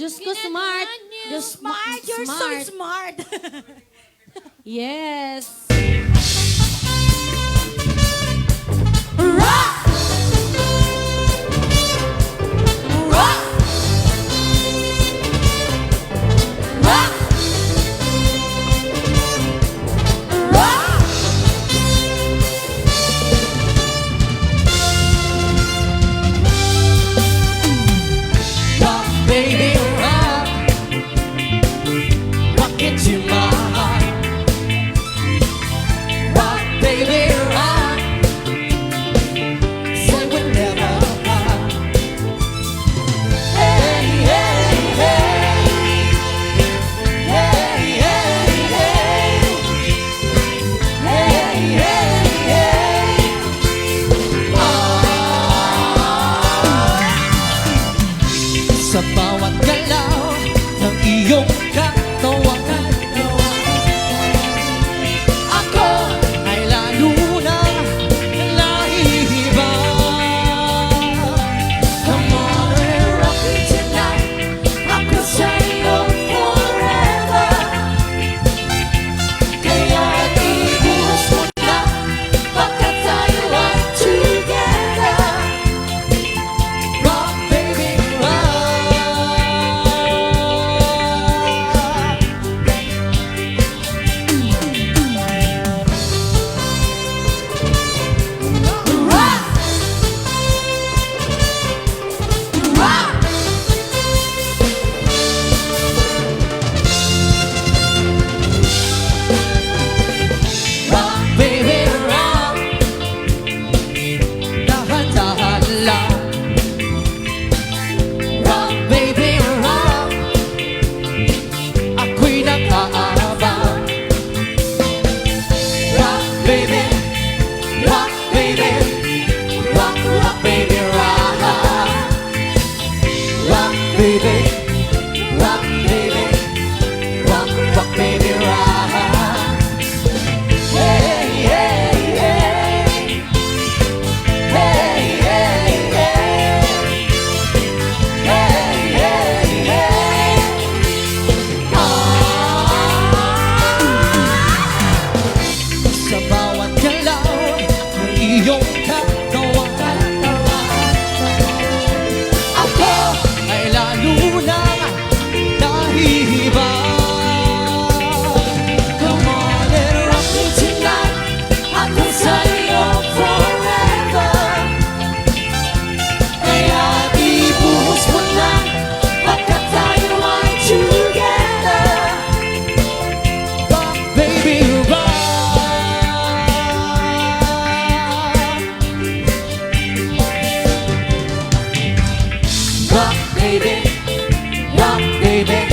Diyos ko, smart. You're smart. You're so smart. Yes. Rock! Rock! Rock! Rock! Rock, baby, rock. Rock into my heart. Rock, baby, rock. Say we'll never part. Hey, hey, hey. Hey, hey, hey. Hey, hey, hey. Sa bawat galaw ng iyong katawan, ako ay lalo na nahihiba. Come on and rock me tonight. Ako sa'yo forever. Kaya ibuhos mo na pagkat tayo ay together. Rock, baby, rock. Rock! Rock! Rock, baby, rock. Dahan-dahan lang. Rock, baby, rock. Ako'y nag-aabang. Rock, baby. Rock, baby. Rock, rock, baby, rock. Rock, baby. Rock, baby. Rock, rock, baby, rock. Hey, hey, hey. Hey, hey, hey. Hey, hey, hey. Sa bawat galaw ng iyong katawan, ako ay lalo nang nahihiba. Come on and rock me tonight. Ako sa'yo forever. Kaya ibuhos mo na pagkat tayo ay together. Rock, baby, rock. Rock, baby. Rock, baby.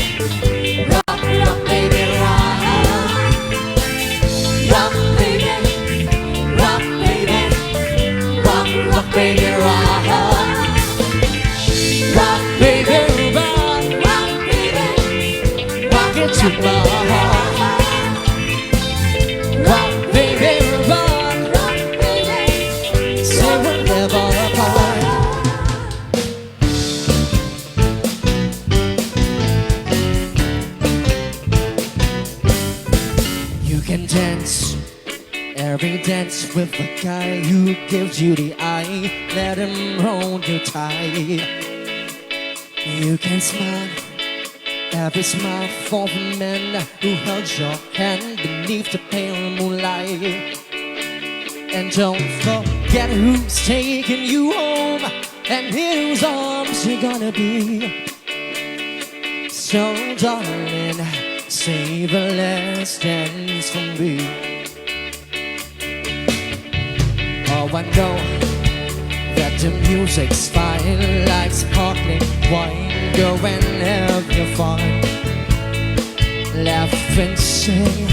Rock, rock, baby, rock. Rock, baby. Rock, baby. Rock, rock, baby, rock. Rock, baby, rock. Rock, baby. Rock into my heart. Rock, baby, rock. Rock, baby. Say we'll never part. You can dance every dance with the guy who gives you the eye. Let him hold you tight. You can smile every smile for the man who held your hand beneath the pale moonlight. And don't forget who's taking you home and in whose arms you're gonna be. So darling, save a last dance for me. Oh, I know that the music's fine, like sparkling wine. Go and have your fun, laugh and sing.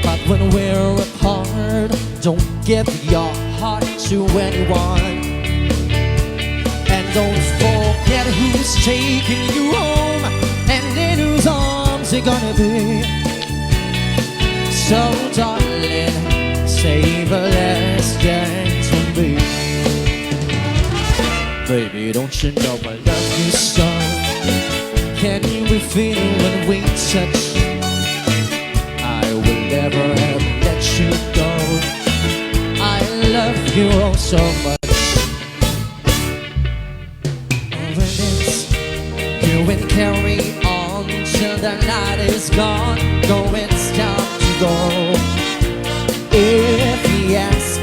But when we're apart, don't give your heart to anyone. And don't forget who's taking you home and in whose arms you're gonna be. So darling, save a last dance for me. Baby, don't you know I love you so? Can you feel when we touch? I will never ever let you go. I love you all so much. Over this, you will carry on till the night is gone. Go, it's time to go. If he asks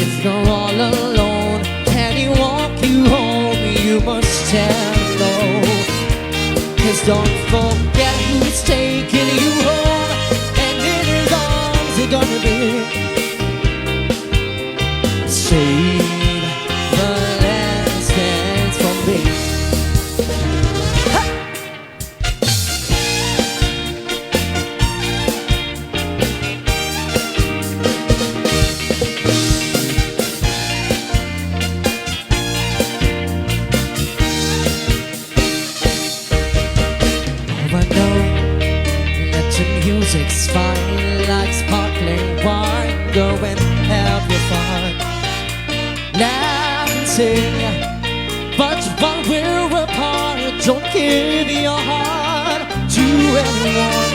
if you're all alone, can he walk you home? You must tell no. 'Cause don't forget who's taking you home, and in his arms you're gonna be. Save the last dance for me. Music's fine like sparkling wine. Go and have your fun. Laugh and sing, but while we're apart, don't give your heart to anyone.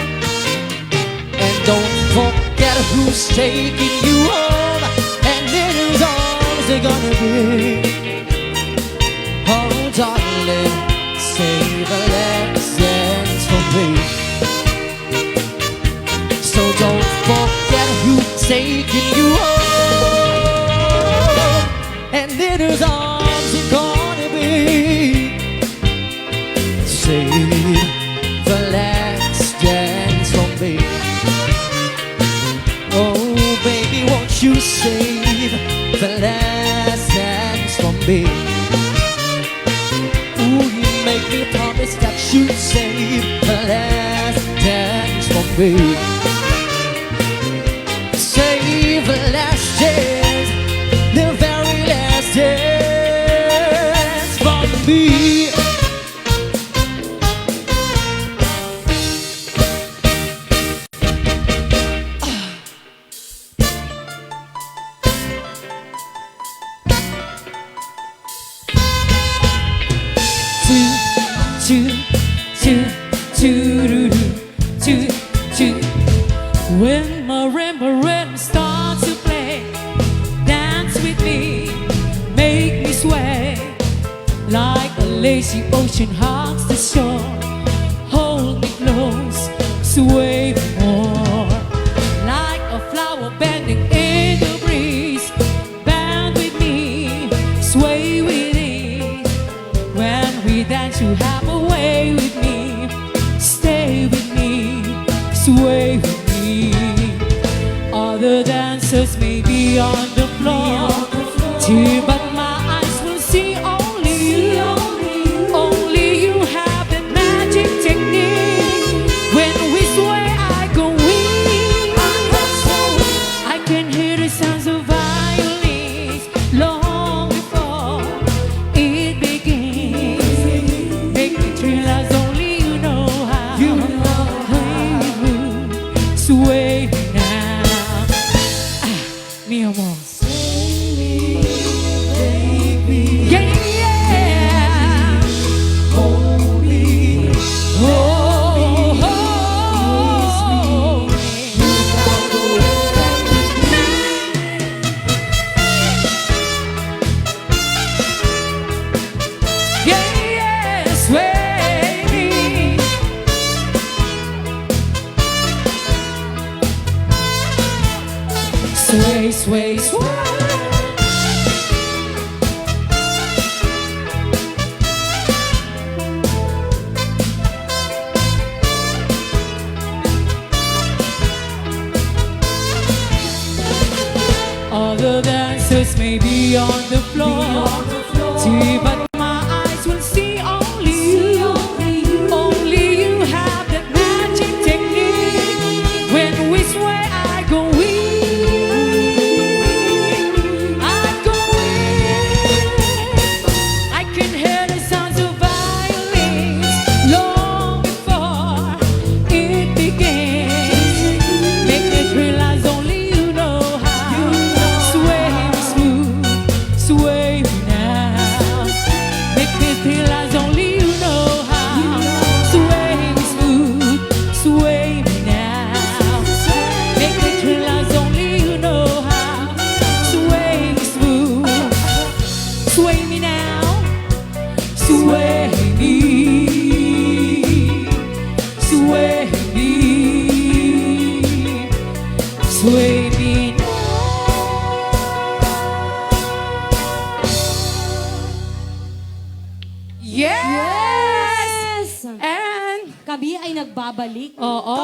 And don't forget who's taking you home, and in his arms they're gonna be. Oh darling, save the last dance for me. So don't forget who's taking you home, and in his arms you're gonna be. Save the last dance for me. Oh baby, won't you save the last dance for me? Ooh, you make me promise that you'd save the last dance for me. Save the last dance, the very last dance for me. When marimba rhythm starts to play, dance with me, make me sway. Like a lazy ocean hugs the shore, hold me close, sway more. Like a flower bending in the breeze, bend with me, sway with ease. When we dance you have a way with me, stay with me, sway with me. Other dancers may be on the floor, too, but my eyes will see only you. Only you have that magic technique. When we sway, I go weak. I can hear the sounds of violins long before it begins. Make me thrill as only you know how. Sway now, mi amor. Yeah, yeah. Hold me, oh, oh, yeah, yeah, sway me. Sway, sway, sway. Other dancers may be on the floor, too, but my eyes will see only you. Only you have that magic technique. When we sway, I go weak. I go weak. I can hear the sounds of violins long before it begins. Make me realize only you know how. Sway me smooth, sway me now. sway me now. Yes! And, Kami ay nagbabalik. oo.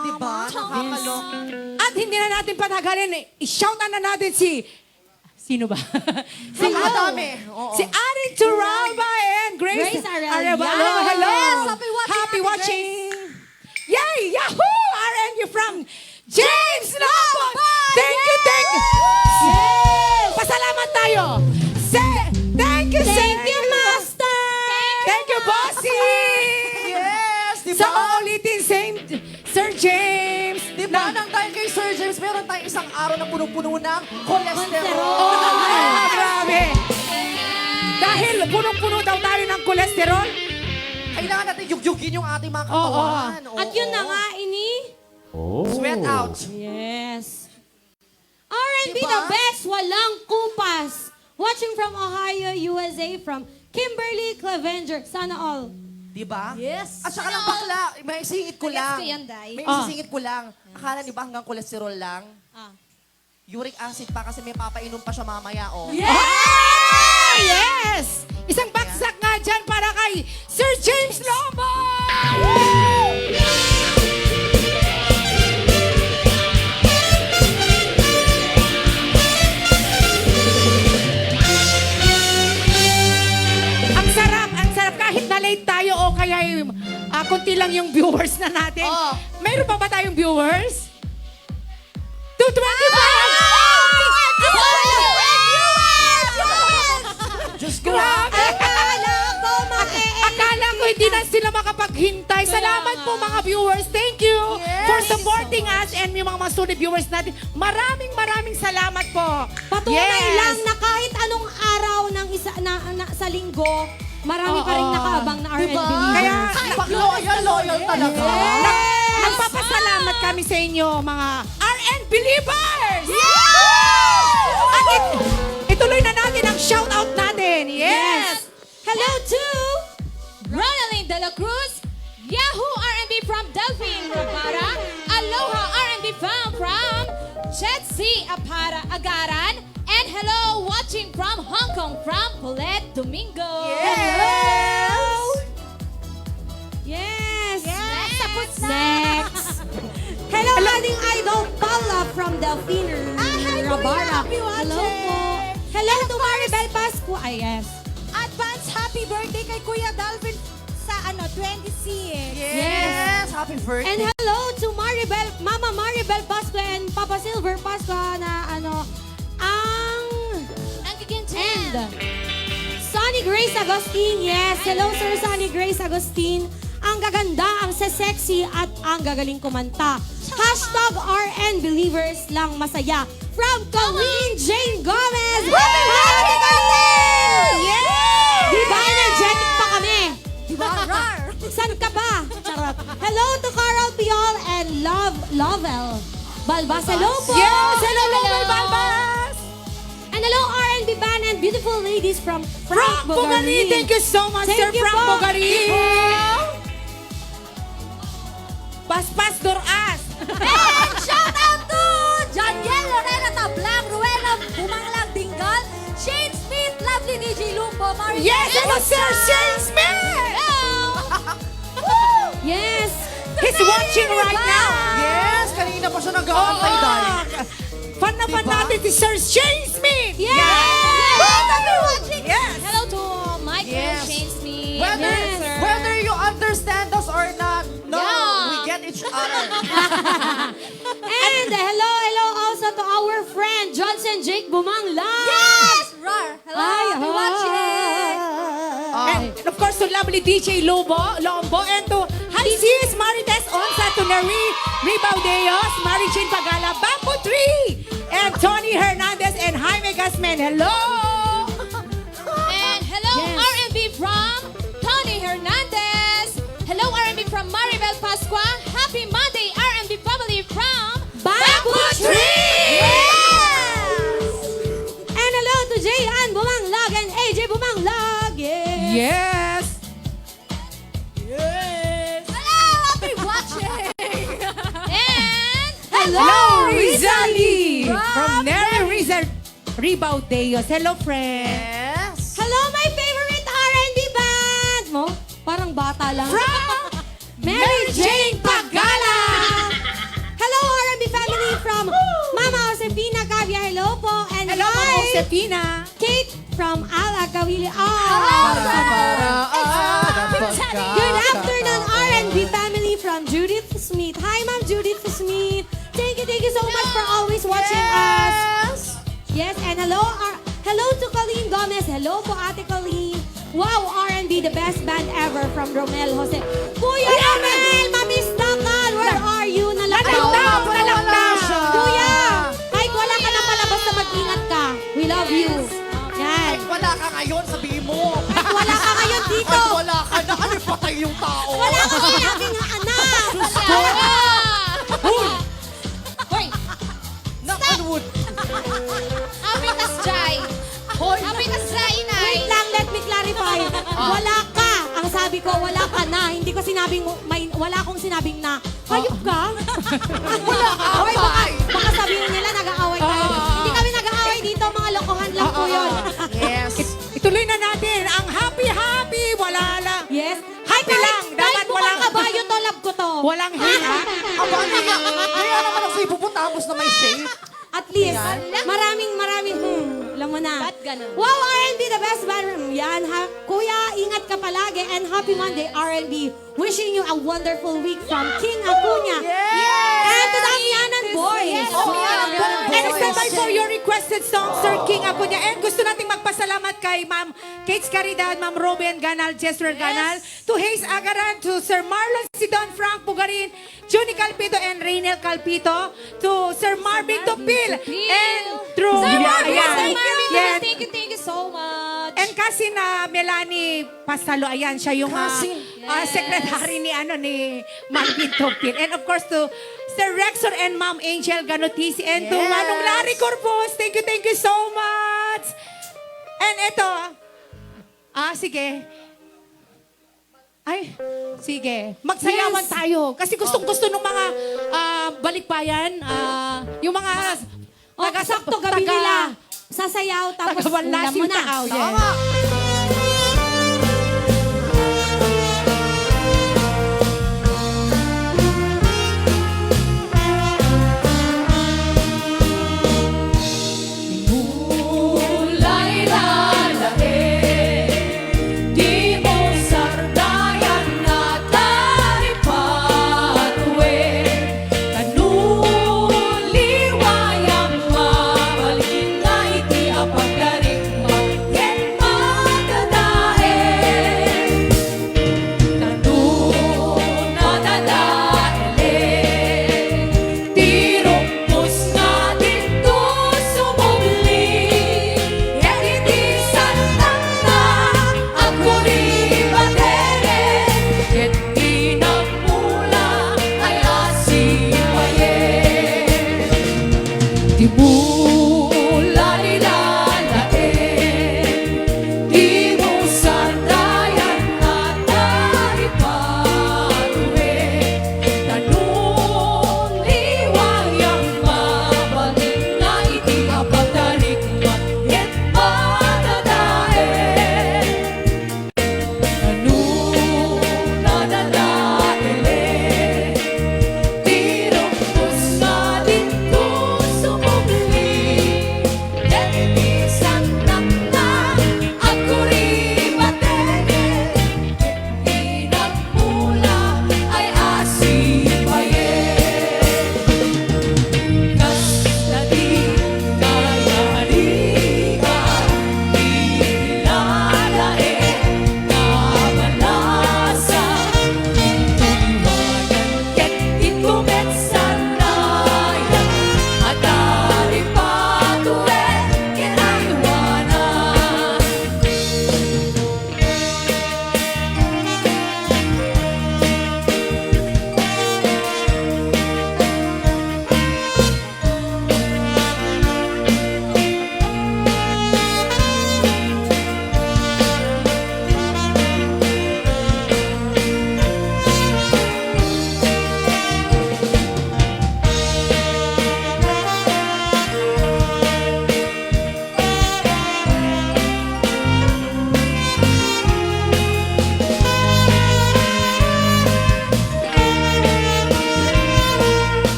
Diba? Nakakalok. At hindi na natin patagalin, i-shout na natin si... Sino ba? si, Madami. Oo. si Arin Turalba and Grace, Grace Arellano. Arellano. Hello. Yes, happy watching, Happy Ate watching. Yay! Yahoo! Arin, you from James Lopon. Thank you, thank you. Yes! Pasalamat tayo. Thank you, Thank you, Master! Thank you, Bossy. Yes, diba? Sa uulitin, same Sir James. Diba? Nang dahil kay Sir James, meron tayong isang araw na punong-puno ng cholesterol. Oh, grabe. Dahil punong-puno daw tayo ng kolesterol. Kailangan natin yugyugin yung ating mga Oo. katawan. At yun na nga, ini. Sweat out. Yes. R&B Diba? the best, walang kupas. Watching from Ohio, USA, from Kimberly Clevenger. Sana all. Diba? Yes. At saka ng bakla, may singit ko lang. ko yan, Day. May Ah. isisingit ko lang. Akala niyo ba hanggang kolesterol lang? Ah. Uric acid pa kasi may papainom pa siya mamaya, oh. Ah, yes! Isang baksak nga dyan para kay Sir James Lobo! Ang sarap, ang sarap. Kahit na late tayo o kaya konti lang yung viewers na natin. Oh. Mayroon pa ba tayong viewers? 225! Diyos ko, Grabe! Akala Akala ko hindi na sila makapaghintay. Salamat po mga viewers. Thank you for supporting us and yung mga student viewers natin. Maraming salamat po. Patunay lang na kahit anong araw ng sa linggo, marami pa rin Oo. nakaabang na R&B. Kaya, loyal talaga. nagpapasalamat kami sa inyo mga RN Believers! At ituloy na natin ang shoutout natin. Yes! Hello to Ronaldine De La Cruz, Yahoo R&B from Delphine Rapara, Aloha R&B fam from Jetsi Apara Agaran, and hello watching from Hong Kong from Paulette Domingo. Yes! Tapos na. Next! Hello, ating idol Paula from Delphine Rabara. Hello po. Hello to Maribel Pascu. Ay, yes. Advance happy birthday kay Kuya Dalvin sa 26. Yes! Happy birthday. And hello to Mama Maribel Pascu and Papa Silver Pascu na ang and Sonny Grace Agustin. Yes, hello Sir Sonny Grace Agustin. Ang gaganda, ang sexy at ang gagaling kumanta. Hashtag RN Believers lang masaya. From Colleen Jane Gomez. Happy birthday! Yeah! Diba energetic pa kami? Diba? San ka ba? Charot. Hello to Carl Piol and Lovell Balbas. Hello po! Yes! Hello, Local Balbas! And hello R&B band and beautiful ladies from Frank Bogari. Thank you so much, Sir Thank you Frank po. Bogari. Paspas Doras. And shout out to Janiel Lorena Tablang, Ruela Bumanglang Dingal, Shane Smith, Lovely DJ Lumbo, Maria. Yes, hello, Sir Shane Smith. Yes! He's watching right now. Yes! Kanina pa siya nag-aantay dahil. Fan na fan Diba? natin si Sir Shane Smith. Yes! Yes. Hello to Michael Yes. Shane Smith. Whether you understand us or not, no, Yeah. we get each other. And hello also to our friend Johnson Jake Bumanglang! Yes! Rar! Hello, Ay, happy watching! And of course to lovely DJ Lombo and to Sis Marites Onsa to Neri Ribaudeos, Mary Jane Pagala, Bamboo Tree, and Tony Hernandez and Jaime Gasmen. Hello! And hello, Yes. R&B from Tony Hernandez. Hello, R&B from Maribel Pascua. Happy Monday, R&B family from Bamboo Tree! And hello to Jayan Bumanglag and AJ Bumanglag! Yes! Hello, happy watching! And Hello! Hello, Rizali From from Neri Rizal Ribaudeos. Hello, friends. Hello, my favorite R&B band! Mo, parang bata lang. From Mary Jane Pagala! Hello, R&B family from Mama Josefina Cavia. Hello po. And Hello, Ma'am hi, Josefina. Kate from Ala Kawili. Good afternoon, R&B family from Judith Smith. Hi, Ma'am Judith Smith. Thank you so much for always watching us. Yes, and hello to Colleen Gomez. Hello po, Ate Colleen. Wow, R&B, the best band ever from Romel Jose. Kuya Romel, mamiss na ka. Where are you? Nalaktaw siya. Kuya, kahit wala ka na pala, basta mag-ingat ka. We love you. Yan. Wala ka ngayon, sabihin mo. Kahit wala ka ngayon dito. Ay, wala ka na. Ano patay yung tao? Wala ka ngayon aking anak. Hoy! Nakanwood. Amin kas Jai! Amin kas Jai, inay! Wait lang, let me clarify. Wala ka. Ang sabi ko, wala ka na. Hindi ko sinabing, wala akong sinabing na. Hayop ka? Wala ka. Away, baka sabihin nila nag-aaway tayo. Hindi kami nag-aaway dito. Mga lokohan lang po yun. Yes. Ituloy na natin ang happy. Wala lang. Yes. Happy lang. Dapat walang kabayo to, love ko to. walang hina. Aba, kaya naman ako ipuputapos na may shape. At least, maraming, alam mo na. Ba't ganun? Wow, R&B, the best band. Yan, Kuya, ingat ka palagi. And happy Monday, R&B. Wishing you a wonderful week from King Agbuya. And to the Amianan Boys. Yes, And standby for your requested song, Sir King Agbuya. And gusto nating magpasalamat kay Ma'am Kate Caridad, Ma'am Ruben Ganal, Jester Ganal, to Hayes Agaran, to Sir Marlon Sidon, Frank Bugarin, Johnny Calpito, and Raynel Calpito, to Sir Marvin Topil, and through... Sir Marvin, Ayan. Sir Marvin, Yes. thank you so much. And kasi na Melanie Pasalo, ayan, siya yung secretary ni Marvin Topil. And of course to Sir Rexor and Ma'am Angel Ganotisi, and to Manong Larry Corpus. Thank you so much. And ito, sige. Ay, sige. Magsayawan tayo. Kasi gustong-gusto ng mga balikbayan, yung mga Sakto gabi nila. Sasayaw, tapos ulam mo na.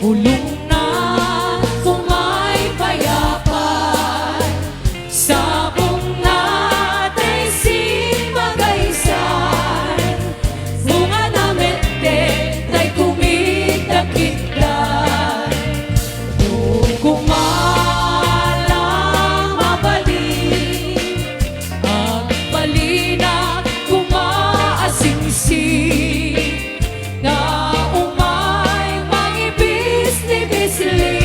Bulong na kumay payapay, sabong natin simagaysay, bunga na mente tay kumita-kita, kumalang mabalik, ang balina kumaasing-sing, na umay mangibis-libisli,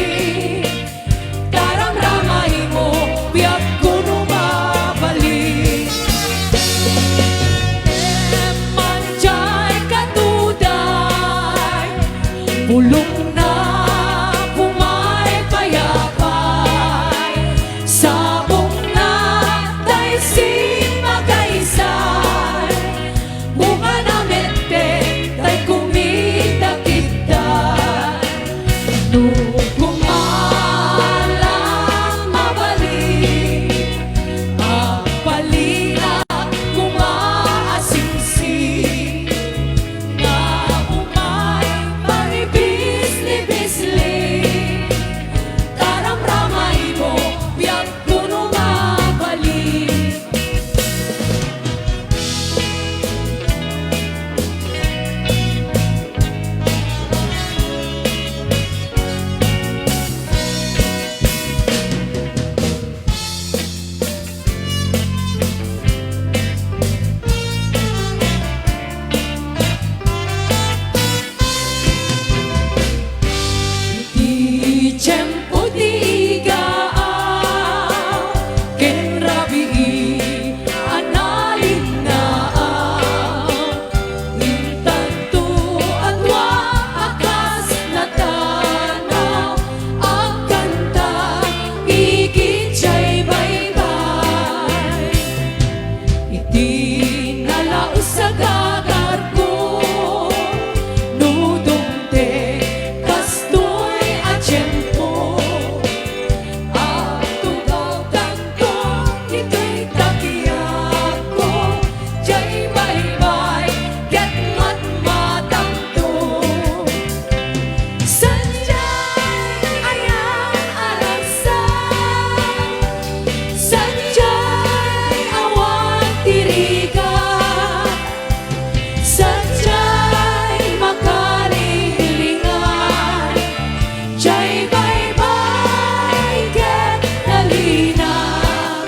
karamramay mo biyak ko numabalik. Manjay katuday, bulong na kumay payapay, sabong na tay simagaysay, bunga na mente tay kumita-kita, nung kumalang mabalik, ang palina kumaasing-sing, na umay manibis-libisli, karamramay mo biyak ko numabalik. Di tiyempo di igaan, ken rabii analin na intanto atwa akas na tanaw, ang kanta igit siya'y baybay, iti nalaos sa gagar ko, nudumte kastoy at tiyempo, at tugaw kanto ito'y takiyak ko, diya'y baybay ket matmatanto, sanjay ayan aragsan, sanjay awan tirigan, sanjay makalilingan, diya'y baybay ket nalinang.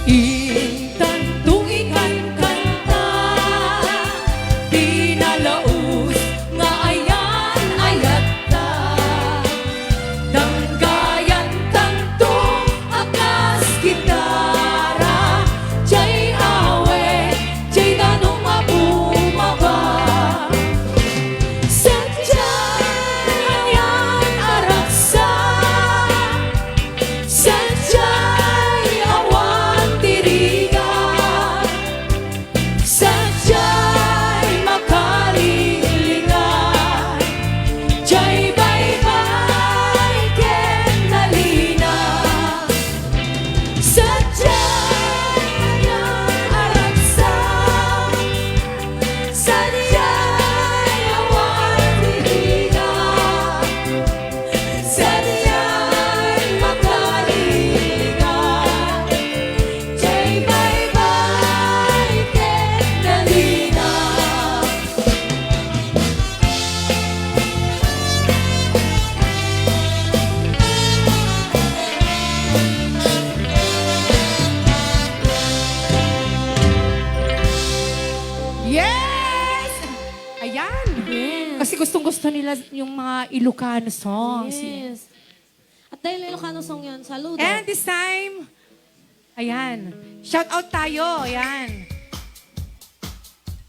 Intanto ikan kanta, di nalaos nga ayan ayat ta, danggayan tanto akas gitara, diya'y awe, diya'y tanong mabumaba, sanjay ayan araksan, sanjay awan tirigan, sanjay makalilingan, diya'y baybay ket nalinang, sanjay ayan araksan, sanjay awan tirigan, sanjay makalilingan, diya'y baybay ket nalinang. Yes! Ayan! Yes. Kasi gustong-gusto nila yung mga Ilocano songs. Yes. At dahil Ilocano song yun, saludo. And this time, ayan, shout out tayo, ayan.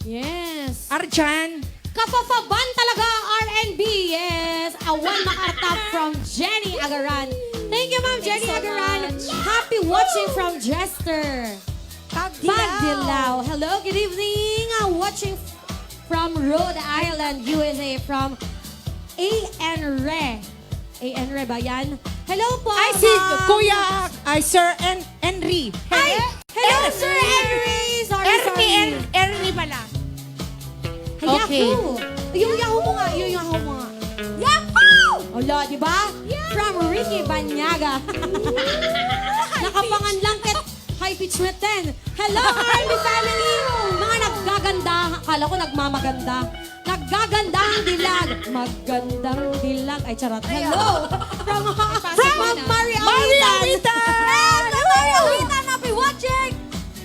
Yes. Arjan, Kapafaban talaga R&B. Yes. Awan makartap from Jenny Agaran. Thank you, Ma'am Jenny so Agaran. much. Happy watching from Jester. Tag Dilao. Hello, good evening. Watching from Rhode Island, USA, from A.N. Re. A.N. Re ba yan? Hello po, Ay, si ma'am. Kuya, Sir Henry. Ay, hello, Sir Henry. Sorry. Ernie pala. Okay. Yahoo! Yung Yahoo mo nga, yung Yahoo mo nga. Yahoo! Wala, di ba? From Ricky Banyaga. Nakapanganlangket, high pitch with 10. Hello, R&B family! Mga naggaganda, akala ko nagmamaganda. Naggagandang dilag. Magandang dilag. Ay, charot. Hello! From Maria Awitan! Maria Awitan, happy watching!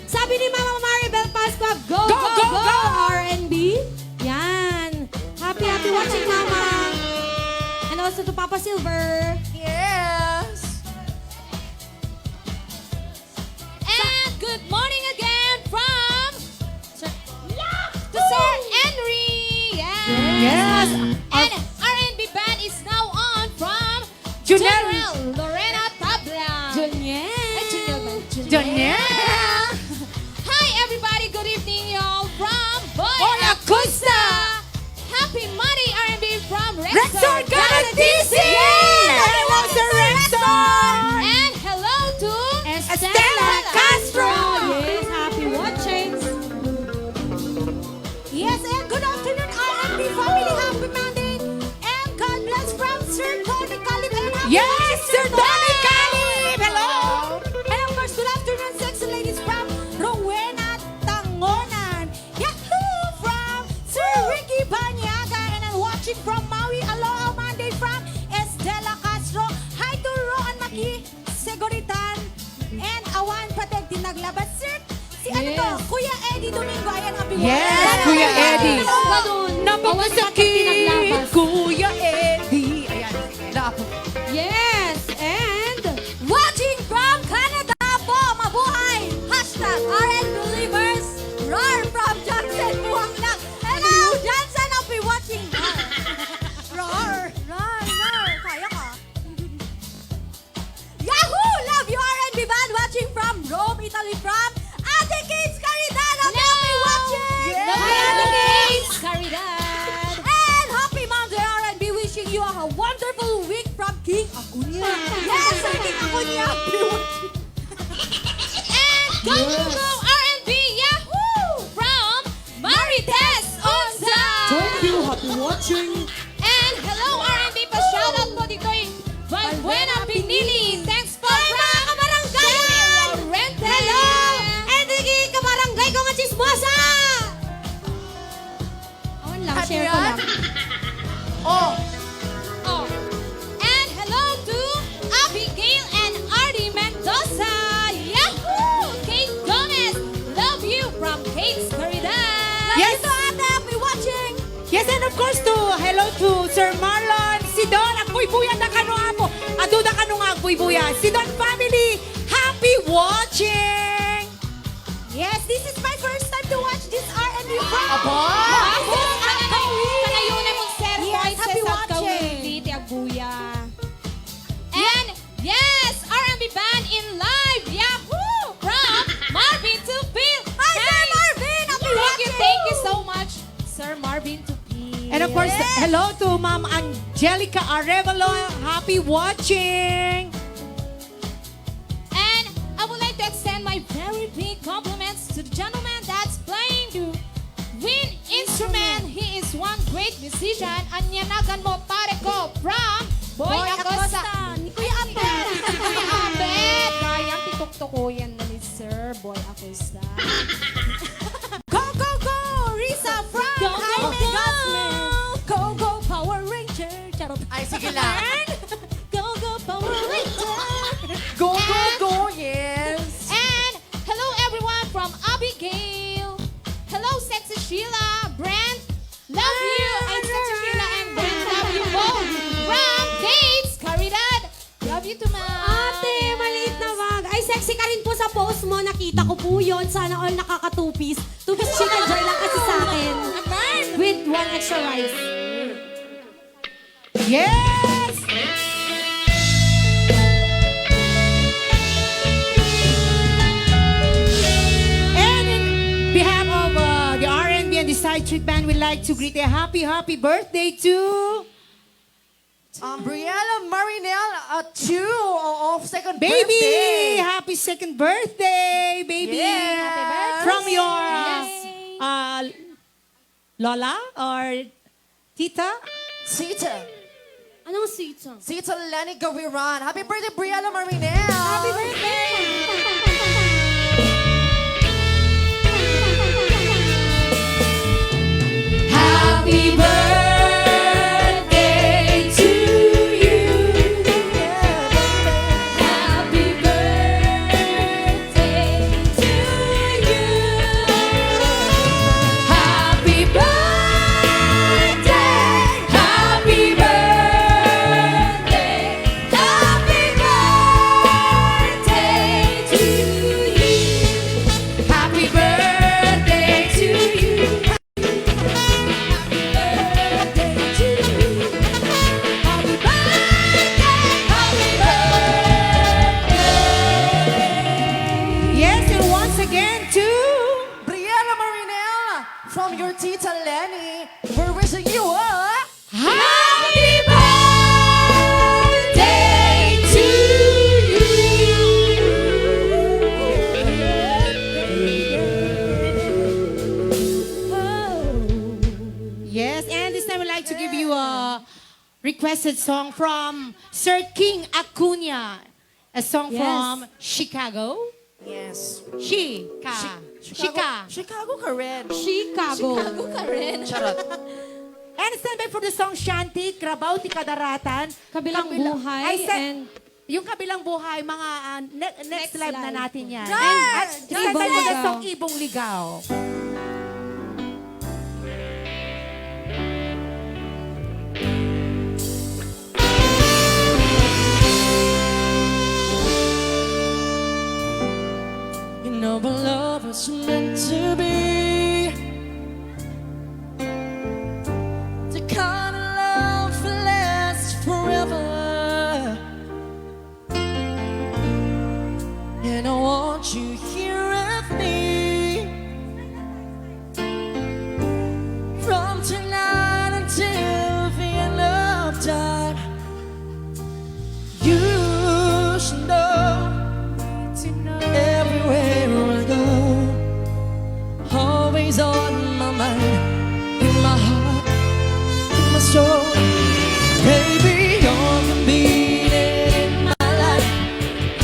Sabi ni Mama Maribel Pascua, go, go, go, go, R&B. Yan. Happy watching, Mama. And also to Papa Silver. Yes. And good morning again from to Sir Henry. Yes. And R&B band is now on from Junel. General Lorena Tabla. Juniel. Janelle. Hi everybody, good evening y'all from Boy Acosta. Happy Monday R&B from Rexor Canada DC. Hello, Sir Rexor. And hello to Estela Castro. Yes, happy watching. Yes, and good afternoon R&B family. Happy Monday. And God bless from Sir Tony Calip and happy Yes, Sir Tony Calip. Hello. And of course, good afternoon, sexy ladies from Rowena Tangonan. Yahoo! From Sir Ricky Banyaga. And I'm watching from Maui. Aloha Monday from Estela Castro. Hi to Roan Maki, Seguritan. And Awan Pateg Tinaglabas. Sir, si ano to? Kuya Eddie Domingo. Ayan, happy Yes, Kuya Eddie. Ganun. Napakasakit, Kuya Eddie. Ayan, dapat. Yes, and Watching from Canada po, mabuhay! Hashtag RN Believers, roar from Johnson, buwang lang. Hello, Johnson, I'll be watching. Roar, kaya ka. Yahoo! Love you, RNB band, watching from Rome, Italy, from Ate Kids Caridad, I'll be watching. Yes. Hi, Ate Kids Caridad. And happy Monday, RNB, wishing you a wonderful week from King Agbuya. Yes, Sir King Agbuya. And go, go, go, R&B, Yahoo! From Marites Onza. Happy watching. And hello, R&B, pa-shoutout po dito yung Valbuena Pinili. Thanks po from mga kabaranggayan. hello! And hindi kabarangay ko nga chismosa! Awan lang, share ko lang. Oh, Oh. And hello to Abigail and Artie Mendoza. Yahoo! Kate Gomez. Love you from Kate's Caridad. Yes. Ito ate, happy watching. yes, and of course hello to Sir Marlon, si Don, Agbuy Buya, Nakano Apo, Aduda Kanong Agbuy Buya, si Don family, happy watching! Yes, this is my first time to watch this R&B from. Aba! Kanayunan mong Sir Yes, happy watching. Titi Agbuya. And yes, R&B band in live. Yahoo! From Marvin to Phil. Hi, Sir Marvin! Thank you so much, Sir Marvin to Phil. And of course, hello to Ma'am Angelica Arevalo, happy watching! And I would like to extend my very big compliments to the gentleman that's playing the wind instrument. He is one great musician. Anyanagan mo pare ko from Boy Acosta. Ni Kuya Abed. Kuya Abed. Kayang tituktukuyan na ni Sir Boy Acosta. Go, go, go! Risa from Jaime Gasman. Go, go, Power Ranger. Charot. Ay, sige lang. Go, go, Power Ranger. Go, go, go, yes! And hello everyone from Abigail. Hello Sexy Sheila, Brent. Love you. And Sexy Sheila and Brent, love you both. From Kate's Caridad. Love you too, ma'am. Ate, maliit na wag. Ay, sexy ka rin po sa post mo. Nakita ko po yun. Sana all nakaka-two-piece. Two-piece chicken joy lang kasi sa akin. With one extra rice. Yes! And behalf of the R&B and the Side Street Band, we'd like to greet a happy birthday to Briella Marinel at 2 of second baby. birthday. Happy second birthday, baby. Yes. From your Lola or Tita? Sita. Anong sita? Sita Lenny Gaviran. Happy birthday, Briella Marinel. Happy birthday! Happy birthday to you. Happy birthday to you. Happy birthday. Happy birthday. Happy birthday to you. Happy birthday to you. Yes, and once again to Briella Marinel from your Tita Lenny. We're wishing you a Happy birthday to yes, and this time I'd like to give you a requested song from Sir King Acuna. A song Yes. from Chicago. yes. Chicago. Chicago ka rin. Chicago. Chicago ka rin. Charot. And stand by for the song Shanti, Krabaw Ti Kadaratan. Kabilang buhay said, and yung kabilang buhay, mga next live na live. natin yan. Right! And stand by Ibong for the Ligaw. song Ibong Ligaw. You know our love was meant to be the kind of love that lasts forever. And I want you here with me from tonight until the end of time. You should know everywhere I go, always on my mind, in my heart, in my soul. Baby, you're the beating in my life.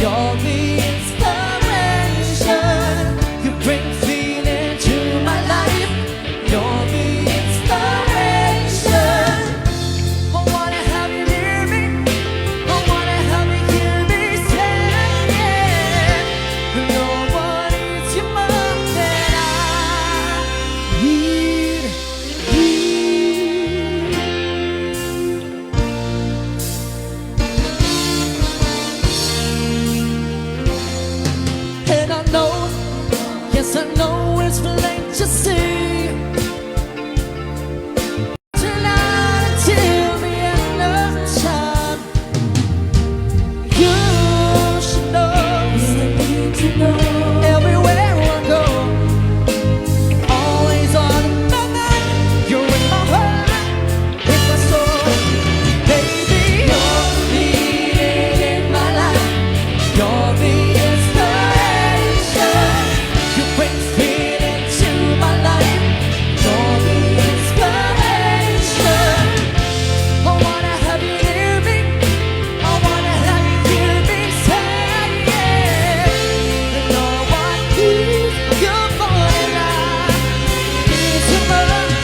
You're the inspiration. You bring feeling to my life. You're the inspiration. I wanna have you near me. I wanna have you hear me say it. Nobody's your mom that I need. And I know, yes I know it's plain to see. Tonight until the end of time, you should know, everywhere I go, always on my mind. You're in my heart, in my soul. Baby, you're the beating in my life. You're the inspiration. You bring feeling to my life. You're the inspiration. I wanna have you near me. I wanna have you hear me say it. And no one keeps your phone alive. It's your love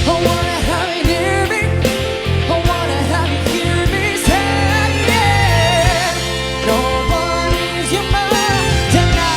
I wanna have you near me. I wanna have you hear me say it. Nobody's your mom tonight.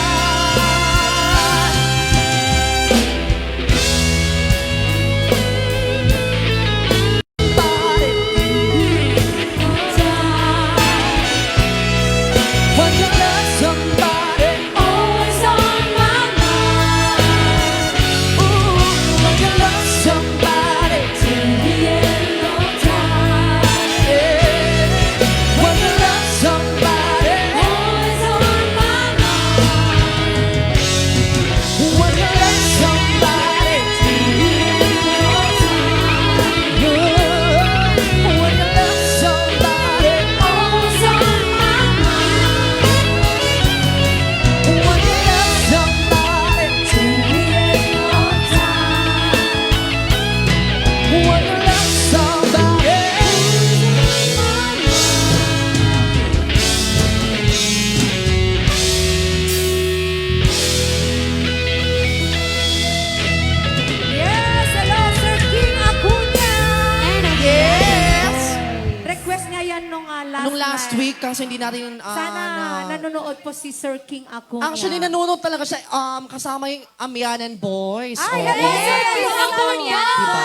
Nung last night. week, kaso hindi natin Sana nanonood po si Sir King Agbuya. Actually, nanonood talaga siya kasama yung Amyanan Boys. Ay, Oo. hello, Sir Yes! King Agbuya. Diba?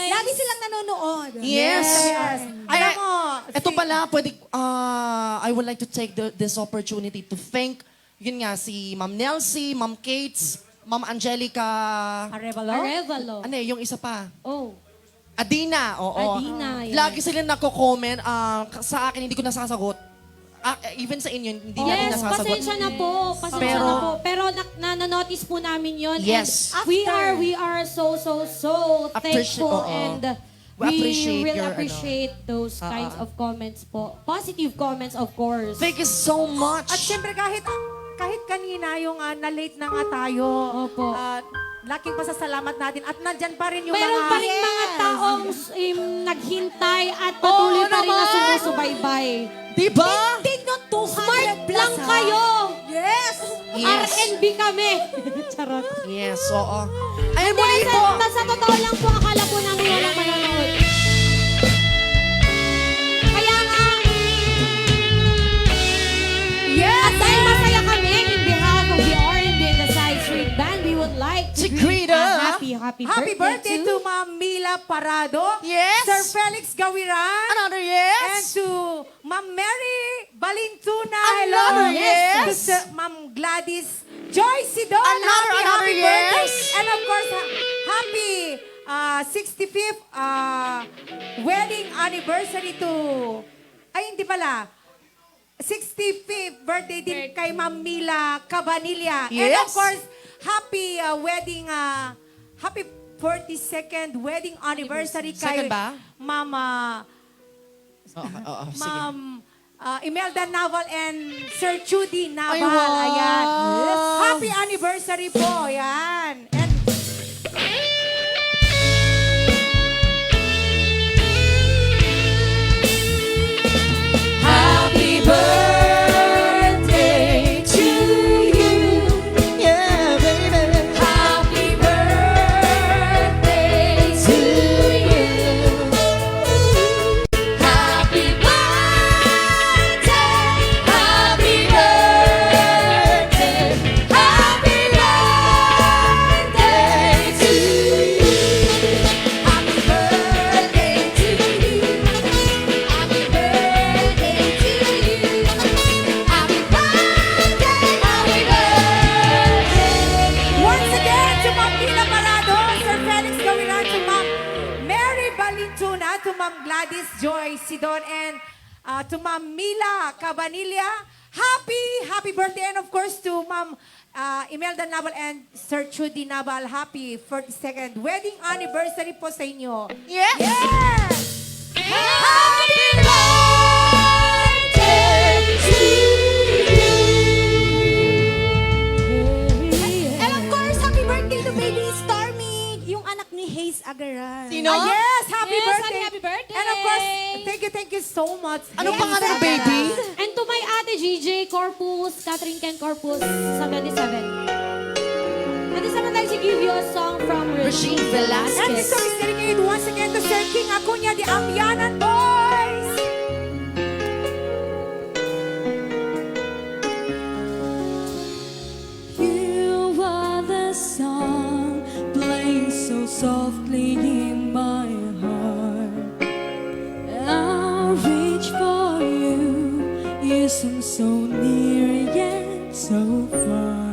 Lagi silang nanonood. Yes. Alam mo, Ito pala, I would like to take this opportunity to thank, yun nga, si Ma'am Nelsie, Ma'am Kates, Ma'am Angelica, Arevalo. ano yung isa pa? Oh. Adina, oo. Adina, yes. Lagi sila nagko-comment, sa akin hindi ko nasasagot. Even sa inyo, hindi natin Yes, nasasagot. pasensya na po. Pasensya Pero- na po. Pero na-notice po namin yun. Yes. And we are so thankful oo. and We appreciate will your, appreciate those kinds of comments po. Positive comments, of course. Thank you so much. at syempre kahit kanina yung na-late na nga tayo. Opo. Laking pasasalamat natin at nandyan pa rin yung Meron mga... pa rin mga taong naghintay at patuloy pa rin na sumusubaybay. Diba? Tignan 200 Smart plus, lang ha? kayo! Yes! Yes. R&B kami! Charot. Yes, oo. Ayun mo Hindi, dito. sa totoo lang po, akala po namin walang manonood. Kaya nga, Yes! at dahil masaya kami, in behalf of the R&B and the Side Street Band, we would like to greet a happy birthday to Ma'am Mila Parado. Yes. Sir Felix Gawiran. Another And yes. to Ma'am Mary Balintuna. Another Hello. yes. To Ma'am Gladys Joy Sidon. Another happy birthday. yes. And of course, happy 65th wedding anniversary to... Ay, hindi pala. 65th birthday din kay Ma'am Mila Cabanilla. And of Yes. course, happy wedding, happy 42nd wedding anniversary kay Second ba? Mama, Oo, sige. Ma'am Imelda Naval and Sir Chudy Naval. Ay, wow. Ayan. Happy anniversary po. Ayan. And Happy birthday to you. Yeah, baby. Happy birthday to you. Happy birthday. Happy birthday. Happy birthday to you. Happy birthday to you. Happy birthday to you. Happy birthday. Happy birthday. once again, to Ma'am Mila Parado, Sir Felix Gawiran, to Ma'am Mary Balintuna, to Ma'am Gladys Joy Sidon, and to Ma'am Mila Cabanilla. Happy birthday. And of course, to Ma'am Imelda Naval and Sir Chudy Naval. Happy 42nd wedding anniversary po sa inyo. Yes. Yes! Happy birthday to you. And of course, happy birthday to baby Stormy, yung anak ni Hayes Agaran. Sino? Yes, happy Yes, birthday. happy birthday. And of course, thank you so much. Anong Hayes pangalan ng Agaran. baby? And to my ate GJ Corpus, Catherine Ken Corpus, 77. And this time I'd like to give you a song from Regine Regine Velasquez. And this song is dedicated once again to Sir King Agbuya, the Amyanan Boys. You are the song playing so softly in my heart. I'll reach for you. You seem so near yet so far.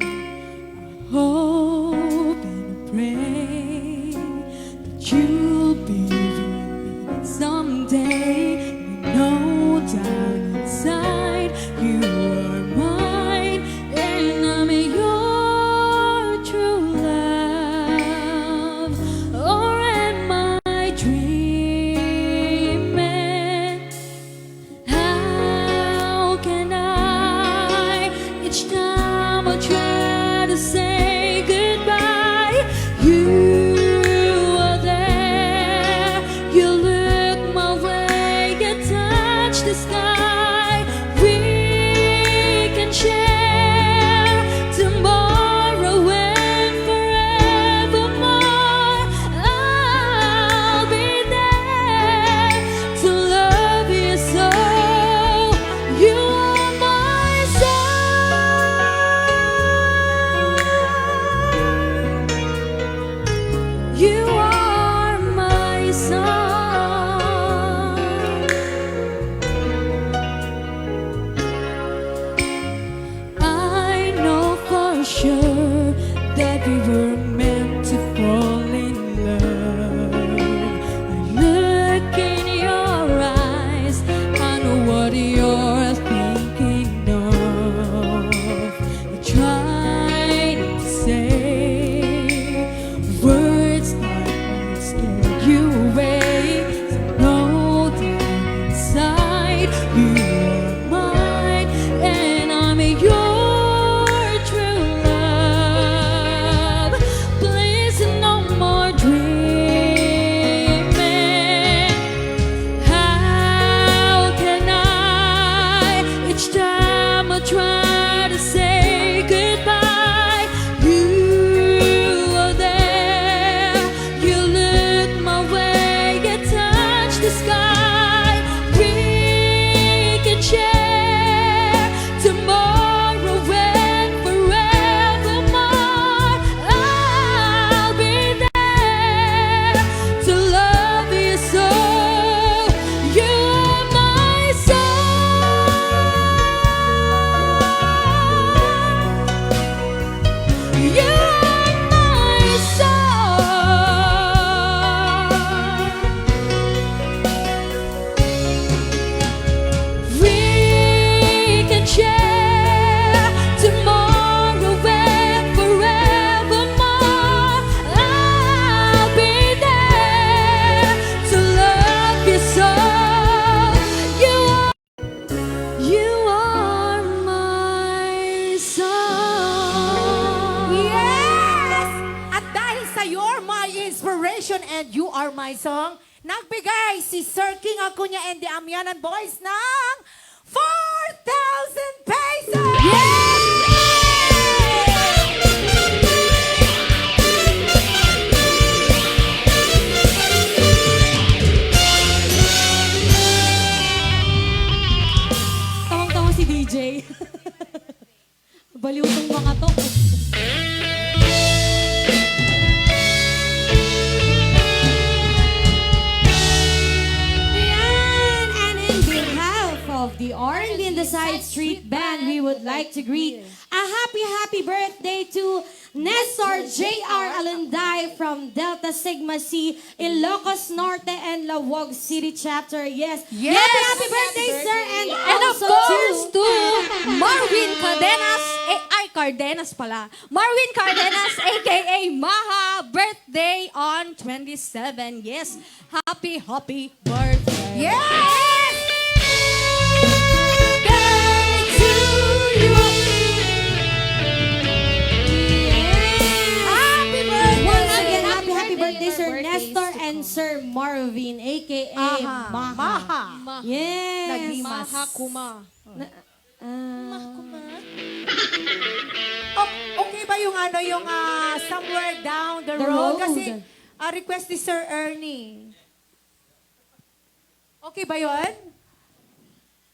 I hope and pray that you'll be with me someday. No doubt inside you are mine, and I'm your true love. Or am I dreaming? How can I, each time I try to say goodbye, you are there. You look my way, you touch the sky. We can share tomorrow and forevermore. I'll be there to love you so. Inspiration and You Are My Song. Nagbigay si Sir King Agbuya and the Amyanan Boys ng 4,000 pesos! Tawang-tawa si DJ. Baliw tong mga to. Ayan, and in behalf of the R&B and the Side Street Band, we would like to greet a happy birthday to Nestor J.R. Alanday from Delta Sigma C, Ilocos Norte and Lawag City Chapter. Yes. Yes. Happy birthday, sir. And And of also course, to Marvin Cardenas, Cardenas pala. Marvin Cardenas, aka Maha, birthday on 27. Yes, happy birthday. Yes! Happy birthday! Once again, happy birthday, Sir Nestor and Sir Marvin, aka Maha. Maha. Yes. Naghimas. Maha kuma. Okay ba yung Somewhere Down the The Road? Road. Kasi request ni Sir Ernie. Okay ba yun?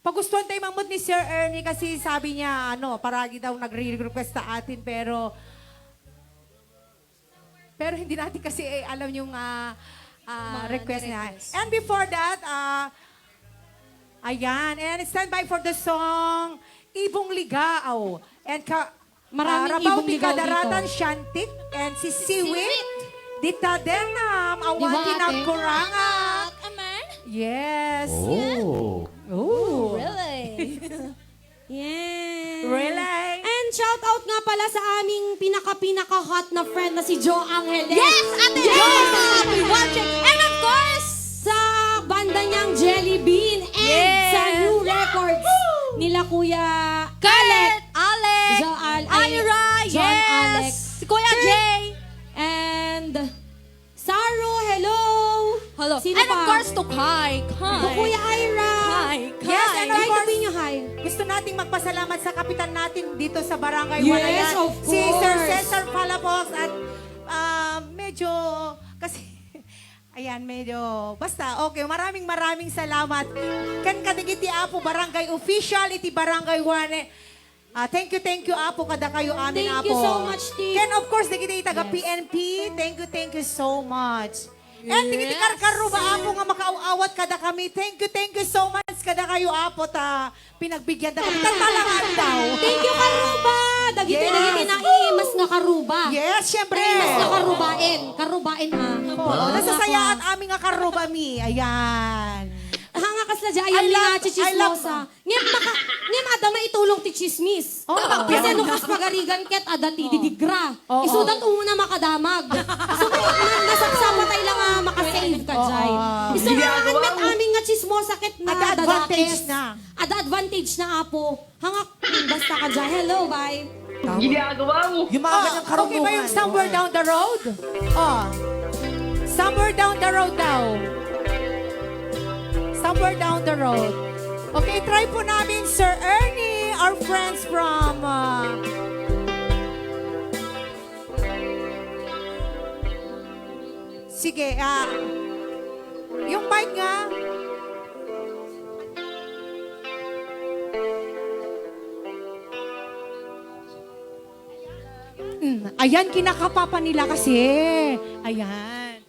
Pagustuhan tayo mamut ni Sir Ernie kasi sabi niya, paragi daw nagre-request sa atin pero hindi natin kasi alam yung request niya. And before that, ayan, and stand by for the song Ibong Ligaaw. And Maraming Rabaw ibong ni ligaw Kadaratan dito. Shantik and si Siwit. Dita Denam, awati Di ba, ng ate? Kurangat. Amen? Yes. Oh. Ooh. Really? Yes. Really? And shout out nga pala sa aming pinaka-hot na friend na si Jo Angeles. Yes, Ate Jo! We watching. And of course, Sa banda niyang Jelly Bean and Yes. sa new records nila Kuya Khaled, Alex, Jo Ira, John yes, Alex. si Kuya Jay. And Saru, hello! Hello. Sino And pa? of course, to Kai. To Kuya Ira. Kai. Yes, and of Kahit course, sabihin niyo hi. gusto nating magpasalamat sa kapitan natin dito sa Barangay Yes, Walayan. of Si Sir course. Cesar Palapos at medyo, kasi, ayan, medyo, basta, okay, maraming salamat. Kan kadigiti Apo Barangay Official, iti Barangay Wane. Thank you, Apo, kada kayo amin, Thank Apo. you so much, Steve. Ken, of course, digiti taga PNP. Thank you so much. And digiti karkaruba, Apo, nga makaawat kada kami. Thank you so much, kada kayo, Apo, pinagbigyan na kami. Tatalangan daw. Thank you, Karuba! Dagiti na imas nga Karuba. Yes, syempre. Imas nga Karubain. Karubain ha. Oo, nasasayaan aming nga karuba, mi. Ayan. Hanga kasla dya, ayan I nga love- chichismosa. Ngem ada na itulong ti chismis. Oo. Kasi nung kas pagarigan ket ada ti didigra. Oo. Isudat umuna makadamag. So nasaksapatay lang nga makasave ka jay. Iso nga met aming nga chismosa ket na Ada advantage dadakes. na. Ada advantage na apo. Hanga basta ka jay. Hello, bye. Yung mga ganyang karunungan. Okay ba yung Somewhere Down the Road? Somewhere Down the Road daw. Somewhere Down the Road. Okay, try po namin, Sir Ernie, our friends from... Sige, yung mic nga. Ayan, kinakapapa nila kasi. Ayan.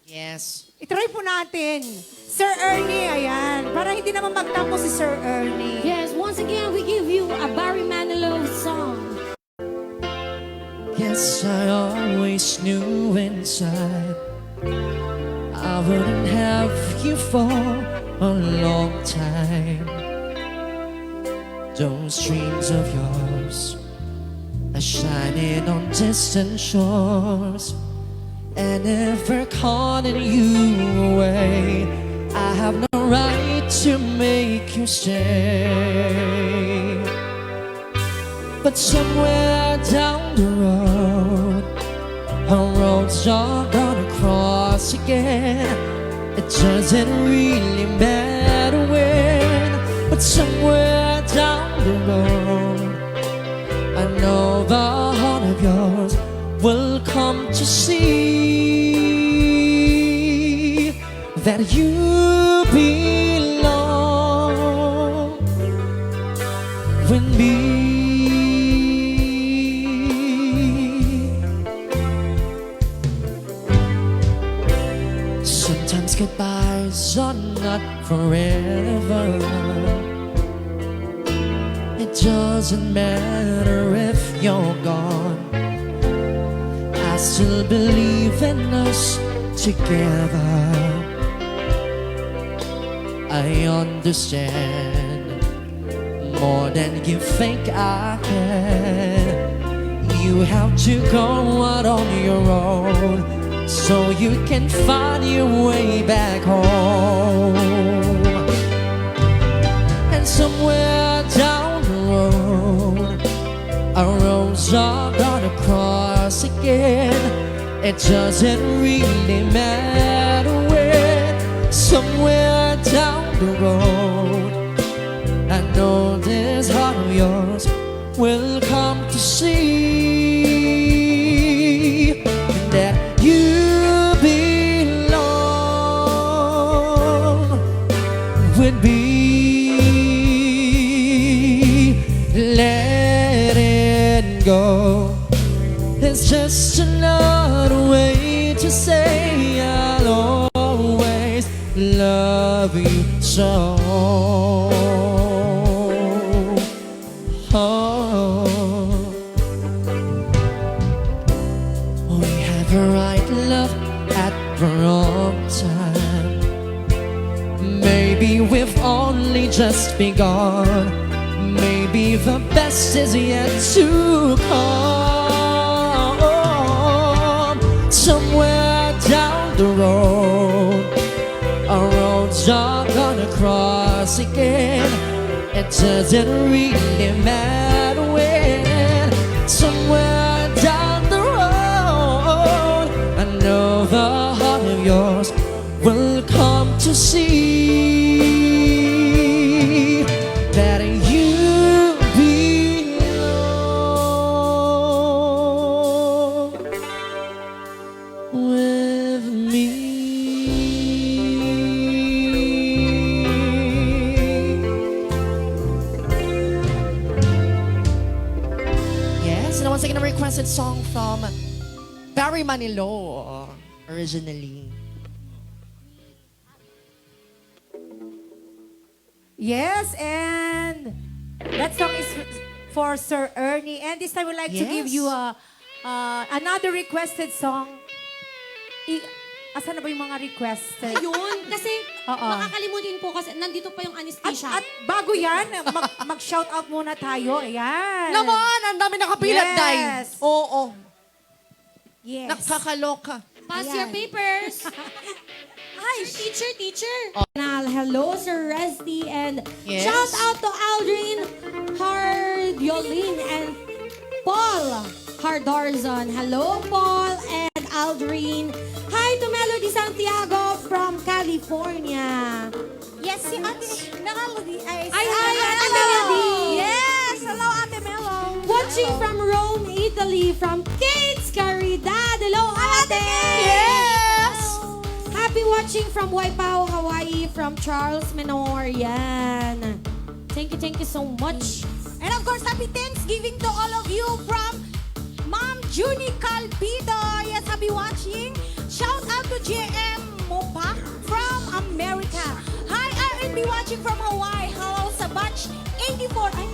Yes. I-try po natin. Sir Ernie, ayan. Para hindi naman magtampo si Sir Ernie. Yes, once again we give you a Barry Manilow song. Yes, I always knew inside I wouldn't have you for a long time. Those dreams of yours are shining on distant shores and never calling you away. I have no right to make you stay. But somewhere down the road, a road's you're gonna cross. across again. It doesn't really matter when, but somewhere down the road, I know the heart of yours will come to see that you belong with me. Sometimes goodbyes are not forever. It doesn't matter if you're gone. I still believe in us together. I understand more than you think I can. You have to go out on your own so you can find your way back home. And somewhere down the road, our roads are gonna cross again. It doesn't really matter when. Somewhere down the road, I know this heart of yours will come to see that you belong with me. Let it go. It's just another way to say I'll always love you so. We had the right love at the wrong time. Maybe we've only just begun. Maybe the best is yet to come. Somewhere down the road, our roads are gonna cross again. It doesn't really matter when. Somewhere down the road, I know the heart of yours will come to see that you belong with me. Yes, and once again, a requested song from Barry Manilow, originally. Yes, and that song is for Sir Ernie. And this time, we'd like to give Yes. you another requested song. Asan na ba yung mga requested? Ayun, kasi Oo. makakalimutin po kasi nandito pa yung anesthesia. At bago yan, mag-shout out muna tayo. Ayan. Naman, ang dami nakapilat, Yes. Day. Oo. Yes. Nakakaloka. Pass Ayan. your papers. Ay, teacher. Hello, Sir Rusty. And Yes. Shout out to Aldrin Hardiolin and Paul Hardorzon. Hello, Paul and Aldrin. Hi to Melody Santiago from California. yes, si Ate Melody. Ay, Ate Melody. Yes, hello, Ate Melo. Watching from Rome, Italy, from Kate's Caridad. Hello, Ate. Yes. Happy watching from Waipao, Hawaii, from Charles Menor. Yan. Thank you so much. And of course, happy Thanksgiving to all of you from Ma'am Junie Calpido. Yes, happy watching. Shout out to JM Mopa from America. Hi, R&B watching from Hawaii. Hello sa batch 84. Ay,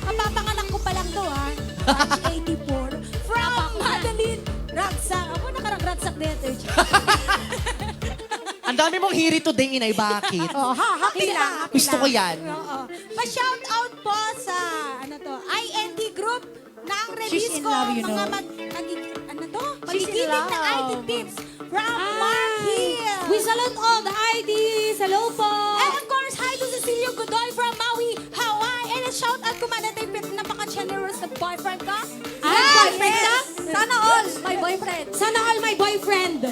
mapapanganak ko pa lang to ha. Batch 84. From Madeline Ragsak. Ako nakaragratsak dito. Ang dami mong hiri today, Inay. Bakit? Oh, happy lang. Happy Gusto lang. ko yan. Oo. Pa-shout out po sa, IND group ng She's in Rebisco. love, you Mga know. Magigiling na ID tips from Mark Hill. We salute all the IDs. Hello po. And of course, hi to Cecilio Godoy from Maui, Hawaii. And a shout out ko manatay napaka-generous na boyfriend ka. Boyfriend ka? Sana all, my boyfriend. Sana all my boyfriend.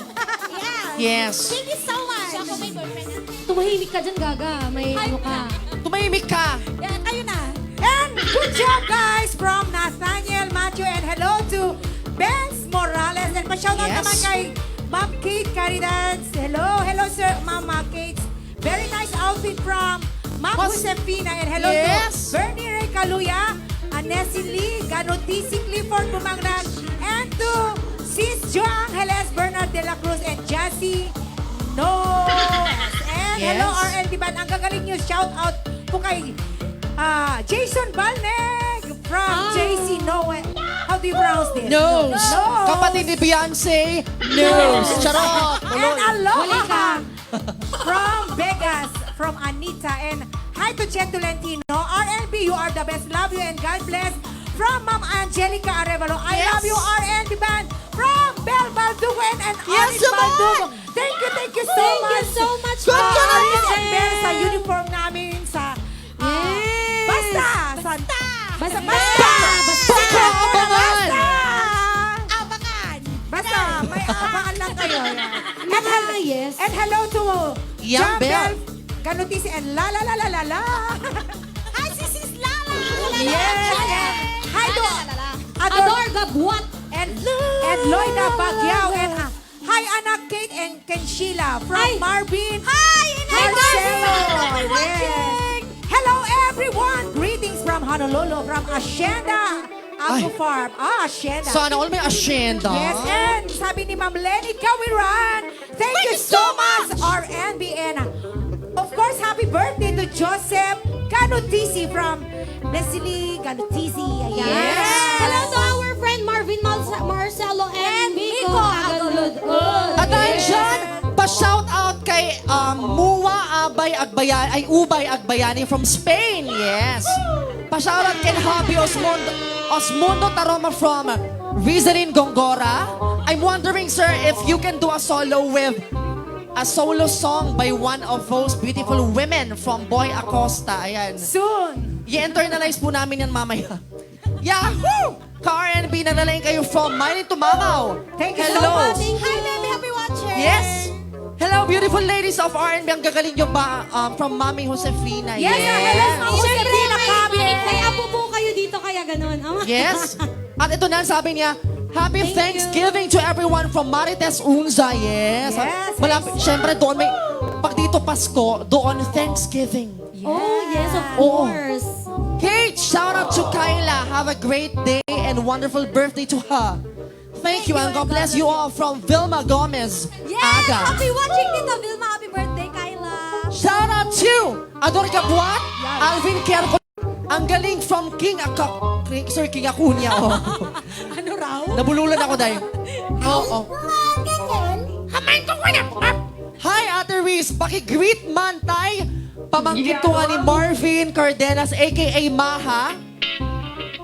Yes. Yes. Thank you so much. Siya ako may boyfriend na. Tumahimik ka dyan, Gaga. May ano ka. Tumahimik ka. Yan, kayo na. And good job, guys, from Nathaniel, Matthew, and hello to Benz Morales. And pa-shoutout Yes. naman kay Ma'am Kate Caridad. Hello, sir, Mama Kate. Very nice outfit from Ma'am Josefina. And hello Yes. to Bernie Ray Caluya, Anesi Lee, Ganotisi Clifford Pumangran, and to Sis Jo Angeles, Bernard De La Cruz, and Jassy Noes. And Yes. hello, RNB Band. Ang gagaling nyo, shout out po kay Jason Balneg from JC Noe. How do you pronounce this? Nose. Nose. Kapatid ni Beyonce. Nose. Charot. And aloha from Vegas, from Anita. And hi to Chen Tolentino. RNB, you are the best. Love you and God bless. From Ma'am Angelica Arevalo. I Yes. love you, RNB Band. From Bel Baldugo and Yes, Aris naman. Baldugo. Thank you so Thank much. you so much, Good po. job. Aris and Bel sa uniform namin sa... Yes. Basta! Basta! Pagkaabangan. Abangan. Basta, may abangan lang kayo. Mga yes. And hello to Young John Bell. Bell, Ganotisi, and la la la la la la. Hi, Sis Lala. Yes, and hi to Ador Gabwat. and Loida Bagyao, and hi Anak Kate and Kenshila from Hi. Marvin. Hi, Marcelo. Marvin. Yes. Hello everyone. Greetings from Honolulu, from Hacienda Agbo Farm. Hacienda. Sana all may asyenda. Yes, and sabi ni Ma'am Lenny Kawiran, thank you so much, RNB. And of course, happy birthday to Joseph Ganotisi from Leslie Ganotisi. Ayan. Yes. Hello to our friend Marvin Marcelo and Miko Agalud. At dahil dyan, pa-shout out kay Muwa Ubay Agbayani from Spain. Yes. Pa-shout out kay Happy Osmundo Taroma from Rizarin, Gongora. I'm wondering, sir, if you can do a solo song by one of those beautiful women from Boy Acosta. Ayan. Soon. I-internalize po namin yan mamaya. Yahoo! Ka-RNB, nanalain kayo from Mining to Mamaw. Thank you so Hello. much. Hi, baby. Happy watching. Yes. Hello, beautiful ladies of R&B. Ang gagaling nyo ba from Mami Josefina? Yes, hello, Ma'am Siyempre, Josefina Cabe. may apo po kayo dito kaya ganun. Yes. At ito na, sabi niya, Happy Thanksgiving to everyone from Marites Unza. Yes. Yes, Siyempre, doon may, pag dito Pasko, doon Thanksgiving. Oh, yes, of Oo. course. Kate, shout out to Kyla. Have a great day and wonderful birthday to her. Thank you and God bless you all from Vilma Gomez. Yes. Aga. Happy watching, Tita Vilma. Happy birthday, Kyla. Shout out to Ador Gabuat, Alvin Kerko. Ang galing from Sir King Acuña. Oh. Ano raw? Nabululan ako dahil. Oo. Hi, Ate Reese. Paki-greet man tay. Pamangkin ko nga ni Marvin Cardenas, a.k.a. Maha.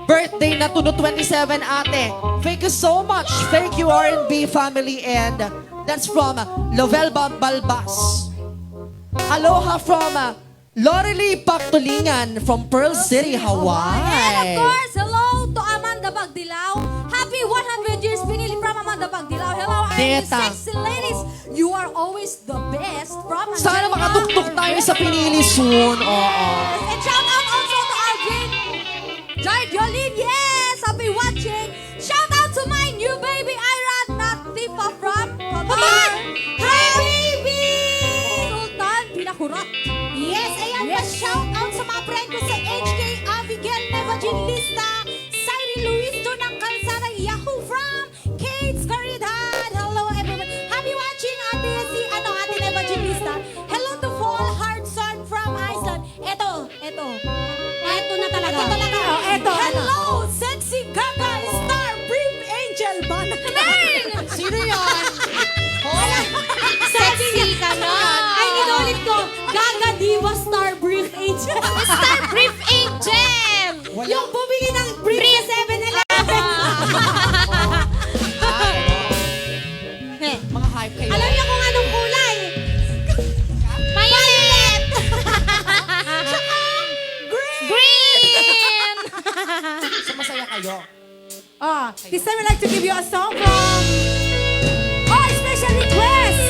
Birthday na to no 27, ate. Thank you so much. Thank you, R&B family. And that's from Lovell Balbas. Aloha from Lorely Pagtulingan from Pearl City, And of Hawaii. course, hello to Amanda Bagdilaw. Happy 100 years pinili from Amanda Bagdilaw. Hello, R&B Teta. sexy ladies. You are always the best from Sana Angelica. makatuktok tayo sa pinili soon. Oo. And shout out also to Alvin Jolene. Yes, happy watching. Shout out to my new baby, Ira Natifa from Qatar. Hi, baby! Sultan Pinakurat. Yes, ayan pa. Shout out sa mga friend ko sa HK Abigail Evangelista, Sairi Luis to ng Kalsada, Yahoo from Kate's Caridad. Hello, everyone. Happy watching, Ate Evangelista. Hello to Fall Hard Son from Iceland. Eto. Eto na talaga. Ito talaga. Eto, Hello, sexy Gaga Star Brief Angel Bananain. Sino yan? Sexy ka na. Ay, inulit ko. Gaga Diva Star Brief Angel. Star Brief Angel. Yung bumili ng brief sa 7-Eleven. Mga hype kayo. Alam niyo kung anong kulay? Violet. Green. So masaya kayo. This time I'd like to give you a song from special request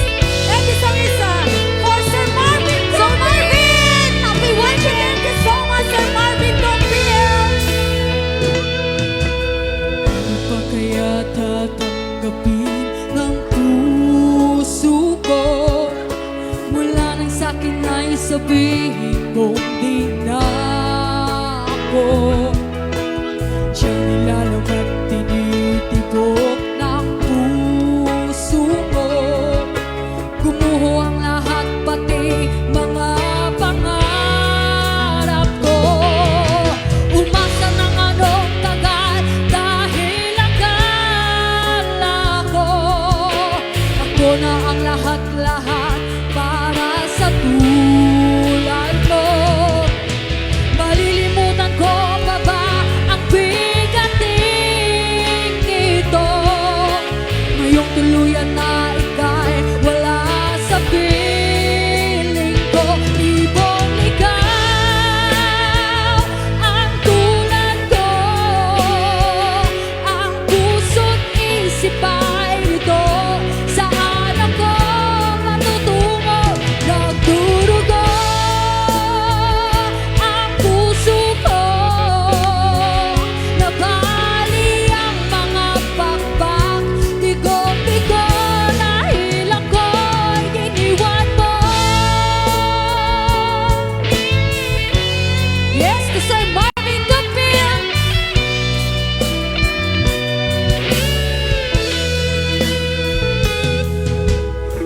ay sabihin mo di na ako siyang nilalang at tinitibok ng puso mo. Gumuho ang lahat pati mga pangarap ko. Umasa ng anong tagal dahil akala ko ako na ang lahat-lahat para sa tulad mo. Malilimutan ko pa ba ang bigating ito? Ngayong tuluyan na ika'y wala sa piling ko. Ibong ikaw ang tulad ko, ang puso't isip ay ito. Saan ako matutungo? Nagdurugo ang puso ko, nabali ang mga pakpak. Bigo-bigo dahil ako'y iniwan mo. Yes, to Sir Marvin Gapil.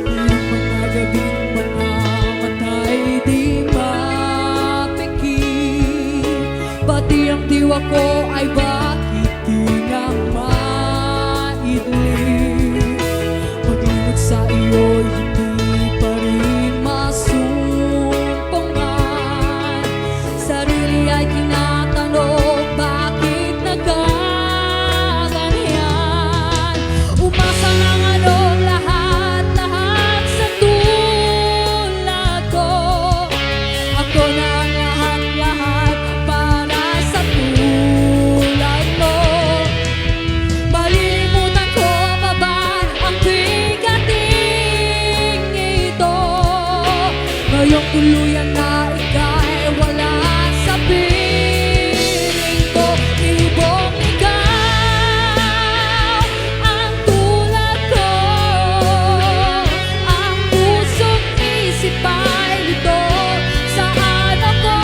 Mga gabing mga matay di mapikit, pati ang diwa ko ay bakit di na maidli. Pag-ingat sa iyo'y hindi pa rin masumpungan. Sarili ay tinatanong bakit nagkaganyan. Umasa ng anong lahat-lahat sa tulad ko. Ako na ang lahat-lahat para sa tulad mo. Malilimutan ko pa ba ang bigating ito? Ngayong tuluyan na ika'y wala sa piling ko. Ibong ikaw ang tulad ko, ang puso't isip ay ito. Saan ako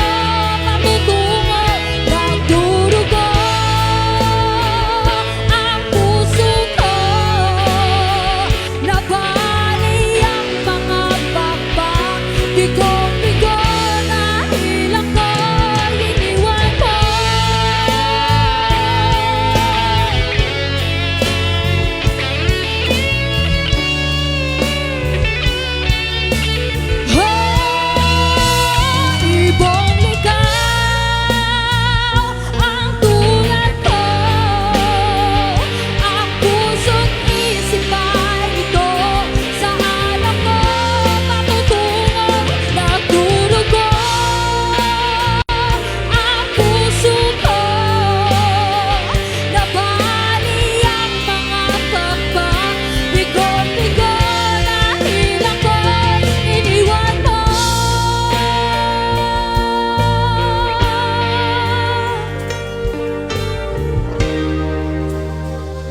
matutungo? Nagdurugo ang puso ko, nabali ang mga pakpak. Bigo-bigo dahil ako'y iniwan mo. Ibong ikaw ang tulad ko, ang puso't isip ay ito. Saan ako matutungo? Nagdurugo ang puso ko, nabali ang mga pakpak. Bigo-bigo dahil ako'y iniwan mo.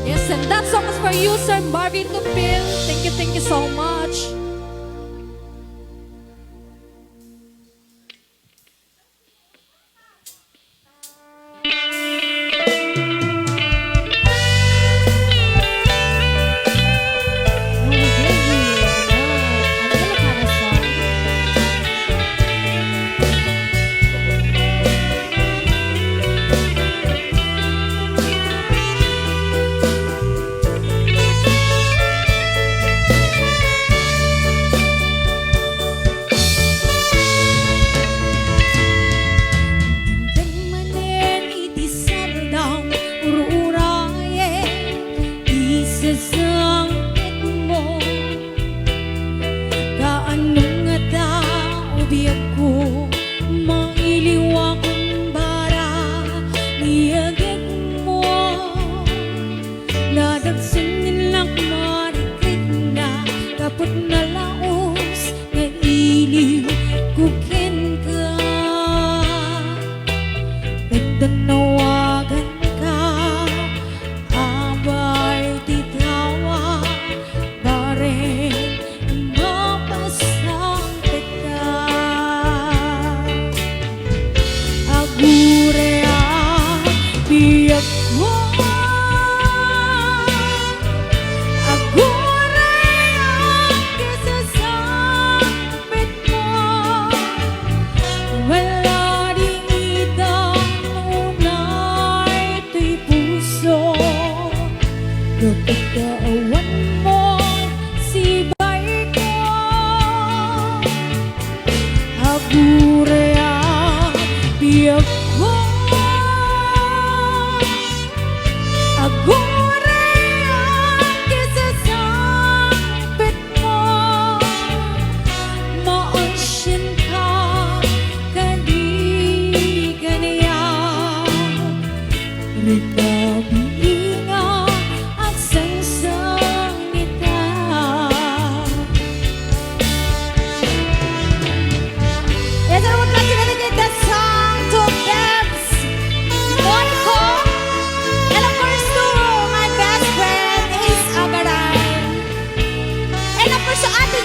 Yes, and that song is for you, Sir Marvin Tupil. Thank you so much.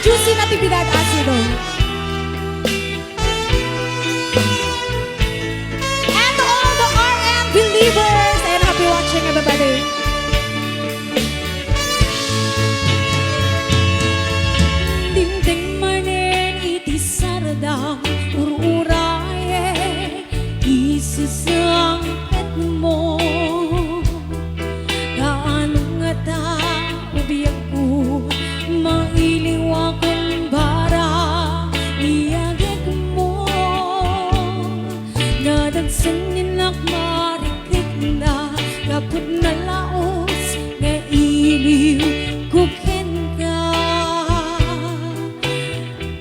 juicy natividad ácido. And to all the RM believers, and happy watching everybody. Dingding manen iti sardam ururaye isusangkat mo kaano nga ta ubiyak ko mailiwakan para iyagit mo nadagsan ninak marikit na kaput na laos nga iliw kukin ka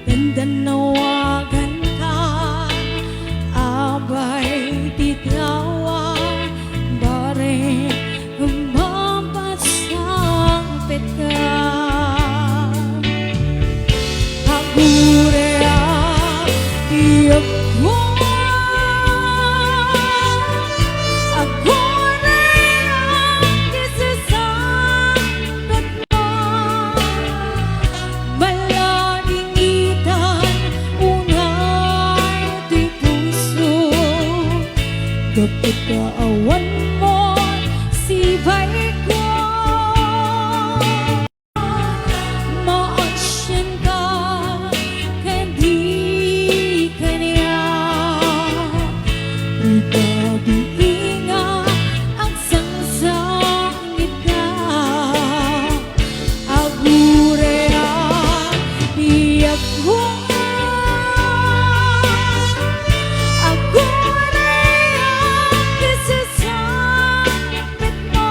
Dandanawagan ka, abay titawa, bare mapasangpit ka. Agure iyak mo, agure isasangpit mo. Malading itan, unay di puso. Kapag kaawan mo, sibay ko. Maasyan ka, kandi ka niya. Ikabiinga, ang sangsangit ka. Agure iyak mo agure isasangpit mo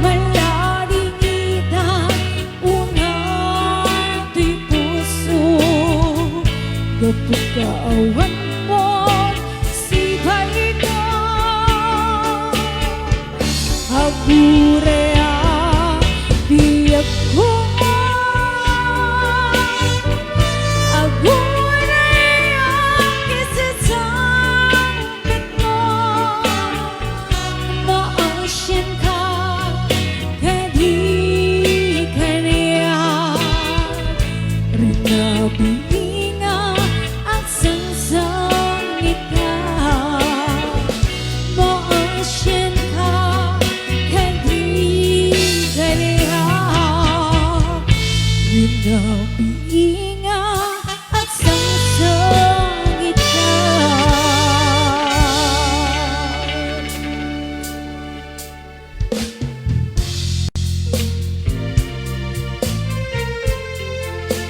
malading itan unay di puso kapag kaawan mo sibay ka agure iyak mo agure isasangpit mo maasyan ka kadi kaniya rinabiinga at sangsangit ka maasyan ka kadi kaniya rinabiinga at sangsangit ka.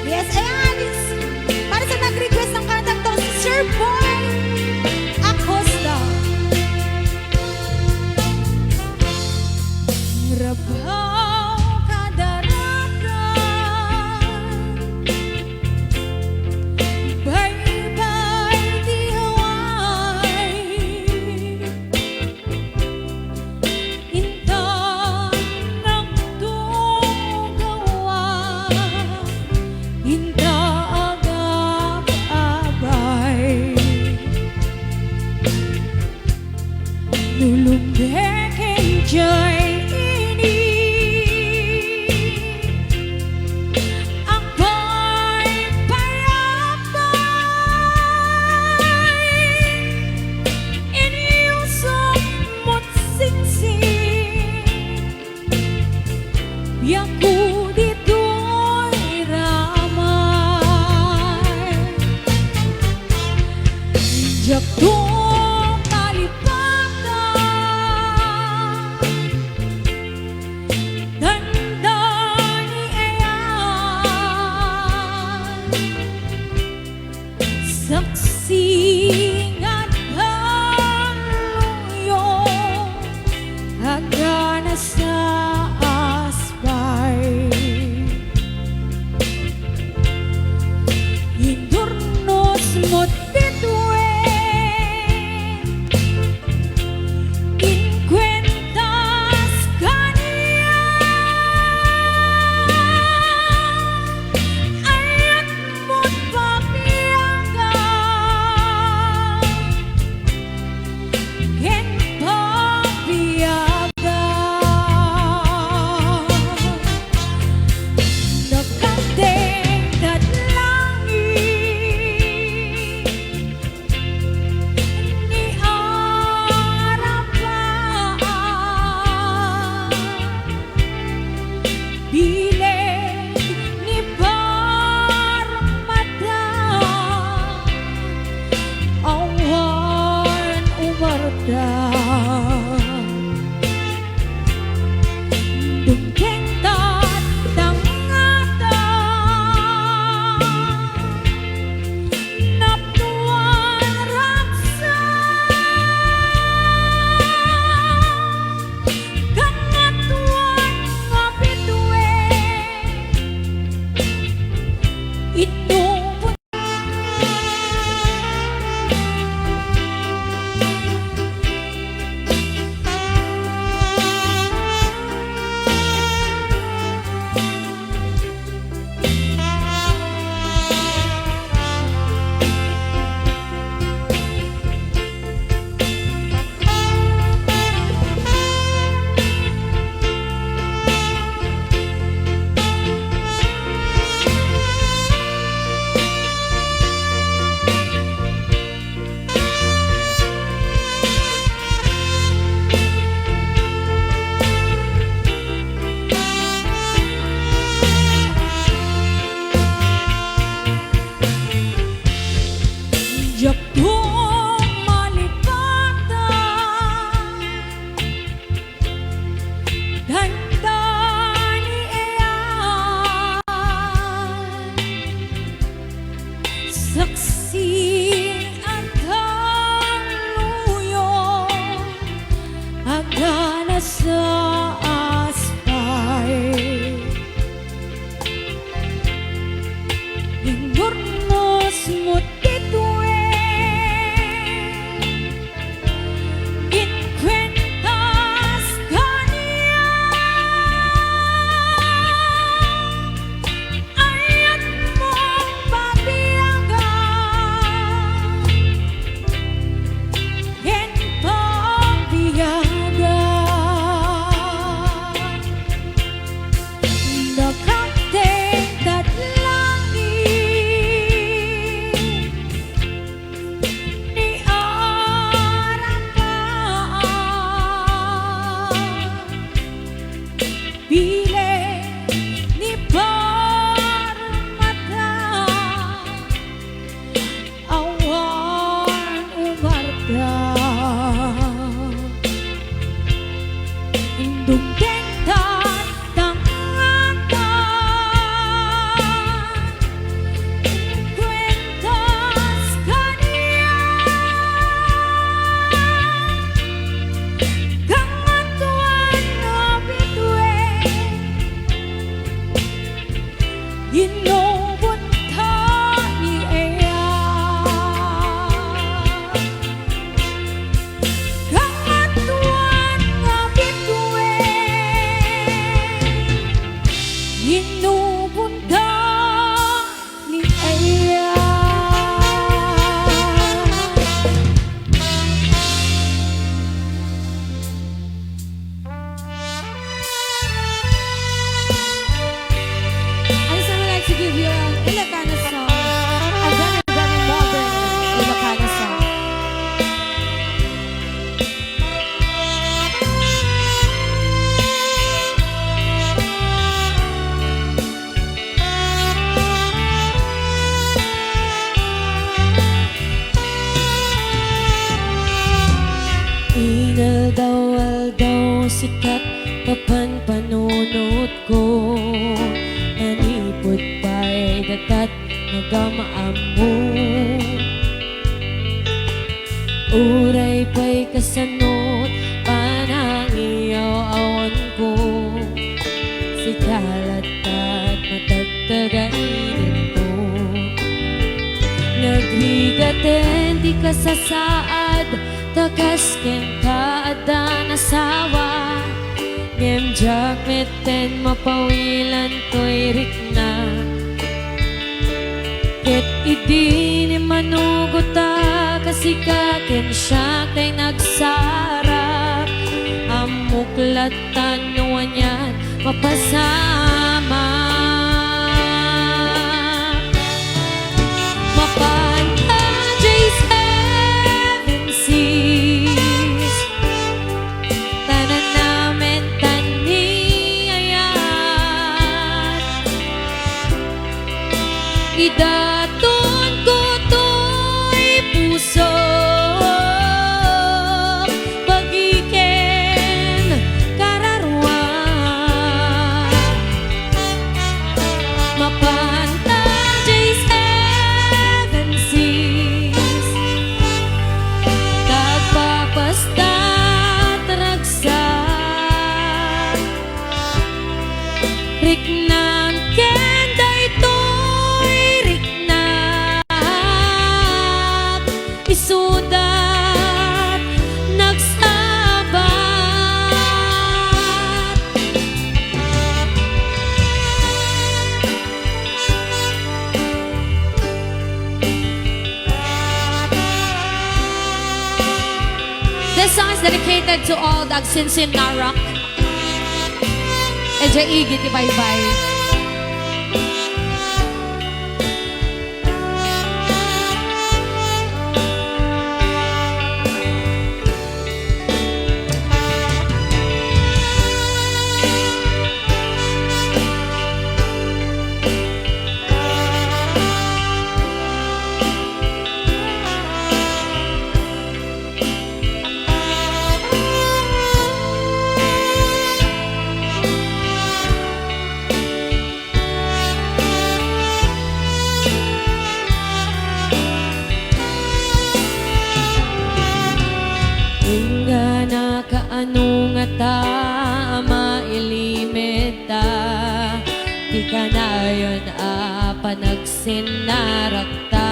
Yes, ayan. Para sa nag-request ng kantang to, si Sir Boy Acosta. Rabaw kadaragan Inurmos mo titwe Inquentas kanya Ayat mong pabiyagan Entong biyagan Nakateng tatlangin Ni Arakan Bile ni Parmata Awan umarda Indong kentan tangakan Kwentas kanya Kangatuan na bitwe Inobot ka ni Eya Kangatuan na bitwe Inobot ka ni Eya I just would like to give you an Ilocano song. A very, very modern Ilocano song. Inaldaw-aldaw sikat papan panunod ko Nanipod pa'y datat nagamaamu Uray pa'y kasanot panangiyaw awan ko Si kalat at matagtagainin ko Nagrigaten di ka sasaad Takas ken kaada nasawa Ngem jak meten mapawilan to'y rikna Ket idi ni manugota Kasi kaken siya kay nagsarap Amuklatan nuwan yan mapasama Mapanta J7 seas Tanan namin taniayan Idaton ko to'y puso Pagiken kararwan Mapanta J7 seas Kagpapasta taragsak Riknang kenday to'y riknak Isudat nagsabat This song is dedicated to all the Agsinsin Narak. Eja igit bye-bye. kaano nga ta mailimit ta di ka na yun panagsa sinarakta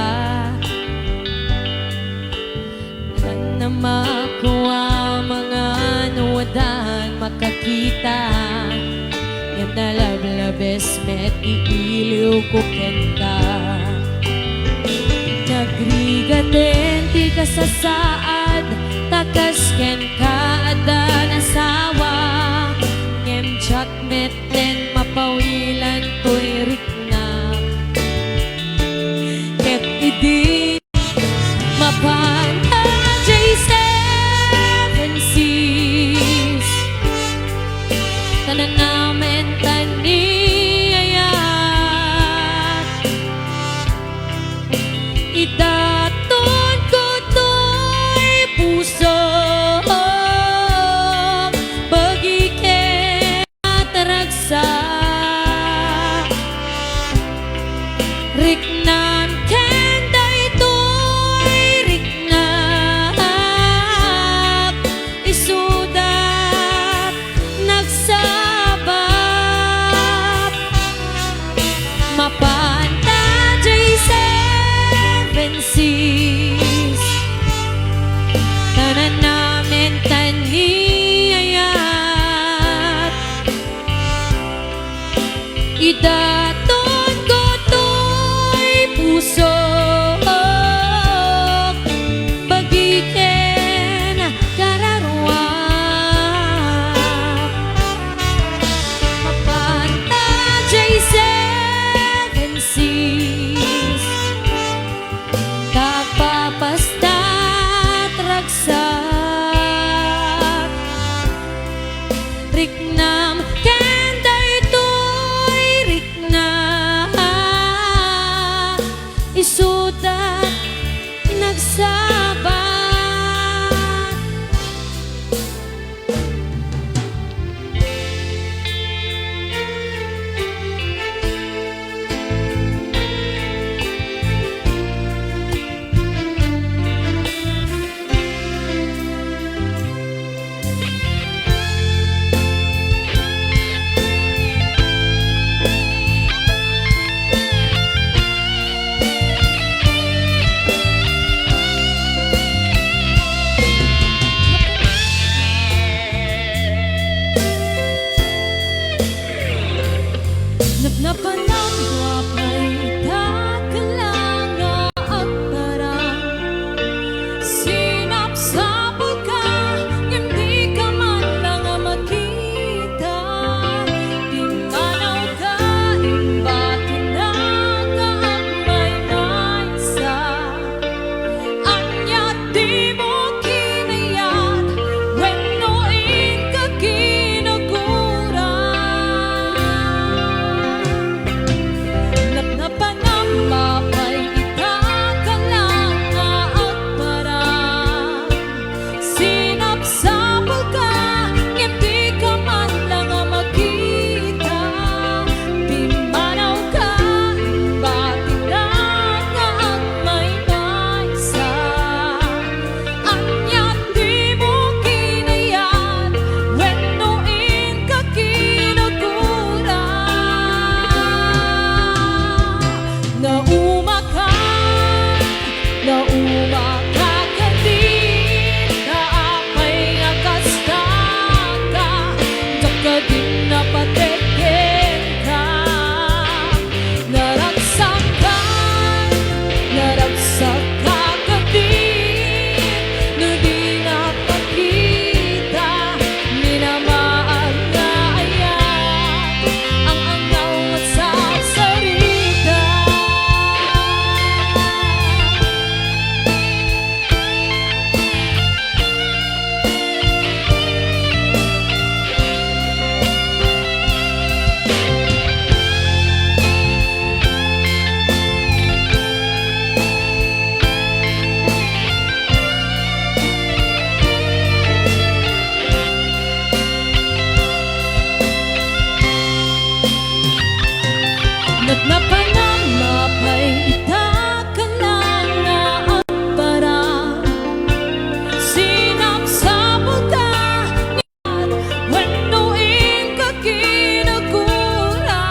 na makuha mga nuwadan makakita yung nalablabes met iiliw ko kenta nagrigaten ti ka sa saad takas ken ka ada nasawa ngem tsak met ten mapawilan to'y rikna ket idi mapanta J7 seas tanan namin taniyayat idaton ko to'y puso bagiken at ragsa riknan ken daytoy riknak isudat nagsabat mapanta J7 seas tanan namin taniyayat idaton ko to'y puso bagiken kararwak mapanta J7 seas kapapastat ragsak riknam ken daytoy rikna isudat nagsabat Napanangap ay kakalanga at parang sinapsapol ka, hindi ka man lang makita. Tinganaw ka, iba tinagagmay na isa. Anya di mo kinayat, wenoin ka kinagura. Napanamapay ikakalanga at parang sinapsapol ka, hindi ka man lang makita. Pimanaw ka, batinagagmay na isa. Anya di mo kinayat, wenoin ka kinagura. Nauma ka din, naapay nga kasta ka, tsaka din napateken ka. Naragsak ka din, no di napakita, minamaan nga ayan, ang angaw at sasarita. Napanamapay ikakalanga at parang sinapsapol ka, wenoin ka kinagura.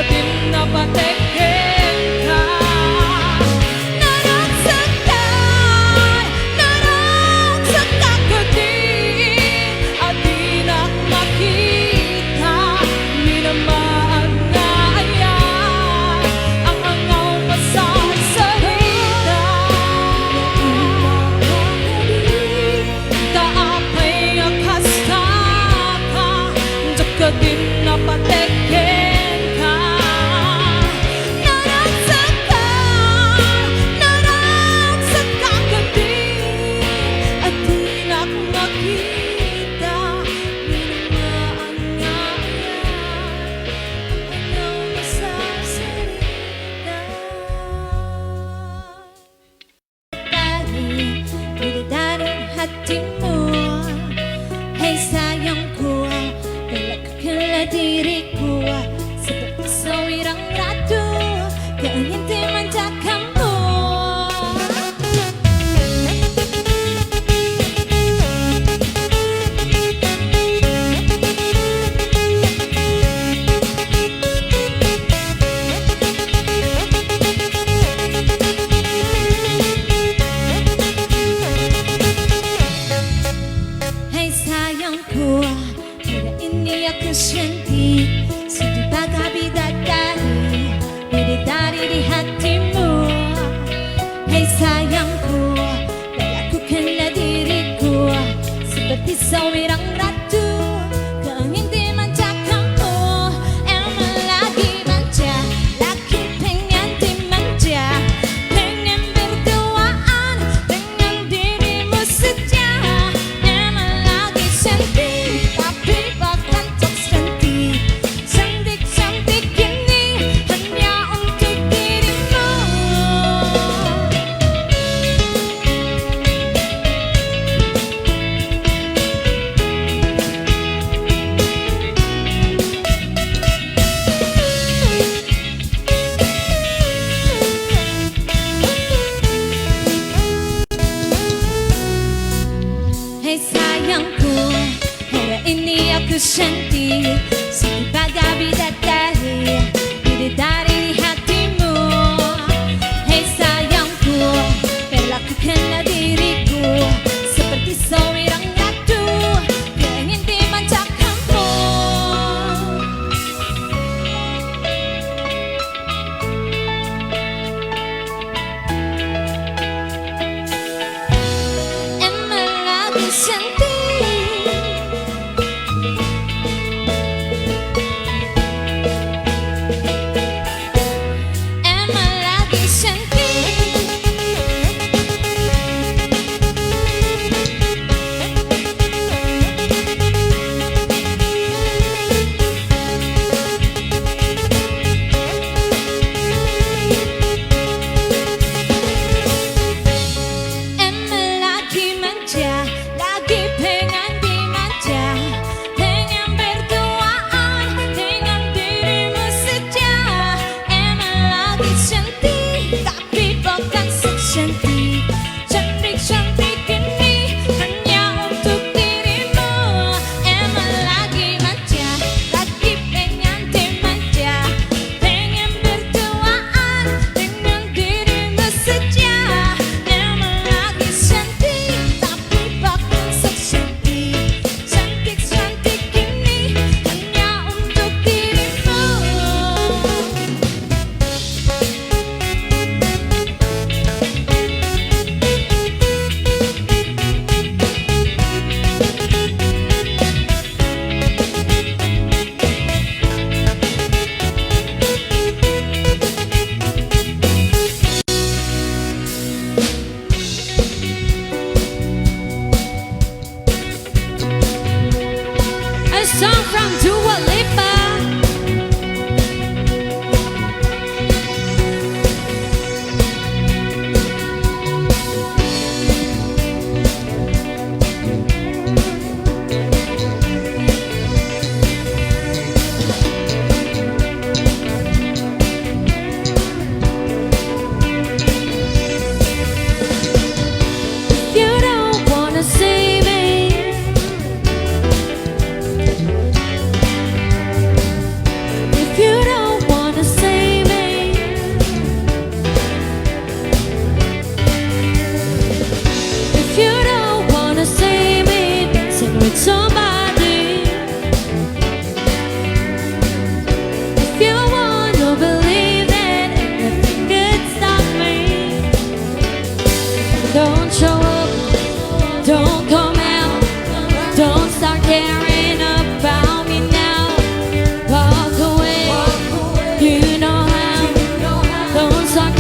din napateken ka. Naragsakan ko din, at di na makita. Minamaan nga ayan, ang angaw pa sa salita. Taapay ang hasta ka, di ka din napateken ka.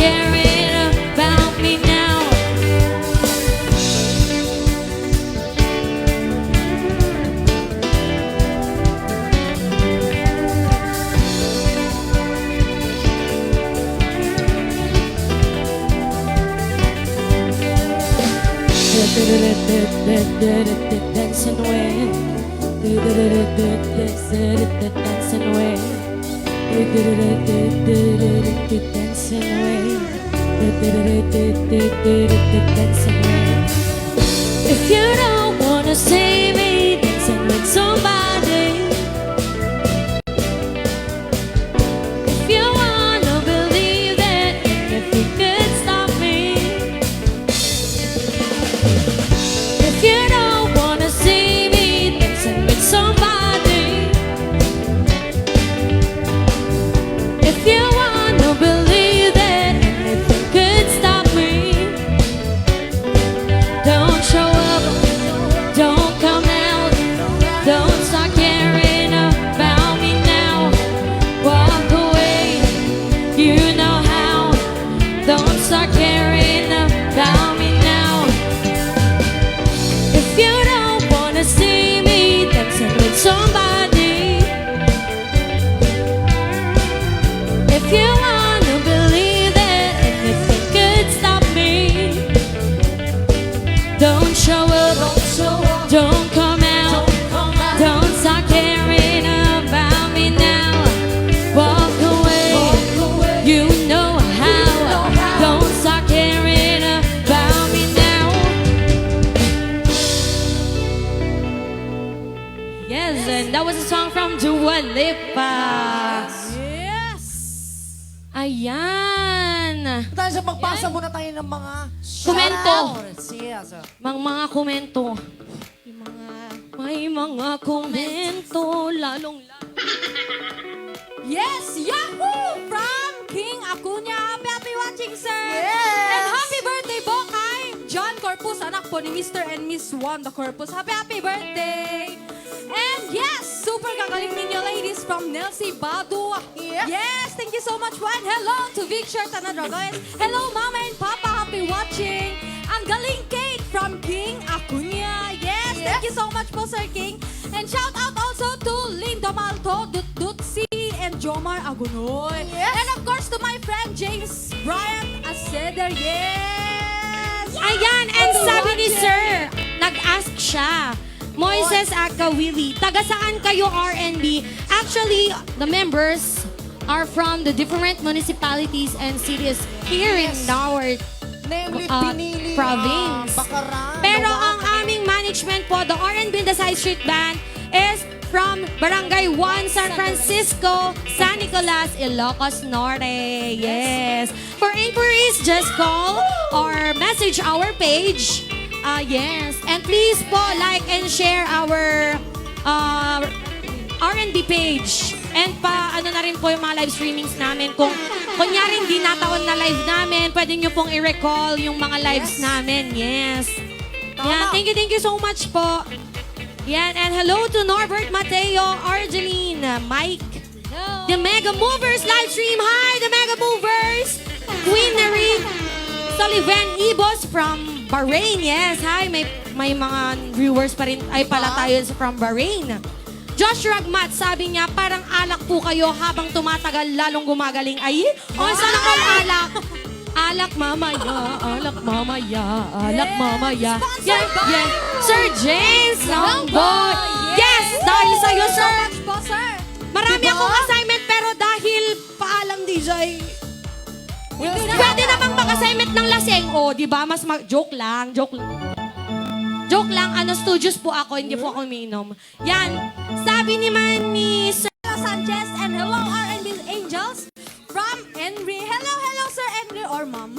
caring about me now. Dancing away, dancing away, dancing away. If you don't wanna see me dancing with somebody, if you wanna believe that anything could stop me, if you don't wanna see me dancing with somebody, if you wanna believe that anything could stop me, don't show up, don't come out, don't start caring about me now. Walk away, you know how. Don't start caring about me now. If you don't wanna see me dancing with somebody, if you wanna believe that anything could stop me, don't show up, don't come out, don't start caring about me now. Walk away, you know how. Don't start caring about me now. Yes, and that was a song from Dua Lipa. Yes! Ayan. Tayo sa pagpasa muna tayo ng mga Komento. shoutouts. Yes. Mga komento. Yung mga... May mga komento, lalong Yes! Yahoo! From King Agbuya. Happy watching, sir! Yes! And happy birthday po kay John Corpus, anak po ni Mr. and Miss Wanda Corpus. Happy birthday! And yes, super gagaling ninyo ladies from Nelsie Badu. Yep. Yes, thank you so much po. And hello to Victor Tanadragoyes. Hello Mama and Papa, happy watching. Ang galing Kate from King Agbuya. Yes, thank you so much po Sir King. And shout out also to Linda Malto, Dutsi, and Jomar Agunoy. Yes. And of course to my friend James Bryant Aseder. Yes! Ayan, and sabi ni Sir, nag-ask siya, Moises Agkawili, taga saan kayo RNB? Actually, the members are from the different municipalities and cities here in our Namely, Uh, Pinili, province. Bakaran, Pero Nawakan. ang aming management po, the RNB in the Side Street Band, is from Barangay 1, San Francisco, San Nicolas, Ilocos Norte. Yes. For inquiries, just call or message our page. Yes. And please po, like and share our R&B page. And ano na rin po yung mga live streamings namin. Kung kunyari hindi nataon na live namin, pwede nyo pong i-recall yung mga lives namin. Yes. Yan. Thank you so much po. Yan. And hello to Norbert Mateo, Argeline, Mike, the Mega Movers live stream. Hi, the Mega Movers. Queen Neri, Sullivan Ibos from Bahrain. Yes. Hi, may mga viewers pa rin ay pala tayo from Bahrain. Josh Ragmat, sabi niya, parang alak po kayo habang tumatagal, lalong gumagaling. Ay, saan ako alak? Alak mamaya, alak mamaya, alak mamaya. Yeah, yeah. Sir James Longboy. Yes, dahil sa'yo, sir. Much po, sir. Marami akong assignment, pero dahil paalam, DJ. Pwede namang mag-assignment ng laseng. O, di ba? Joke lang, joke lang. Joke lang, studios po ako, hindi po ako umiinom. Yan, sabi naman ni Sir Sanchez and hello R&B Angels from Henry. Hello Sir Henry or Ma'am.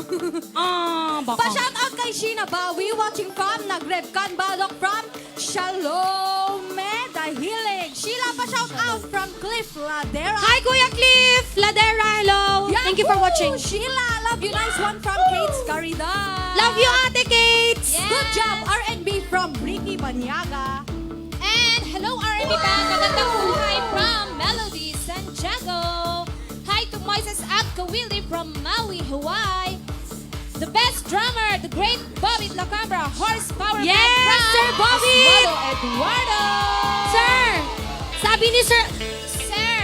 baka. Pa-shout out kay Sheena Bawi watching from Nagrebkan Balok from Shalome Dahilig. Sheila, pa-shout out from Cliff Ladera. Hi, Kuya Cliff! Ladera, hello! Thank you for watching. Sheila, love you. Nice one from Kate Caridad. Love you, Ate Kate! Good job, R&B from Ricky Banyaga. And hello R&B band, magandang buhay from Melody Santiago. Hi to Moises Agkawili live from Maui, Hawaii. The best drummer, the great Bobby Lacambra, horsepower Yes, man from Sir Bobby! Oswaldo Eduardo. Sir, sabi ni Sir Sir.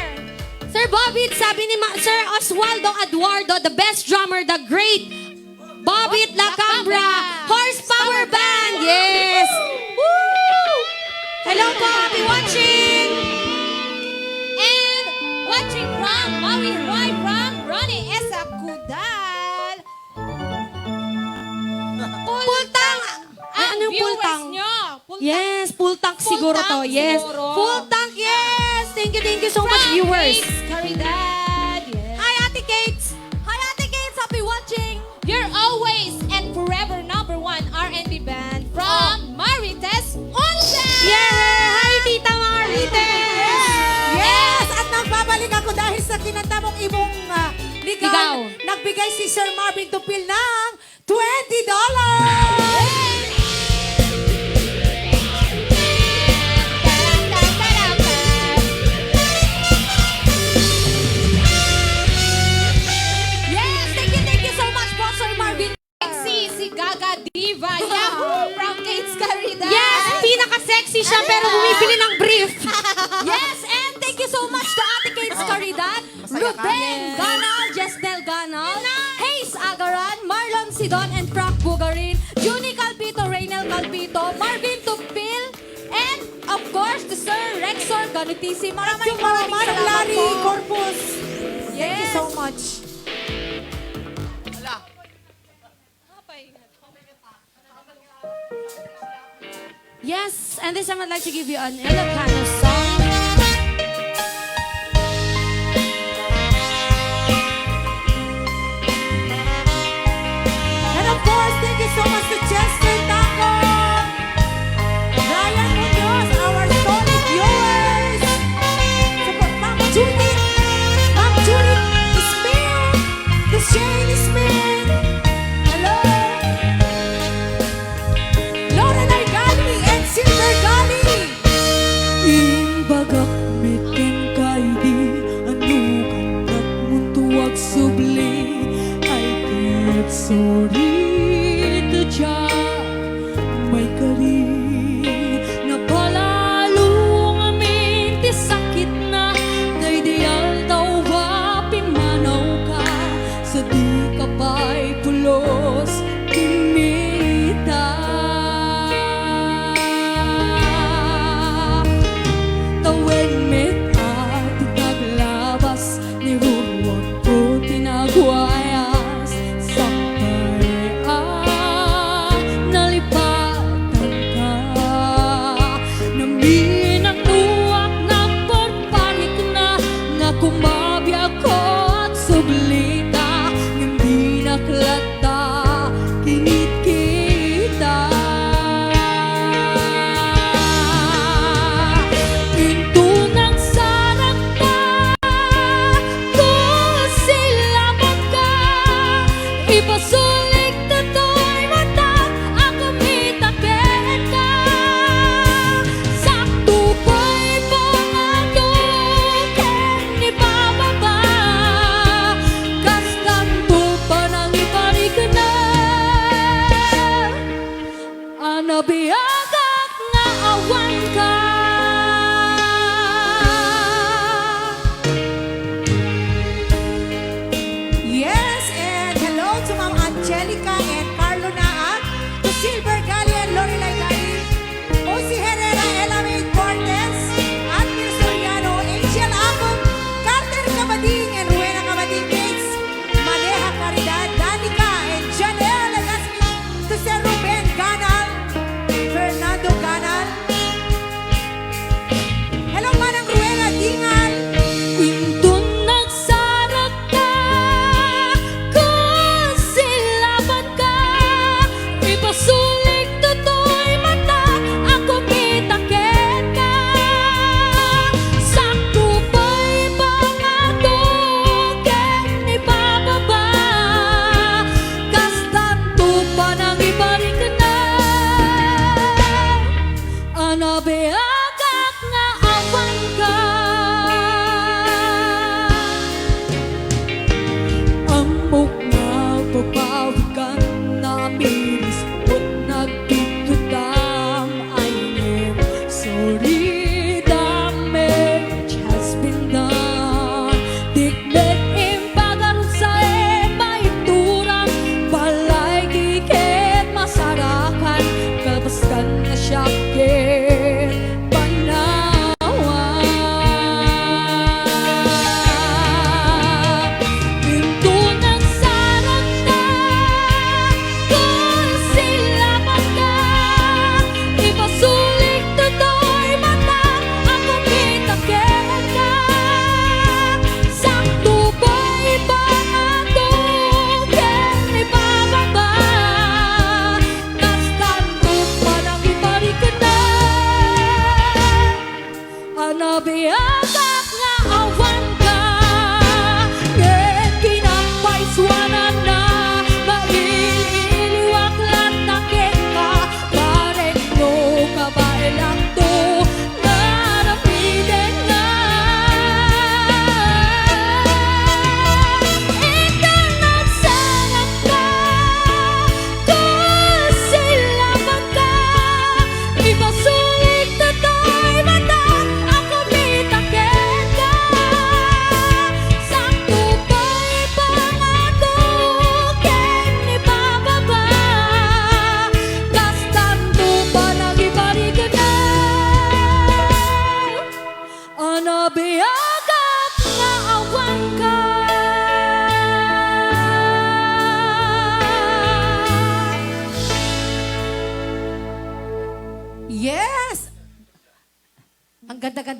Sir Bobby, sabi ni Sir Oswaldo Eduardo, the best drummer, the great Bobby Lacambra, horsepower band. Yes. Woo! Hello po, happy watching. And watching from Maui, Hawaii, from Ronnie Esakudal. Pultang. Ang Ano yung viewers pultang? nyo. Pultang. Yes, full tank siguro to. tank Yes. siguro. Full tank, yes. Thank you so much, From viewers. Kate Caridad. Yes. Hi, Ate Kate. Hi, Ate Kate. Happy watching. You're always and forever #1 R&B band from Marites Olsen. Yeah! Hi, Tita Marites. Yes! At nagbabalik ako dahil sa kinanta mong imong ligaw. Ligaw. Nagbigay si Sir Marvin Tupil ng $20! Yes, thank you so much po, Sir Marvin. Sexy si Gaga Diva Yahoo from Kate's Caridad. Yes, pinaka-sexy siya pero bumibili ng brief. Yes, and thank you so much to Ate Kate's Caridad, Ruben Ganal, Jesnel Ganal, Hayes Agaran, Marlon Sidon and Frank Bugarin, Junie Calpito, Reynel Calpito, Marvin Tupil, and of course, the Sir Rexor Ganutisi. Maraming Mark salamat Larry po. Corpus. Thank you Yes. so much. Yes, and this time I'd like to give you an Ilocano song. And of course, thank you so much to Chester Taco, Brian Munoz, our solid viewers. Support Ma'am Judith Smith, the Shane Smith. Hello. Lorelai Gali and Silver Gali. Imbagak meten kay di anu kandak muntuwag subli I kept sorry to Jack may kari napalalong amin ti sakit na kay diyal daw ba pimanaw ka sa di ka pa'y pulos kinita. Tawid met at naglabas ni ruwag ko tinagwayas sakay nalipatan ka namin ang tuwak na porpanik na kumabi ako at sublita hindi naklata kinit kita. Into ng sarap ka, kung sila magka, ipasulik tato'y matag, ako mitaken ka. Sakto pa'y pangadukin ni bababa, kaskanto pa nang ibalik na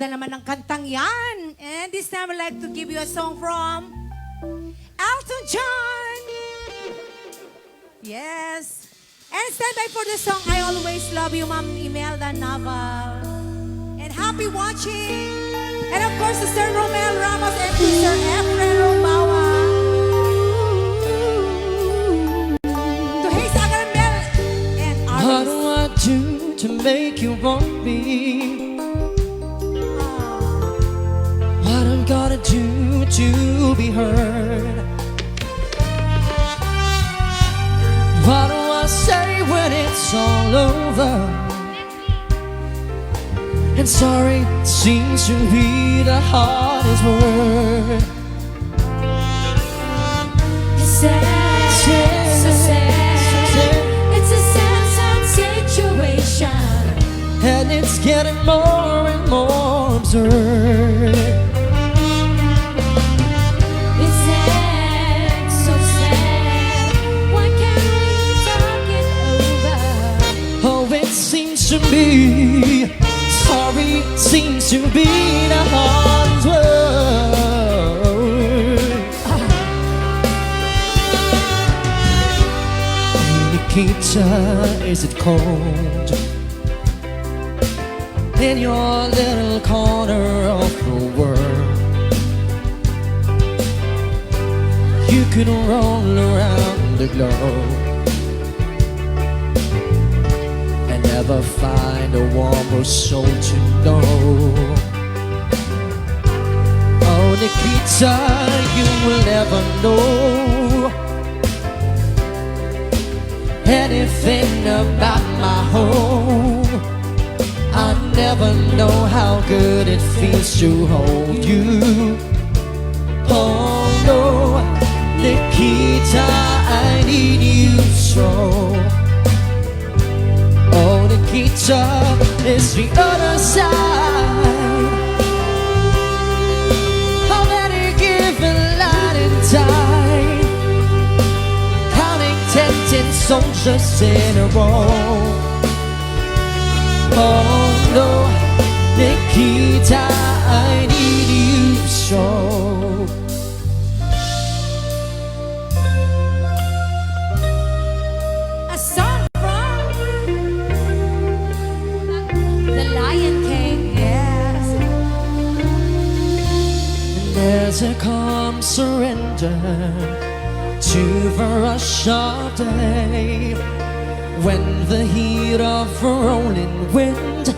ganda naman ng kantang yan. And this time I'd like to give you a song from Elton John. Yes. And stand by for the song I Always Love You, Ma'am Imelda Naval. And happy watching. And of course, Sir Romel Ramos and Sir Efren Romawa. To Hayes Agarambel and What others. do I do to make you want me? What I'm gonna do to be heard? What do I say when it's all over? And sorry seems to be the hardest word. It's sad, so sad. It's a sad situation. And it's getting more and more absurd. It's sad, so sad. Why can't we talk it over? Oh, it seems to me, sorry seems to be the hardest word. Nikita, is it cold in your little corner of the world? You could roll around the globe and never find a warmer soul to know. Oh, Nikita, you will never know anything about my home. I never know how good it feels to hold you. Oh no, Nikita, I need you so. Oh, Nikita, it's the other side of any given light and time. Counting 10 soldiers in a row. Oh no, Nikita, I need you so. A song from The Lion King. yes. There's a calm surrender to the rush of day, when the heat of a rolling wind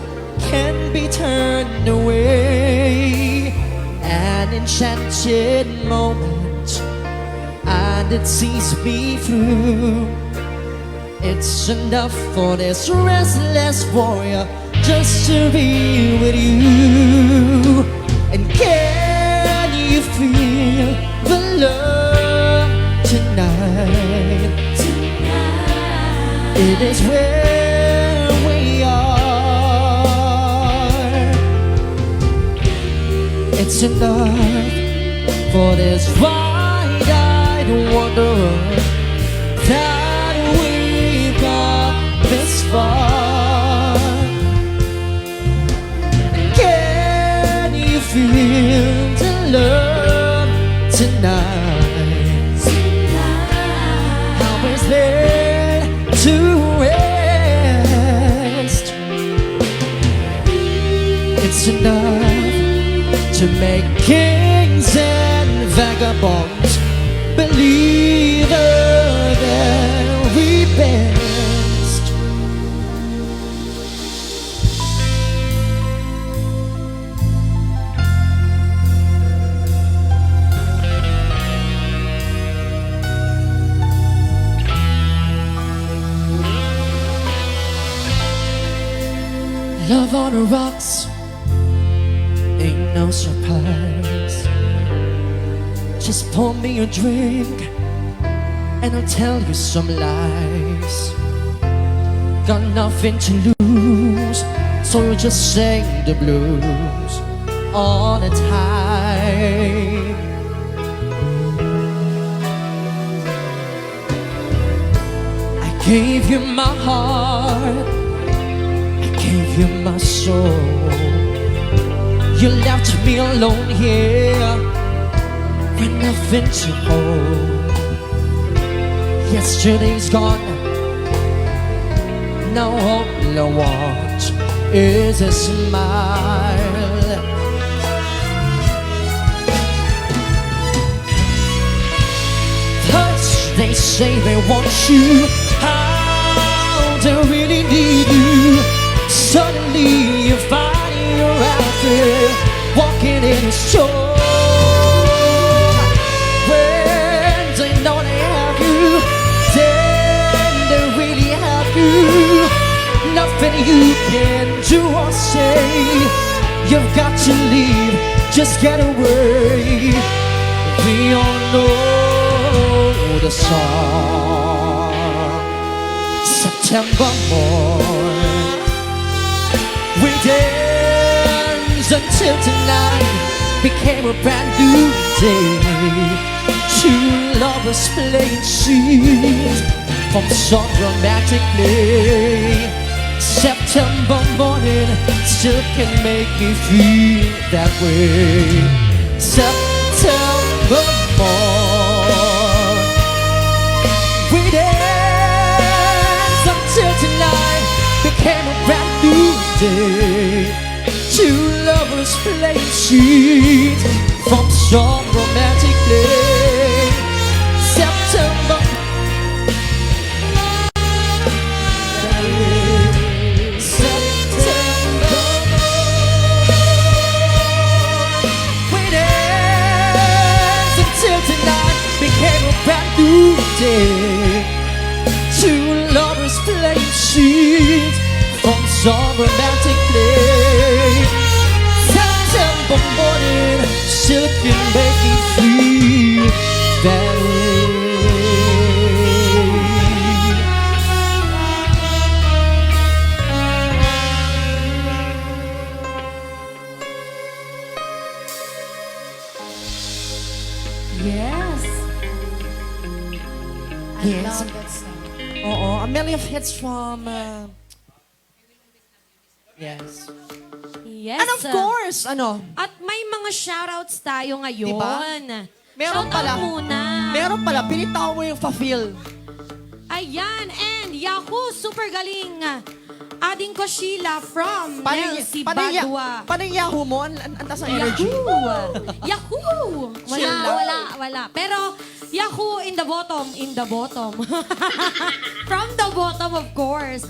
can be turned away. An enchanted moment, and it sees me through. It's enough for this restless warrior just to be with you. And can you feel the love tonight? It is where we are. It's enough for this wide-eyed wanderer that we've got this far. Can you feel the love tonight? How is there to rest? It's enough to make kings and vagabonds believe the very best. Love on the rocks ain't no surprise. Just pour me a drink and I'll tell you some lies. Got nothing to lose, so you just sing the blues all the time. I gave you my heart, I gave you my soul. You left me alone here with nothing to hold. Yesterday's gone. Now all I want is a smile. Touch, they say they want you. How they really need you. Suddenly you find you're out there walking in a store. When they know they have you, then they really have you. Nothing you can do or say. You've got to leave, just get away. We all know the song. September morn, we danced until tonight became a brand new day. Two lovers playing scenes from some romantic play. September morning still can make me feel that way. September morn, we danced until tonight became a brand new day. Two lovers playing scenes from some romantic play. September. New day. Two lovers playing scenes from some romantic play. September morning still can make me feel that way. Yes. Yes. Oo, a million hits from... yes. Yes. And of course, ano, At may mga shoutouts tayo ngayon. Diba? Meron Shoutout pala. muna. meron pala, pinitaw mo yung fa-feel. Ayan, and Yahoo, super galing. Ading ko Sheila from Nelsie Badua. Paano yung Yahoo mo? Ang taas ng energy. Yahoo! Wala. Pero Yahoo in the bottom. From the bottom, of course.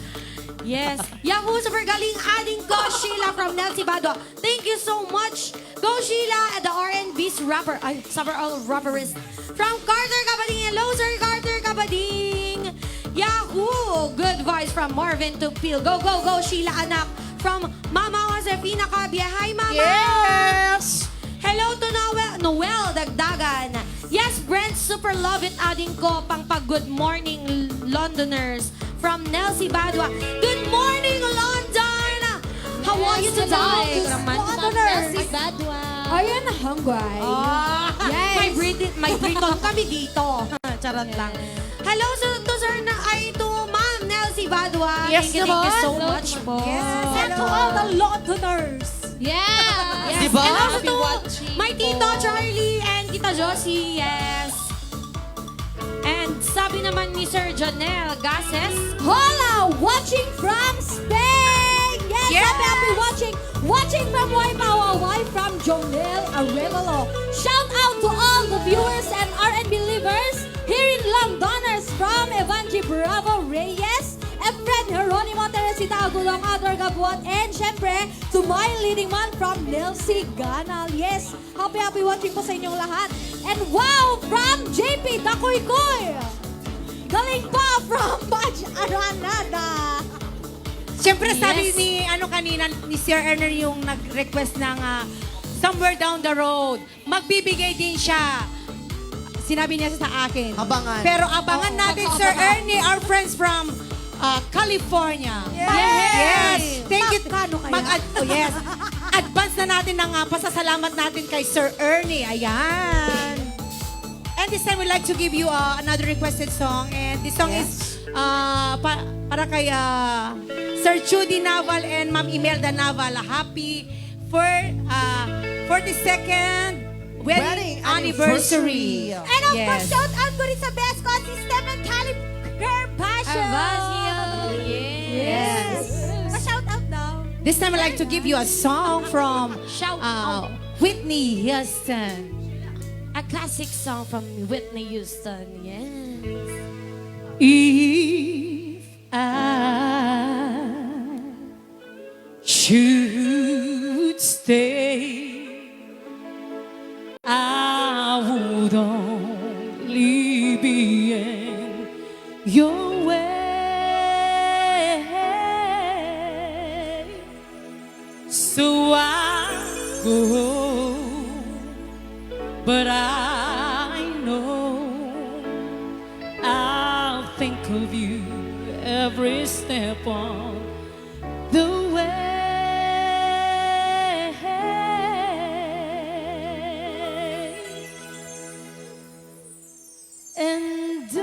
Yes. Yahoo, super galing. Ading ko Sheila from Nelsie Badua. Thank you so much. Go Sheila at the R&B's rapper. Ay, summer all rapperist. From Carter Kabading. Hello, Sir Carter Kabading. Yahoo! Good vibes from Marvin to Peel. Go, Sheila anak. From Mama Josefina Cabia. Hi, Mama! Yes! Hello to Noel Dagdagan. Yes, Brent, super love it. Ading ko pang pag-good morning, Londoners. From Nelsie Badua. Good morning, London! How are you today? Nelsie Badua. Ayan, hungry. Yes. May Briton kami dito. Charot lang. Hello to Sir na ay to Ma'am Nelsie Badua. Yes, thank you so naman. much po. Yes, And to all the Londoners. Yeah. Yes. Diba? And also Happy to watching my po. Tito Charlie and Tita Josie. Yes. And sabi naman ni Sir Janelle Gases, Hola! Watching from Spain! Yes! Yes! Happy watching! Watching from Waipawa, from Jonel Arevalo. Shout out to all the viewers and R&B livers here in Londoners from Evangie Bravo Reyes, Efren Jeronimo Teresita Agulong Ador Gabuat, and syempre to my leading man from Nelsie Ganal. Yes! Happy watching po sa inyong lahat. And wow! From JP Dakoy-Koy! Galing pa from Badge Aranada! Siyempre sabi ni kanina ni Sir Erner yung nag-request ng Somewhere Down the Road. Magbibigay din siya. Sinabi niya sa akin. Abangan. Pero abangan natin Sir Ernie, our friends from California. Yes. Thank you. Magkano kaya? Yes. Advance na natin ng pasasalamat natin kay Sir Ernie. Ayan. And this time we'd like to give you another requested song. And this song is para kay Sir Judy Naval and Ma'am Imelda Naval. Happy 42nd wedding anniversary. And of course, Yes. shout out ko rin sa best ko, si Stephen Caliber Basio. Yes. Pa-shout out daw. This time I'd like to give you a song from Shout out. Whitney Houston. A classic song from Whitney Houston. Yes. If I should stay, I would only be in your way. So I go, but I know I'll think of you every step on the way. And I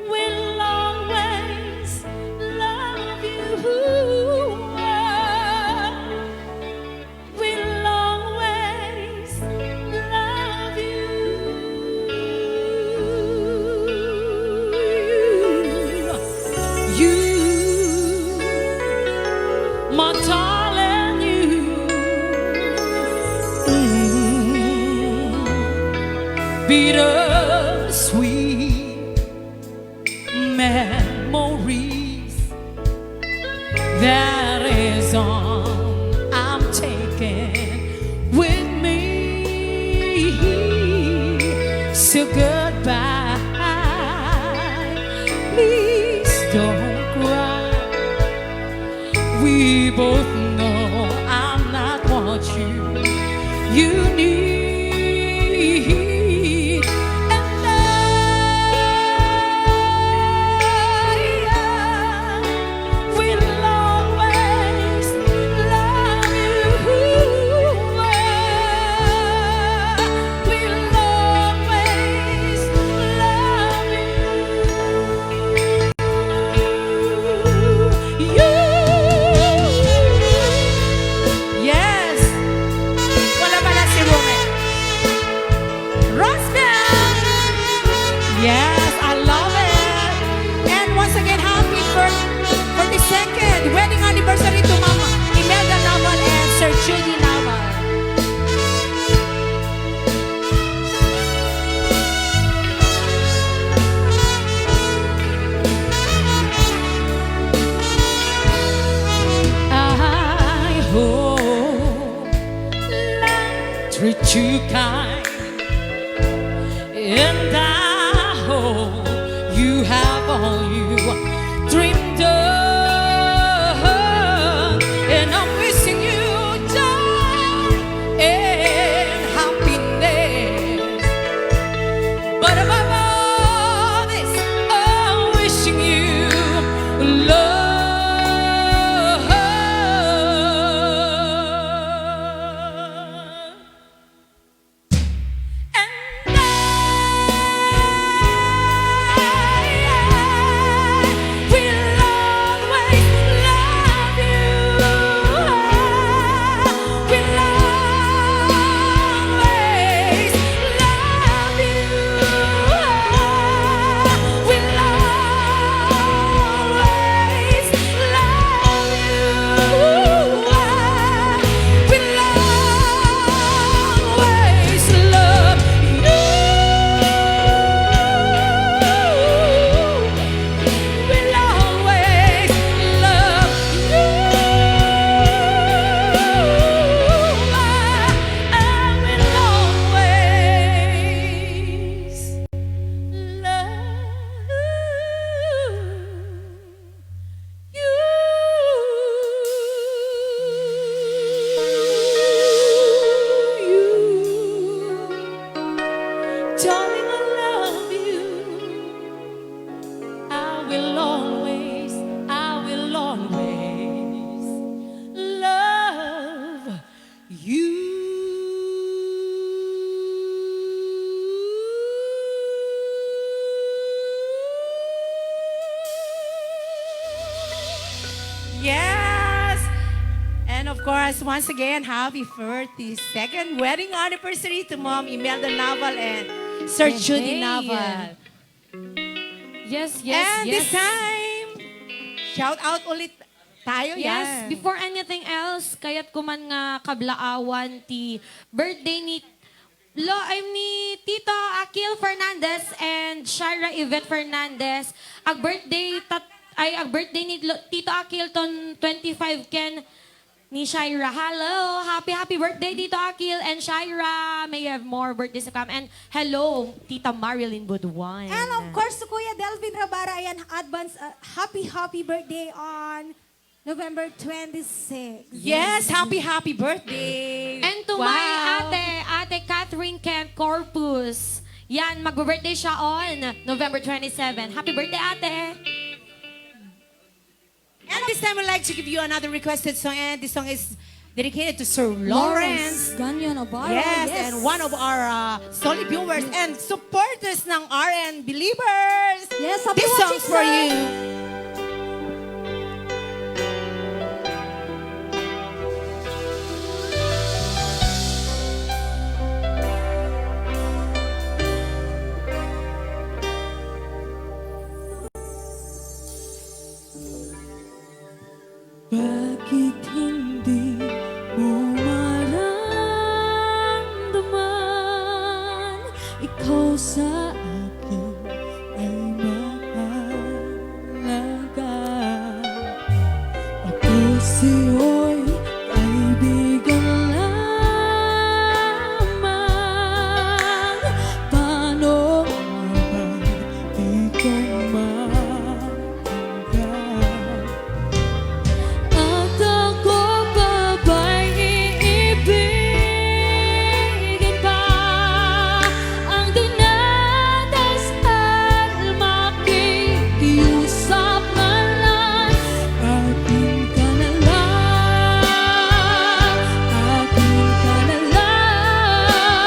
will always love you. Will always love you. You, my darling, you. Bittersweet memories. That is all I'm taking with me. So goodbye. Please don't cry. We both know I'm not what you need. And I will always love you. Will always love you. Yes. Wala ba na si Roman? Rosbell! Yes, I love it. And once again, happy 42nd wedding anniversary to Mama Imelda Naval and Sir Judy Naval. I hope life treats you kind, and I hope you have all you dreamed of, and I'm wishing you joy and happiness. But above all this, I'm wishing you love. And course, once again, happy 42nd wedding anniversary to Mom Imelda Naval and Sir Judy Hey. Naval. Yes, And this time, shout out ulit tayo. Yes, yan. before anything else, kaya't kuman nga kablaawan ti birthday ni ni Tito Akil Fernandez and Shira Yvette Fernandez. Ag birthday ni Tito Akil ton 25 ken ni Shira. Hello, happy birthday Tito Akil and Shira. May you have more birthdays to come. And hello, Tita Marilyn Buduan. And of course, to Kuya Delvin Rabara, ayan, advance happy birthday on November 26. Yes, happy birthday. And to Wow. my ate Catherine Kent Corpus. Yan, magbe-birthday siya on November 27. Happy birthday, ate! And this time I'd like to give you another requested song, and this song is dedicated to Sir Lawrence. Ganyan Abara. Yes, and one of our solid viewers and supporters ng RN Believers. Yes, happy This watching, song's for sir. you. Bakit hindi mo maramdaman ikaw sa akin ay mahalaga? Ako sa'yo'y kaibigan lamang. Paano nga ba di ko matanggap? At ako pa ba'y iibigin pa ang dinadasal, makikiusap na lang, akin ka na lang, akin ka na lang,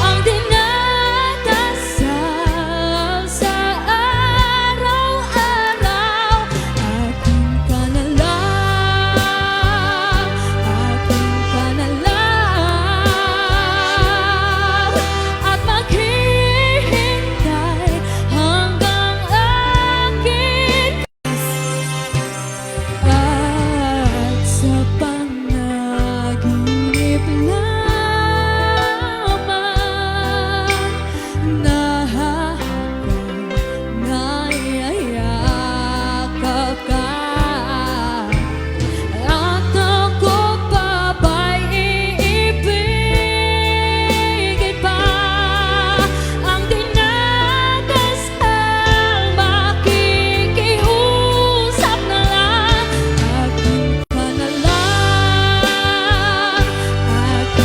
ang dinadasal sa araw-araw, akin ka na lang, akin ka na lang, at maghihintay hanggang akin at sa panaginip lamang nahahapang nayayakap ka. At ako pa ba'y iibigin pa ang dinadasal, makikiusap na lang, akin ka na lang, akin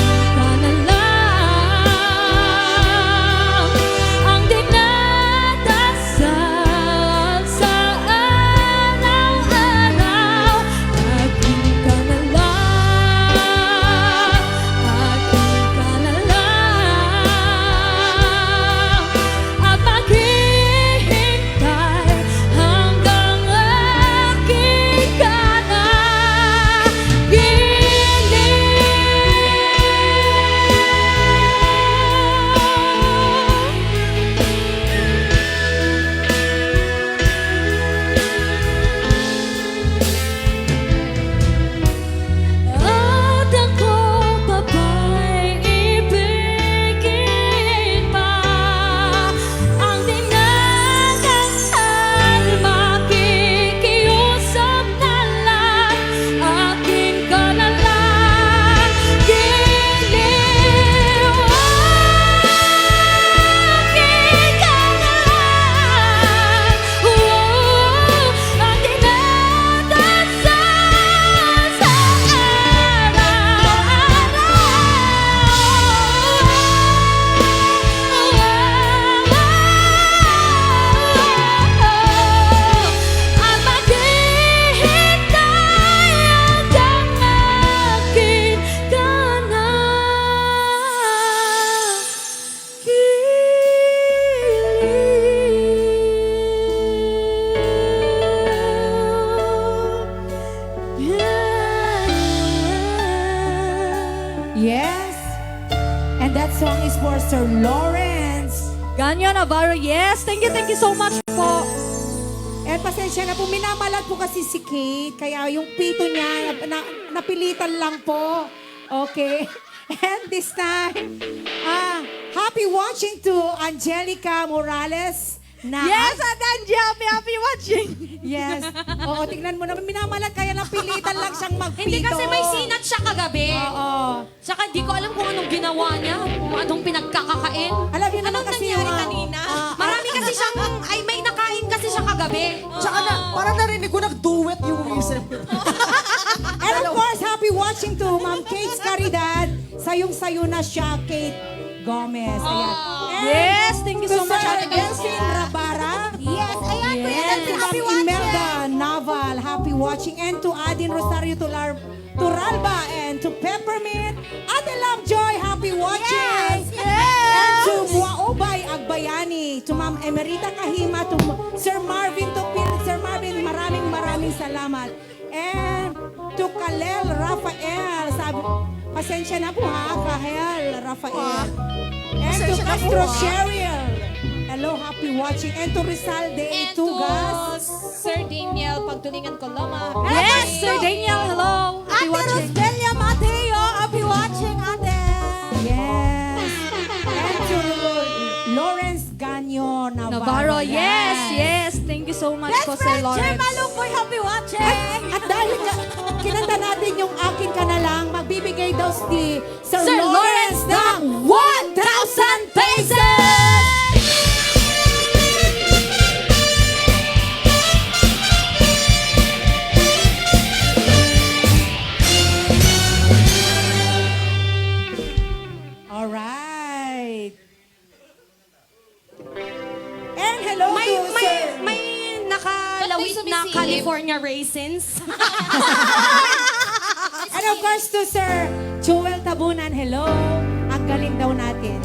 Yes. And that song is for Sir Lawrence. Ganyo Navarro, yes. Thank you so much po. And pasensya na po, minamalat po kasi si Kate. Kaya yung pito niya, napilitan lang po. Okay. And this time, happy watching to Angelica Morales. Yes, Adanji, happy watching. Yes. Oo, tignan mo naman, minamalat kaya napilitan lang siyang magpito. Hindi kasi may sinat siya kagabi. Oo. Saka di ko alam kung anong ginawa niya, kung anong pinagkakakain. Alam niyo naman Anong kasi nangyari yung, kanina? Marami kasi siyang, ay may nakain kasi siya kagabi. Tsaka na, parang narinig ko nag-duet yung isip. And of course, happy watching to Ma'am Kate Caridad. Sayong-sayo na siya, Kate Gomez. Ayan. And Yes, thank you so to much, Sir Ate Kate. Delphine Rabara. Yes, ayan po And to yun. Ma'am Imelda Naval, happy watching. And to Adin Rosario Turalba and to Peppermint. Ate Lovejoy, happy watching. And to Muaobay Agbayani, to Ma'am Emerita Kahima, to Sir Marvin Topil. Sir Marvin, maraming salamat. And to Kalel Rafael, sabi, pasensya na po ha, Kalel Rafael. And to Castro Cheryl, hello, happy watching. And to Rizal de And Itugas. to Sir Daniel Pagtulingan Coloma. Yes, Sir Daniel, hello. Happy Ate watching. Rosdelia Mateo, happy watching, ate. Yes. And to Lawrence Ganyo Navarro, yes. Thank you so much Best po, Sir friend, Lawrence. Jay Malukoy, happy watching. At dahil kinanta natin yung akin ka na lang, magbibigay daw si Sir, Sir Lawrence ng 1,000 pesos! Alright. And hello to Sir. May nakalawit na eh. California raisins. And of course to Sir Joel Tabunan, hello. Ang galing daw natin.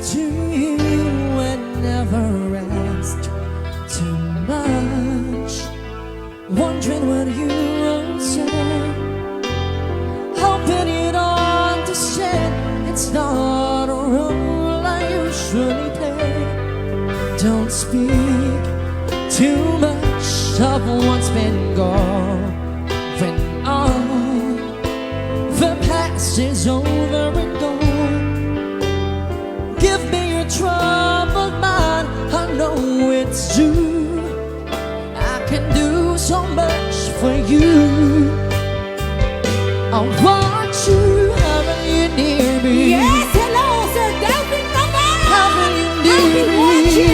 To you and never asked too much, wondering what you would say, hoping you'd understand it's not a role I usually play. Don't speak too much of what's been gone. When all the past is over and gone, give me your troubled mind. I know it's true. I can do so much for you. I want you, having you near me. Yes, hello Sir Delphine Navarro. Having you near me.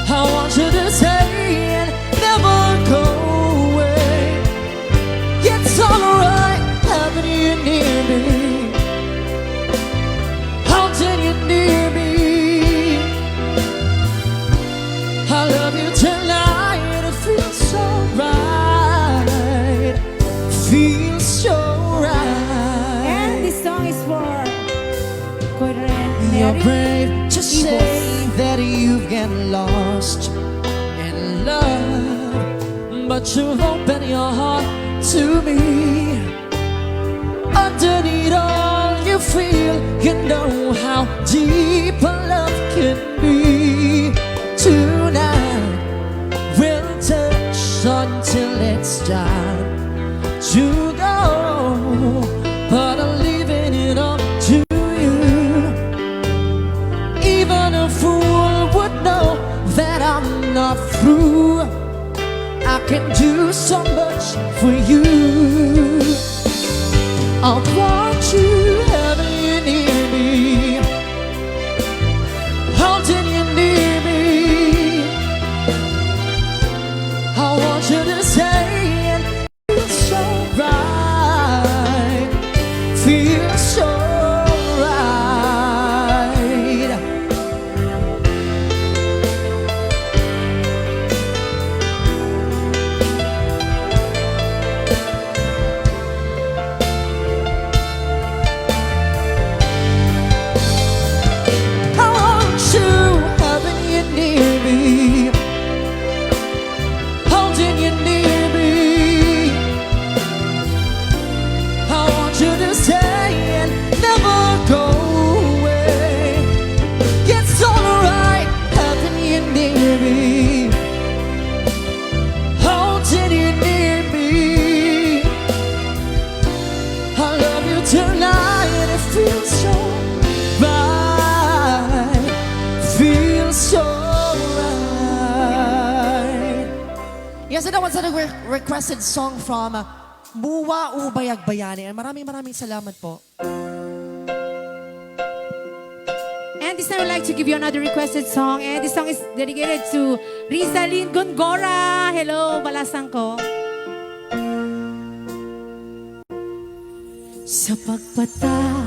I want you to stay and never go away. It's alright having you near me. Holding you near me. I love you tonight. It feels so right. Feels so right. And this song is for You're brave to say that you've gotten lost in love, but you've opened your heart to me. Underneath all you feel, you know how deep a love can be. Tonight we'll touch until it's time to go, but I'm leaving it up to you. Even a fool would know that I'm not through. I can do so much for you. I want you, having you near me, holding you near me. I want you to stay and feel so right, feel so right. Yes, and that was a requested song from Muwa Ubay Agbayani. And maraming salamat po. And this time I'd like to give you another requested song. And this song is dedicated to Rizalyn Gongora. Hello, balasang ko. Sa pagpata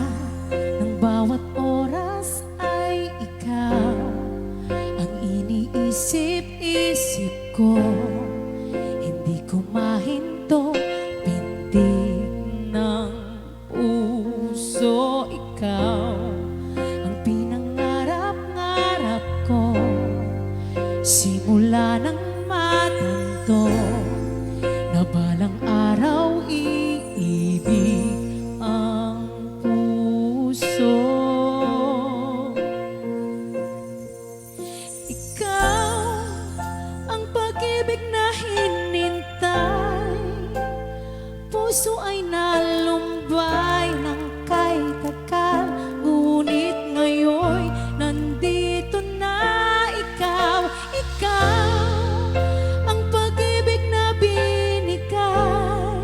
ng bawat oras ay ikaw ang iniisip-isip ko. Hindi ko mahinto pintig ng puso. Ikaw ang pinangarap-ngarap ko simula ng matanto na balang araw iibig ang puso. Ikaw ang pag-ibig na hinintay, puso ay nalumbay ng kay takal, ngunit ngayon nandito na ikaw. Ikaw ang pag-ibig na binigay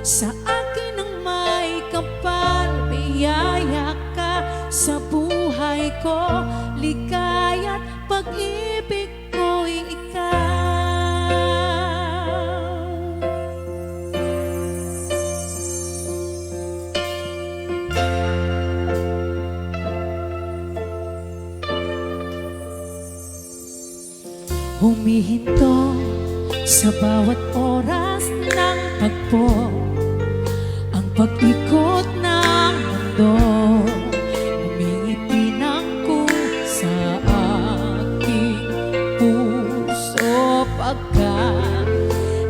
sa akin ng may kapal. Biyaya ka sa buhay ko, ligaya't pag-ibig ko'y ikaw. Humihinto sa bawat oras ng tagpo ang pag-ikot ng mundo. Humingiti ng sa aking puso pagkat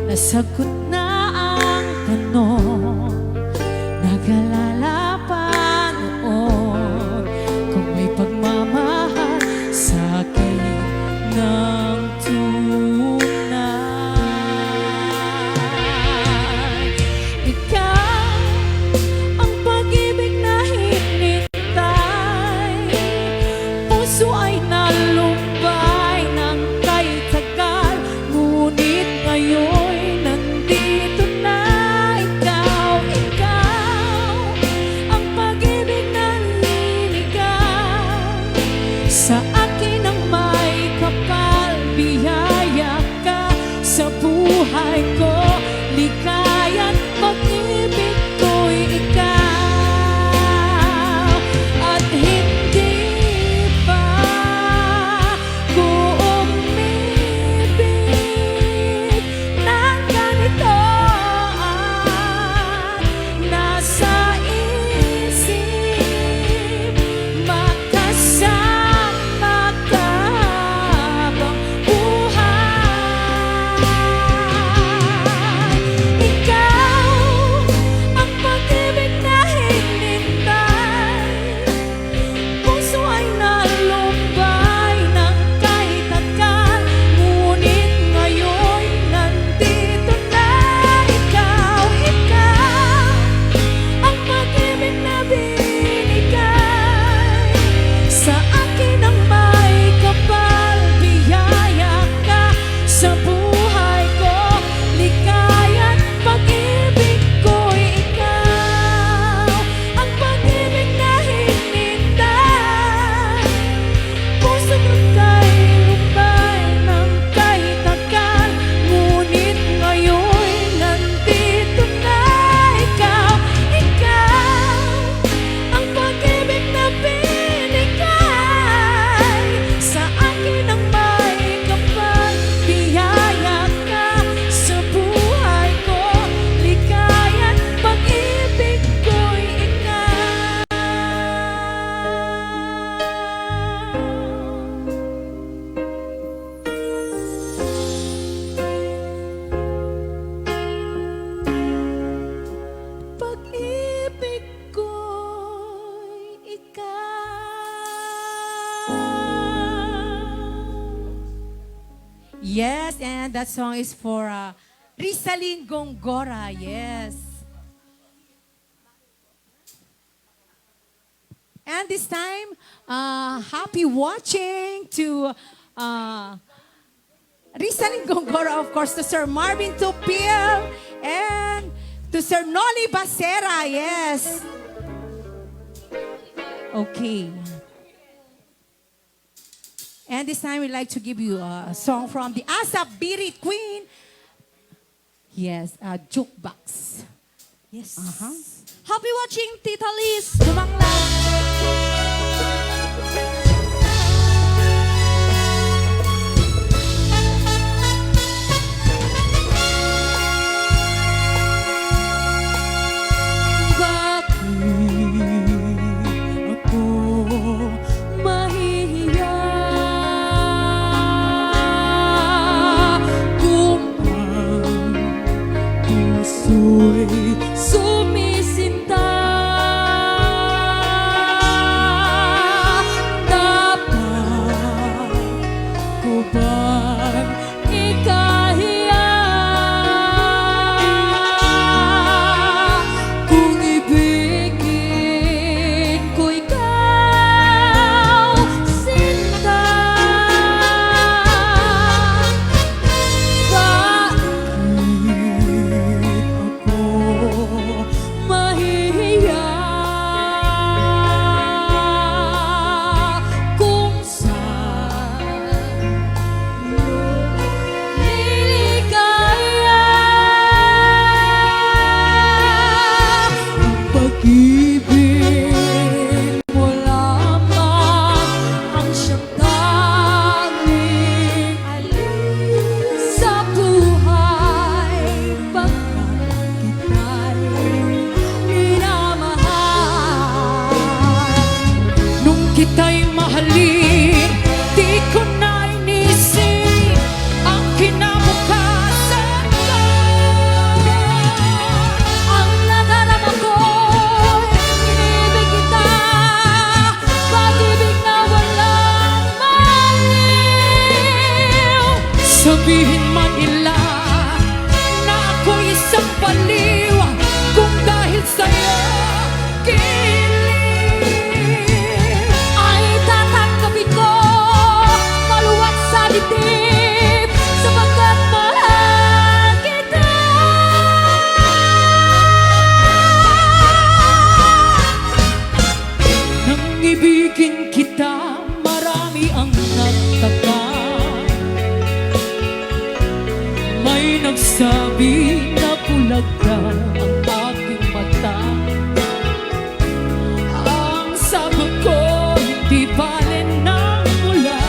nasagot na ang tanong. Nag-alala pa noon kung may pagmamahal sa akin ng tunay. Ikaw ang pag-ibig na hinintay, puso ay nalumbay ng kay tagal, ngunit ngayon nandito na ikaw. Ikaw ang pag-ibig na linigay sa akin ang may kapal. Biyaya ka sa buhay ko, ligaya't pag-ibig ko'y ikaw. At hindi pa ko umibig ng ganito at nasa isip makasama ka habang buhay. Ikaw ang pag-ibig na hinintay, puso ay nalumbay ng kahit tagal, ngunit ngayon nandito na ikaw. Ikaw ang pag-ibig na binigay sa akin ang may kapal. Biyaya ka sa buhay ko, ligaya't pag-ibig ko'y ikaw. Ang pag-ibig na hinintay, puso ko'y lumbay ng kahit tagal, ngunit ngayon nandito na ikaw. Ikaw ang pag-ibig na binigay sa akin ang may kapal. Biyaya ka sa buhay ko, ligaya't pag-ibig ko'y ikaw. Pag-ibig ko'y ikaw. Yes, and that song is for Rizalyn Gongora. Yes. And this time, happy watching to Rizal Gongora, of course, to Sir Marvin Tupil, and to Sir Noli Basera, yes. Okay. And this time we'd like to give you a song from the ASAP Birit Queen. Yes, Jukebox. Yes. Happy watching, Tita Liz. Dumanglang. Ako mahihiya kung ang puso'y sumisinta. Dapat ko bang ikahiya kung ibigin ko ikaw, sinta? Bakit ako mahihiya kung saan niligaya ang pag-ibig mo lamang ang siyang tanging alin sa buhay pagkat kita'y minamahal. Nung kita'y mahalin, di ko na inisip ang kinabukasan ko. Ang nadarama ko'y inibig kita, pag-ibig na walang maliw. Sabihin man nila na ako'y isang baliw kung dahil sa'yo kilig. Ay tatanggapin ko, maluwag sa dibdib, sapagkat mahal kita. Nang ibigin kita, marami ang nagtaka. May nagsabi na bulag daw ang aking mata. Ang sagot ko, hindi bale ng mula.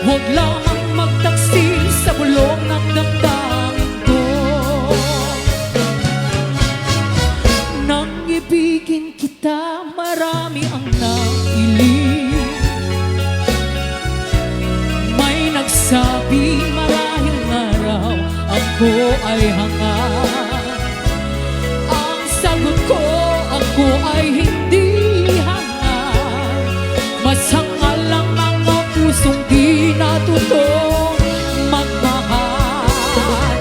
Huwag lamang magtaksil sa bulong ng damdamin ko. Nang ibigin kita, marami ang nailing. May nagsabi marahil nga raw ako ay hangat. Ang sagot ko, ako ay hindi hangat. Masangal ang mga pusong di natutong magmahal.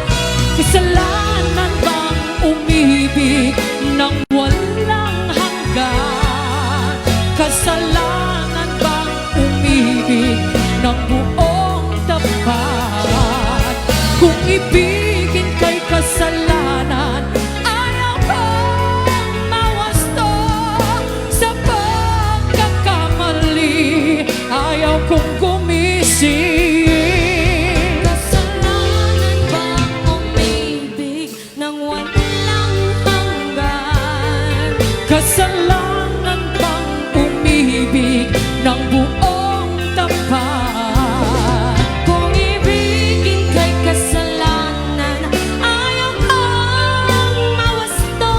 Kasalanan bang umibig ng walang hanggan? Kasalanan bang umibig ng buong tapat? Kung ibigin kay kasalanan, ayaw kong mawasto sa pagkakamali. Ayaw kong gumising. Kasalanan bang umibig ng walang hanggan? Kasalanan bang umibig ng buong tapat? Kung ibigin kay kasalanan, ayaw kang mawasto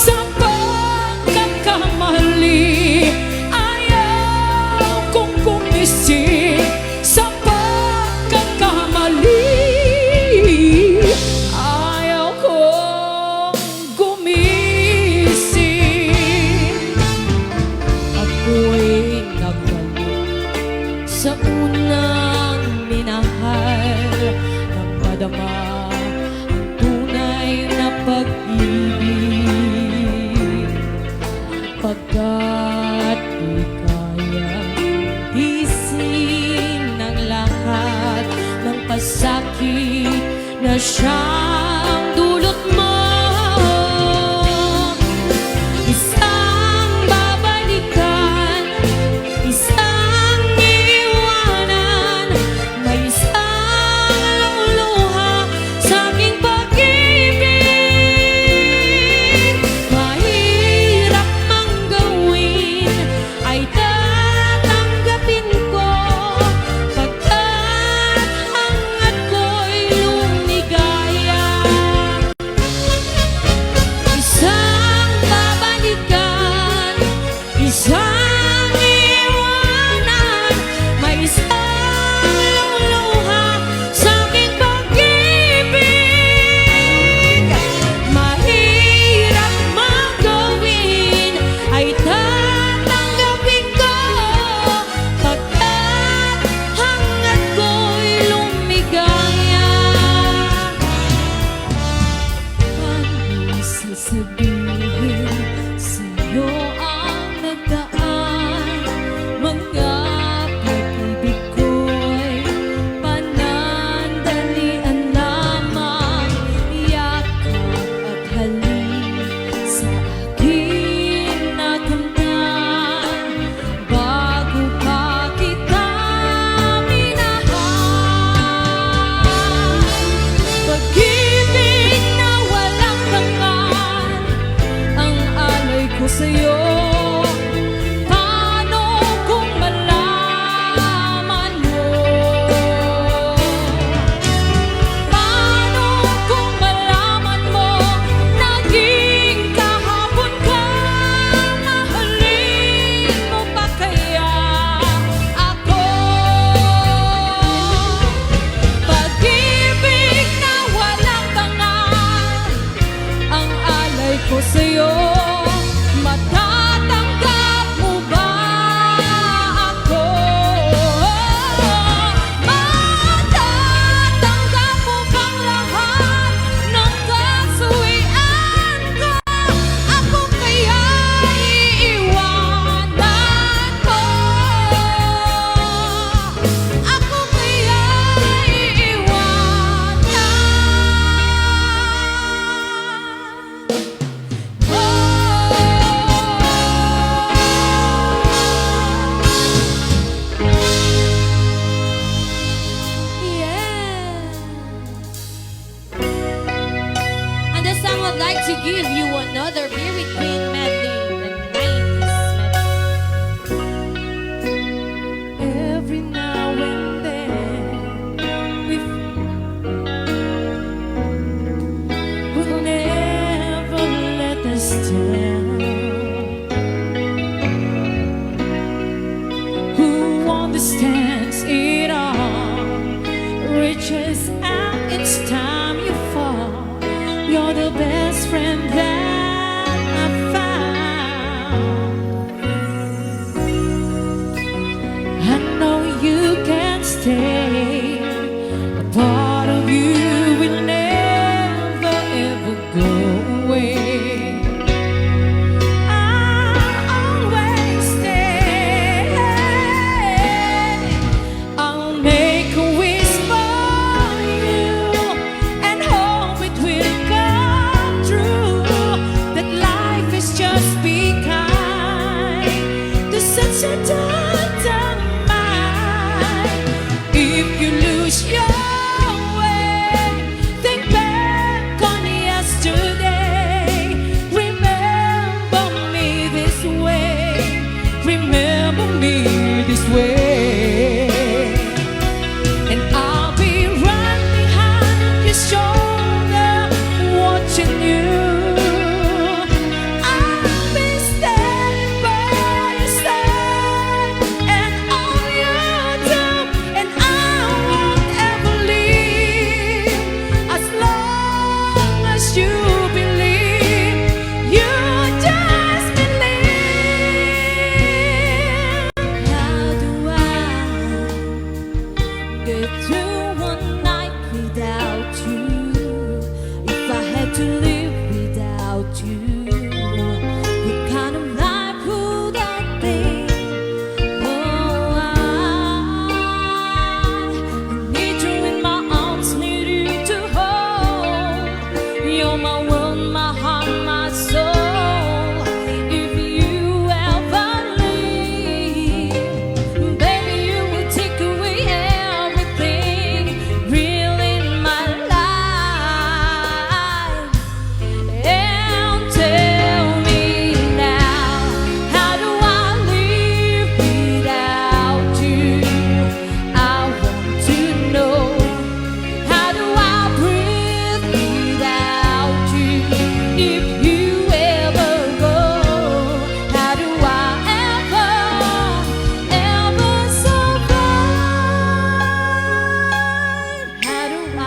Sa pagkakamali, ayaw kong gumising. Sa pagkakamali, ayaw kong gumising. Ako'y nagbalik sa unang minahal, nang madama ang tunay na pag-ibig. Pagkat di kayang isin ng lahat, give you another very Queen medley, the 90s medley. Every now and then we'll never let us down. Who understands it all reaches out each time you fall. You're the best friend that I've found. I know you can stay. A part of you will never ever go away. I'll always stay. I'll make a wish for you and hope it will come true. That life is just be kind to such a tender mind. If you lose your way, think back on yesterday. Remember me this way. Remember me this way. And I'll be right behind your shoulder, watching you. I'll be standing by your side and all you do, and I won't ever leave as long as you believe. You just believe. How do I get through one night without you? If I had to live without you, what kind of life would that be? Oh, I need you in my arms, need you to hold. You're my world, my heart, my soul. If you ever leave, baby, you will take away everything real in my life. And tell me now, how do I live without you? I want to know. How do I breathe without you? If you ever go, how do I ever survive? How do I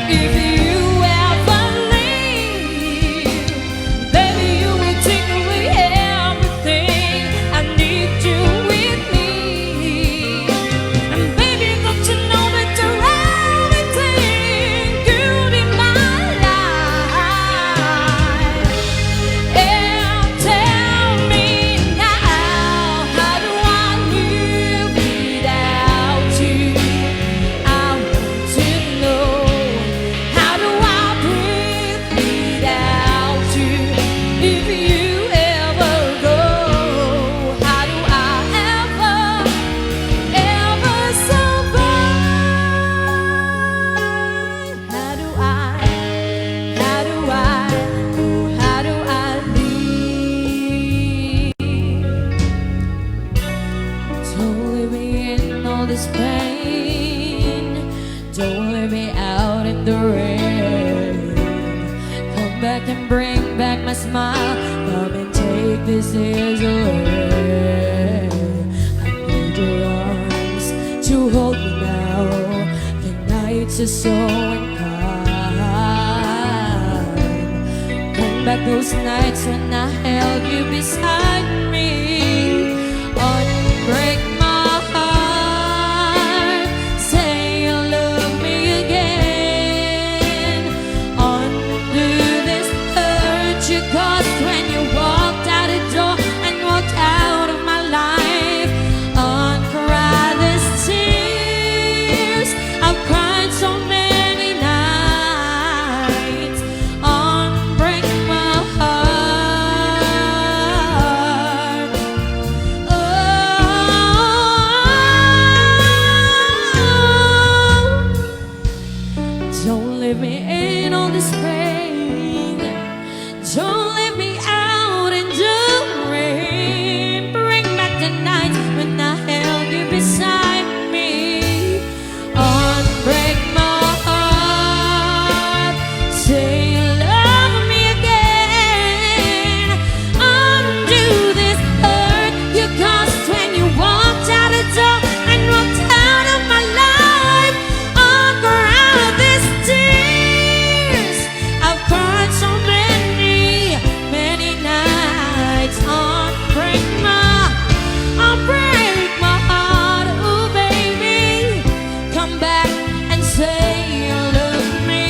If you ever leave, baby, you will take away everything. I need you with me, and baby, don't you know that you're everything good in my life? And tell me now, how do I live without you? I want to know. How do I breathe without you? If you ever go, how do I ever survive? How do I leave? Don't leave me in all this pain. Don't leave me out in the rain. Come back and bring back my smile. Come and take these tears away. I need your arms to hold me now. The nights are so unkind. Come back those nights when I held you beside me. Unbreak my heart. Say you love me again. Undo this hurt you caused when you walked out the door and walked out of my life. Uncry these tears I've cried so many nights. Unbreak my heart. leave me in all this pain. Don't leave me out in the rain. Bring back the nights when I held you beside me. Unbreak my heart. Say you love me again. Undo this hurt you caused when you walked out the door and walked out of my life. Unground these tears I've cried so many, many nights. Unbreak my heart, oh baby. Come back and say you love me.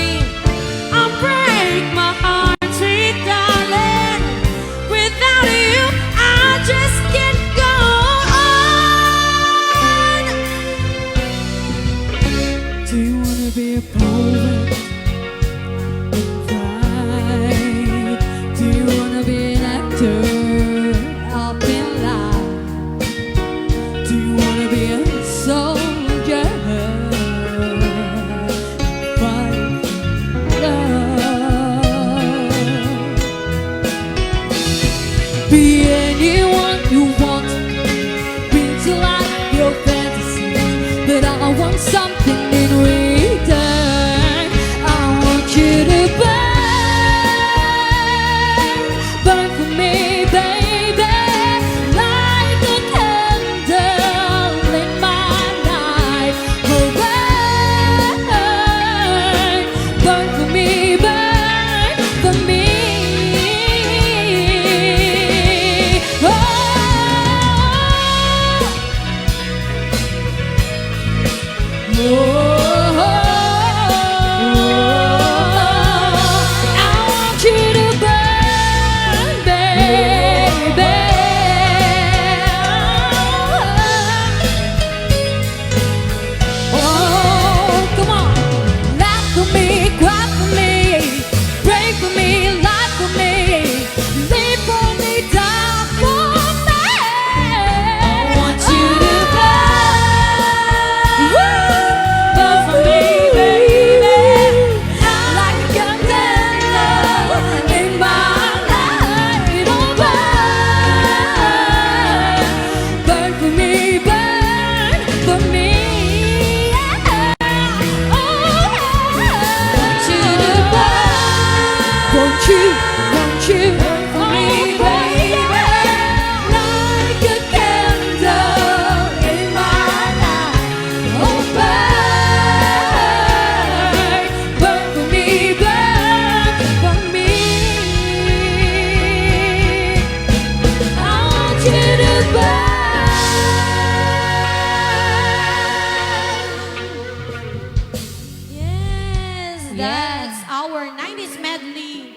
Unbreak my heart, sweet darling. Without you, I just can't go on. Do you wanna be a poet? Right. Do you wanna be an actor up in life? Do you wanna be a soldier? Fight love. Be anyone you want. Bring to life your fantasies, but I want something in return. I want you to burn for me, baby, like a candle in my night. Oh, burn for me, burn for me. I want you to burn, baby. Oh, come on. Laugh for me, cry for me, pray for me, lie for me, live for me, die for me. I want you to burn for me, baby, like a candle in my light. Oh, burn for me, burn for me. Won't you burn for me, baby, like a candle in my light. Oh, burn for me, burn for me. I want you to burn. Yes, that's our 90s medley.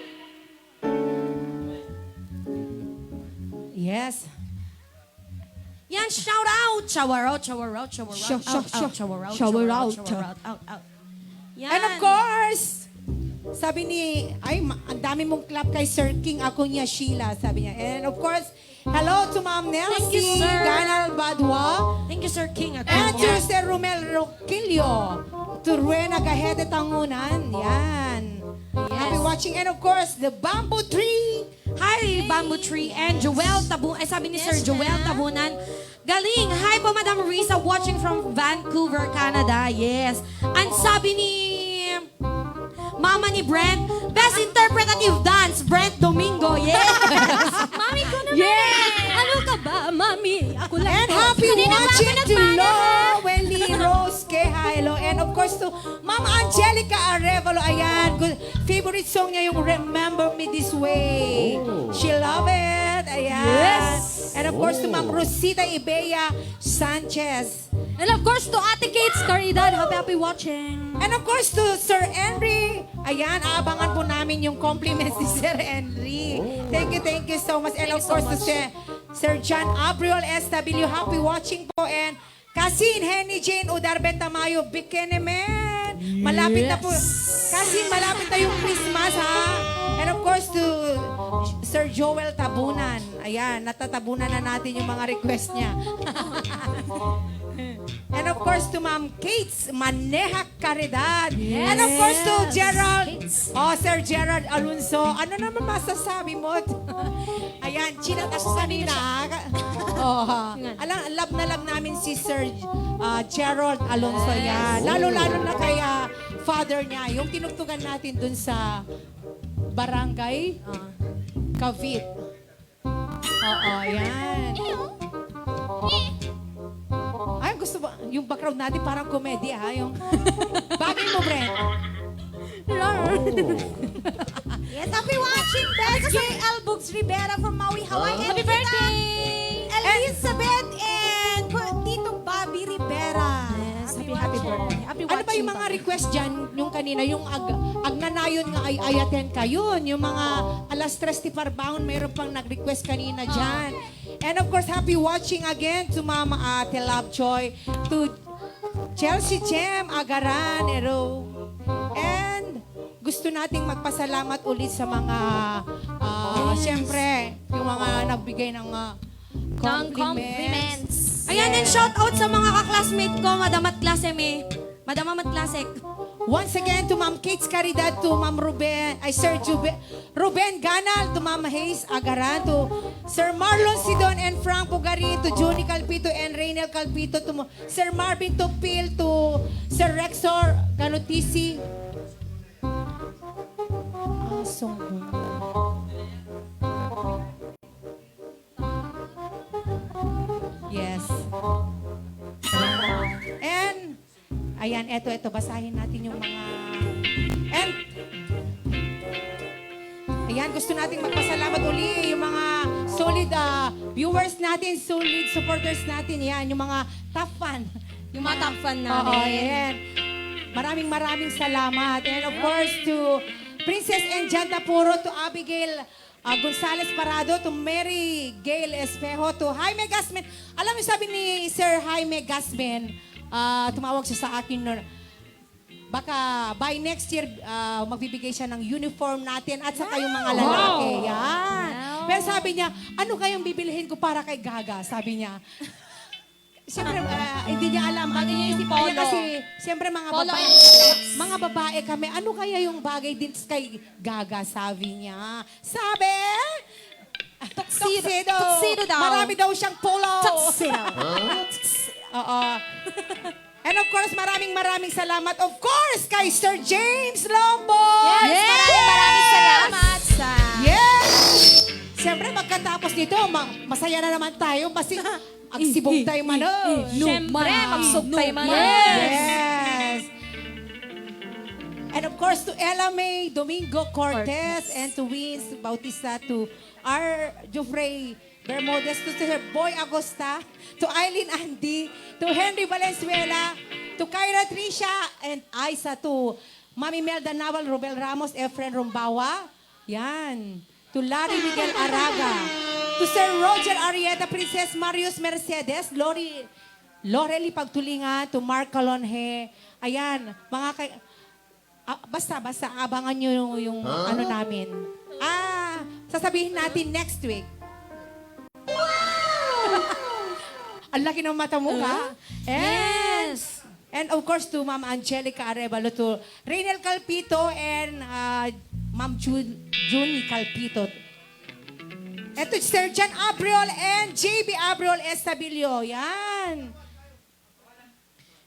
Yes. Yan, shout out! Shower out, shower out, shower out, Shower out, out, out, shower out, shower shower out. out, shower out, out, out. Yan. And of course, sabi ni, ang dami mong clap kay Sir King, ako niya Sheila, sabi niya. And of course, hello to Ma'am Thank you, Nelsie, sir. Ganal Badwa, Thank you, Sir King. and to Sir Romel Roquillo, to Ruena Gahede Tangunan, yan. Happy watching. And of course, the Bamboo Tree. Hi, Bamboo Tree and Joel Tabunan. Sabi ni Sir Joel Tabunan. Galing. Hi po, Madam Risa, watching from Vancouver, Canada. Yes. And sabi ni Mama ni Brent, Best Interpretative Dance, Brent Domingo. Yes. Mami ko naman. Yeah. Ano ka ba, mami? Ako lang. And happy Hindi na watching ako to nagmana. Lowelly Rose Keha. Hello. And of course to Ma'am Angelica Arevalo. Ayan. Good. Favorite song niya yung Remember Me This Way. She love it. Ayan. Yes. And of course to Ma'am Rosita Ibea Sanchez. And of course, to Ate Kate's Caridad, happy watching. And of course to Sir Henry. Ayan, aabangan po namin yung compliments ni Sir Henry. Thank you so much. And of course to Sir John Abriol SW, happy watching po. And Kasin, Henny Jane, Udarben Tamayo, Bikini Man. Malapit na po. Kasin, malapit na yung Christmas, ha? And of course to Sir Joel Tabunan. Ayan, natatabunan na natin yung mga request niya. And of course to Ma'am Kate's Maneha Caridad. And of course to Gerald. Oh, Sir Gerald Alonso. Ano naman masasabi mo? Ayan, chinat ako kanina. Oh, love na love namin si Sir Gerald Alonso. Yan. Lalo-lalo na kay father niya. Yung tinugtugan natin dun sa barangay Cavite. Oo, yan. Ay, gusto ba? Yung background natin parang komedy, ha? Yung bagay mo, Brent. Yes, happy watching. That's kay Elbugs Rivera from Maui, Hawaii. Happy birthday! Elizabeth and Tito Bobby Rivera. Yes, happy birthday. Happy Ano ba yung mga request dyan? Yung kanina, yung agnanayon nga ay ayaten ka yun. Yung mga alas 3 ti Parbangon, mayroon pang nag-request kanina dyan. And of course, happy watching again to Mama Ate Lovejoy, to Chelsea Jem Agaran, and gusto nating magpasalamat ulit sa mga, siyempre, yung mga nagbigay ng compliments. Ayan, and shout out sa mga kaklasmate ko, Madam at Klase me. Madam at Klasek. Once again, to Ma'am Kate's Caridad, to Ma'am Sir Ruben Ganal, to Ma'am Hayes Agaran, to Sir Marlon Sidon and Frank Pugari, to Johnny Calpito and Raynel Calpito, to Sir Marvin Tupil, to Sir Rexor Ganutisi. Yes. And ayan, eto, basahin natin yung mga... And, ayan, gusto nating magpasalamat uli yung mga solid viewers natin, solid supporters natin. Yan, yung mga top fan. Yung mga top fan Oo, namin. yan. Maraming salamat. And of course, to Princess Enjanta Puro, to Abigail Gonzales Parado, to Mary Gail Espejo, to Jaime Gasmen. Alam mo, sabi ni Sir Jaime Gasmen, tumawag siya sa akin noon. Baka by next year, magbibigay siya ng uniform natin at saka yung mga lalaki. Yan. Pero sabi niya, ano kayang bibilihin ko para kay Gaga? Sabi niya. Siyempre, hindi niya alam. Ano si Polo. Kasi, siyempre, mga babae kami, ano kaya yung bagay din kay Gaga? Sabi niya. Sabi? Tuxedo. Tuxedo daw. Marami daw siyang polo. Tuxedo. Oo. And of course, maraming salamat. Of course, kay Sir James Lombo. Yes, maraming salamat sa... Yes! Siyempre, pagkatapos nito, masaya na naman tayo kasi agsibog tayo mano. Siyempre, magsugtay man. Yes! And of course, to Ella May Domingo Cortez and to Vince Bautista, to R. Jofrey Bermudez, to Sir Boy Agosta, to Eileen Andy, to Henry Valenzuela, to Kyra Tricia, and Isa, to Mami Melda Nawal, Robel Ramos, Efren Rumbawa, yan, to Larry Miguel Araga, to Sir Roger Arieta, Princess Marius Mercedes, Lorely Pagtulinga, to Mark Calonhe, ayan, mga basta abangan nyo yung ano namin. Sasabihin natin next week. Ang laki ng mata mo, ka? Yes! And of course, to Ma'am Angelica Arevalo, to Raynel Calpito, and Ma'am Junie Calpito. Ito, Sir John Abriol and JB Abriol Estabilio. Yan.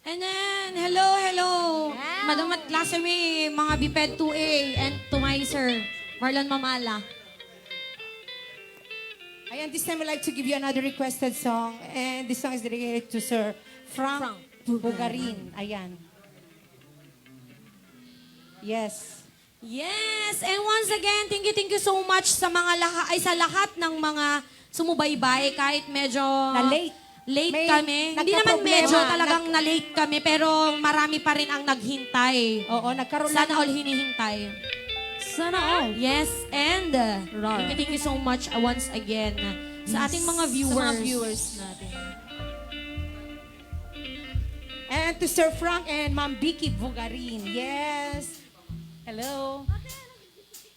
And then, hello. Madam at Klase me, mga Biped 2A, and to my sir, Marlon Mamala. Ayan, this time I'd like to give you another requested song. And this song is dedicated to Sir Frank Bugarin. Ayan. Yes. Yes, and once again, thank you so much sa mga sa lahat ng mga sumubaybay kahit medyo late kami. Hindi naman medyo talagang na-late kami, pero marami pa rin ang naghintay. Oo, nagkaroon Sana all hinihintay. Sana all. Yes, and thank you so much once again sa ating mga viewers. Sa mga viewers natin. And to Sir Frank and Ma'am Vicky Bugarin. Yes. Hello.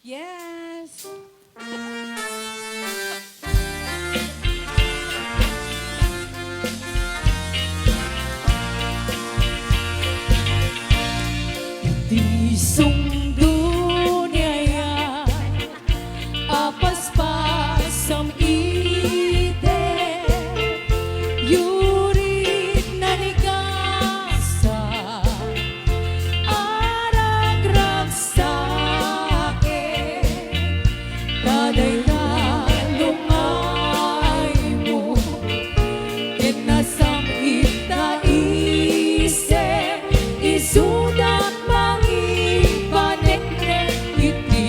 Yes. Di sundo niya apaspas som ide yurit na nigasa aragrag sa'kin taday na lumay mo kinasam ita ise isudat mangipanek-nek iti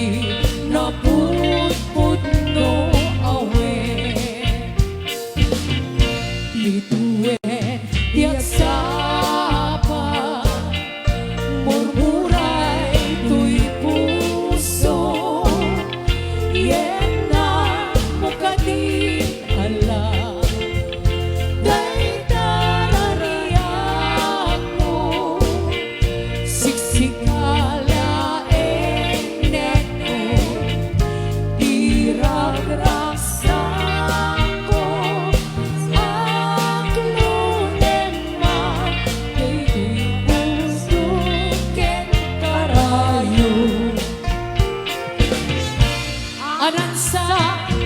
naputput no awe bituin tiyak sapa murmuray tuy puso yen na mukading alam day darariyak mo siksikala enek ko diragraksan ko ang lunen man day puso ken karayo anan sa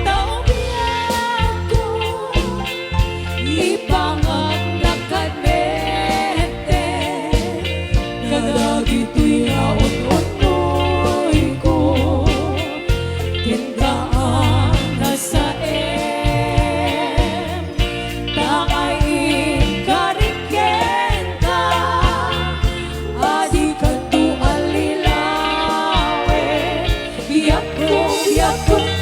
taubiyan ko ipangat na kanete kadagito'y naon-onoy ko kintaan na sa takay ikariken ka adi kanto alilawe biyak ko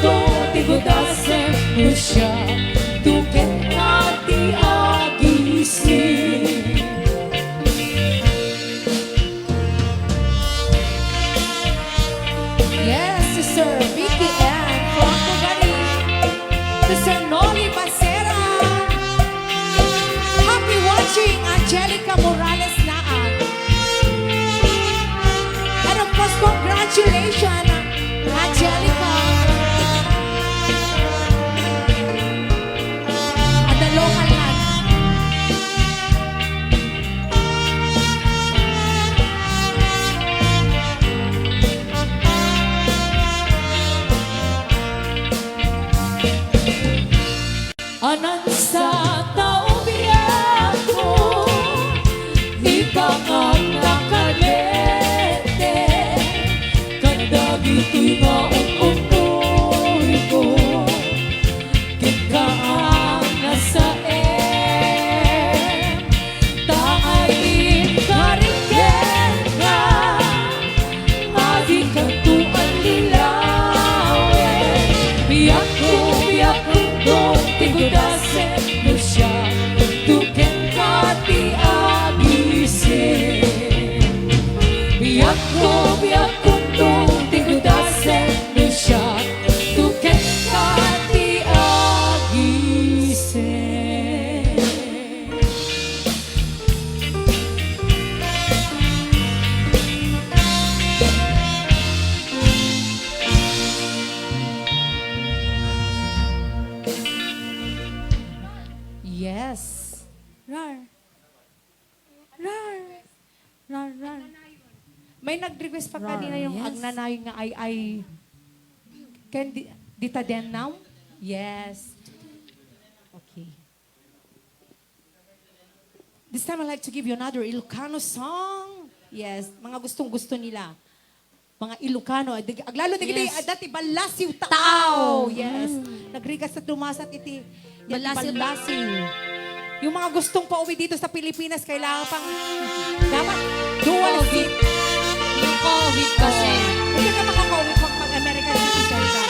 to tigodasem mo siya tuken na ti agising Yes, Sister Vicky Ann from Bugari. Sister Noli Basera. Happy watching, Angelica Morales Naan. And of course, congratulations, Angelica. At the local land. anan sa taubiyan ko ipangat na kalete kadagito'y naon-onoy ko kinkaan na sa takay ikariken ka adi kanto alilawe biyak ko dong tigodasem mo siya tuken ka ti agising biyak ko dong tigodasem mo siya tuken ka ti agising Yes. Rar. Rar. Rar, rar. May nag-request pa kanina yung yes. agnanay nga ay can dita den now? Yes. Okay. This time I'd like to give you another Ilocano song. Yes, mga gustong-gusto nila. Mga Ilocano. Aglalo digiti dati balasiw tao. Yes. Nagrigas sa dumasat iti balasiw. Yung mga gustong pauwi dito sa Pilipinas, kailangan pang dapat dual seat. Yung COVID kasi. Hindi ka makakauwi pag American citizen ka.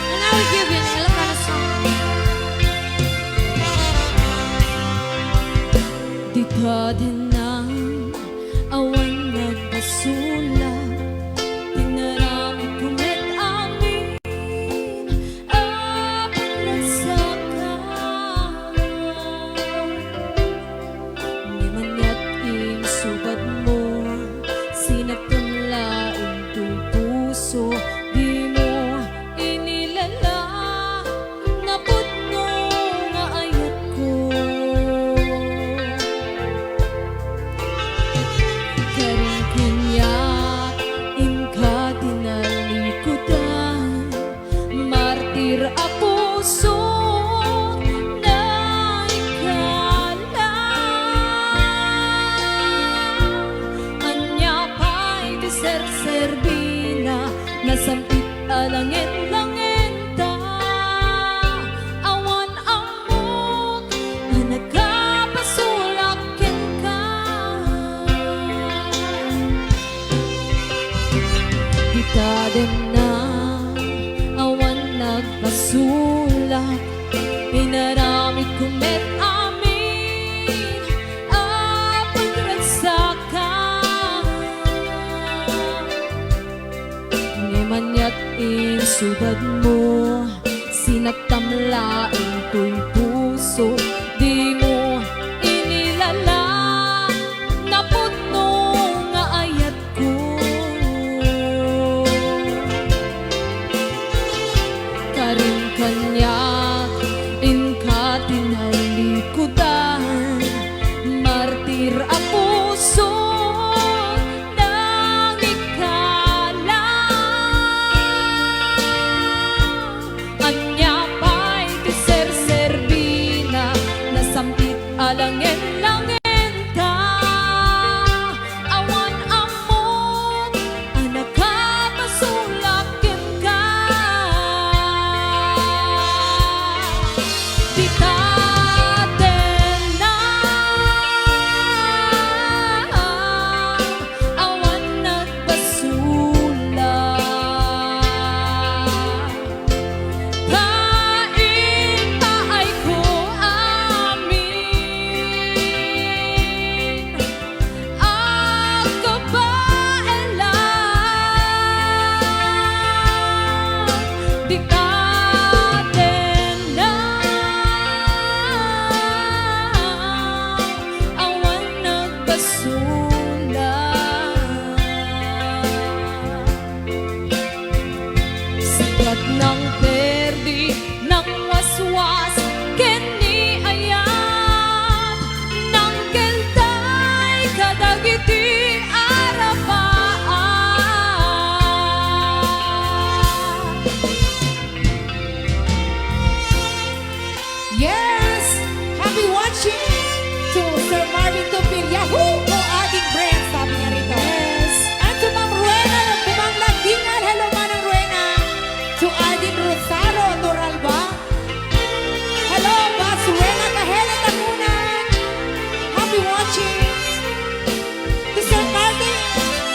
And I will give you an Ilocano song. Di ka din na awan nagpasula tinaramit kumit amin apalat sa ka ni manyat imsubad mo sinatunlain tuy puso di mo inilala napud mo nga ayat ko serserbina, nasampit alangin-langin ta. Awan amok, na nagkapasulakin ka. Kita din na awan nagpasulak, inaramid kumet amin pagransakan. Ngimanyat insubad mo, sinagtamlain to'y puso, di mo inilala, naputno nga ayat ko. Karin kanyak, inka tinalikudan, martir ang puso nang ikala. Anya pa'y ti serserbina, nasampit alangin-langin ka. Awan amok, anak kapasulakin ka. Di taten na awan nagpasula, kain paay ko amin agkabaelan. Di taten na awan nagpasula, sikat ng perdi ng waswas, keni ayat ng keltay kadagiti arapaan. Yes! Happy watching to Sir Marvin Tupil. Yahoo! Go adding brand, sabi niya rito. Yes! And to Ma'am Ruena, Pumanglang Dingal. Hello, Manang Ruena. To Adin Rosaro, Toralba. Hello, Bas Ruena Kahela Takunan. Happy watching. To Sir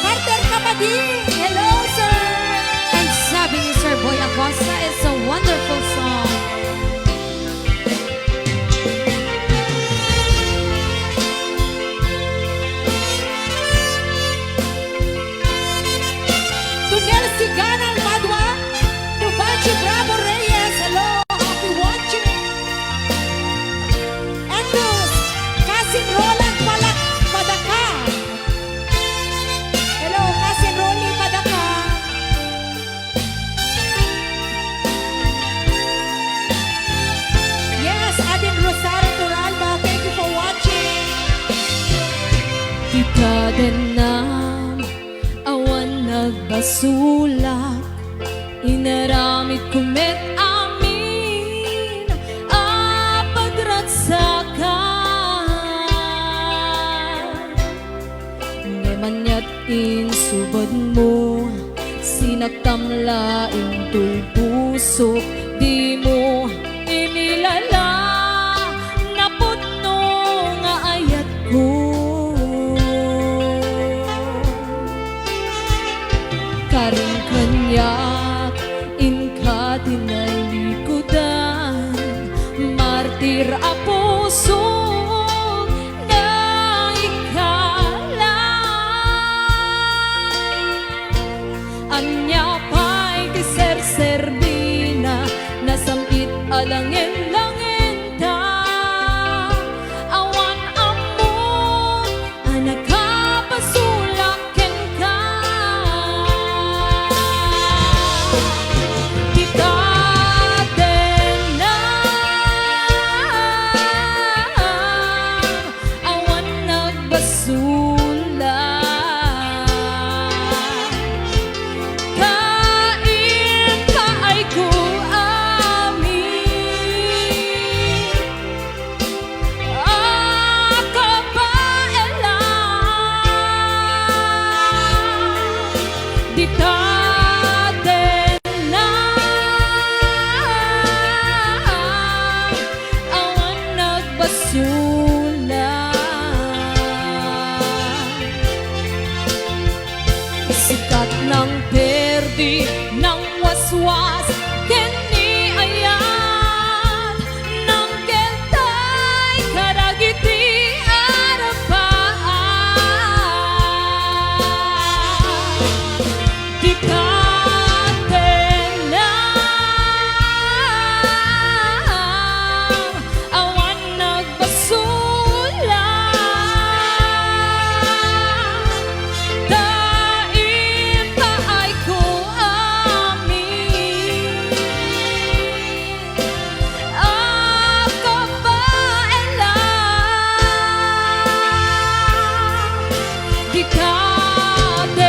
Carter Kapading. Hello, sir. And sabi ni Sir Boy Acosta, it's a wonderful song. To Nelsie Ganal Padua, to Bachi Bravo Reyes, hello, happy watching. And to Cousin Roland Padaka. Hello, Cousin Rolly Padaka. Yes, Adin Rosario Turalba, thank you for watching. Kita din na awan nagbasulak, inaramid kumet amin pagransakan. Ngemanyat insubad mo, sinagtamlain to'y puso, di mo inilala, naputno nga ayat ko. Karing kanyak, inka tinalikudan, martir a puso na ikala. Anya pa'y ti serserbina, nasampit alangin-langin ta. Awan amok, anak kapasulakin ka. Di taten na awan nagbasula, kain paay ko amin di tate na awan nagbasula. Sikat ng perdi ng waswas kini ayan ng kentay karagiti arapaan di katenang awan nagbasula. Daim paay ko amin akabaelang di katenang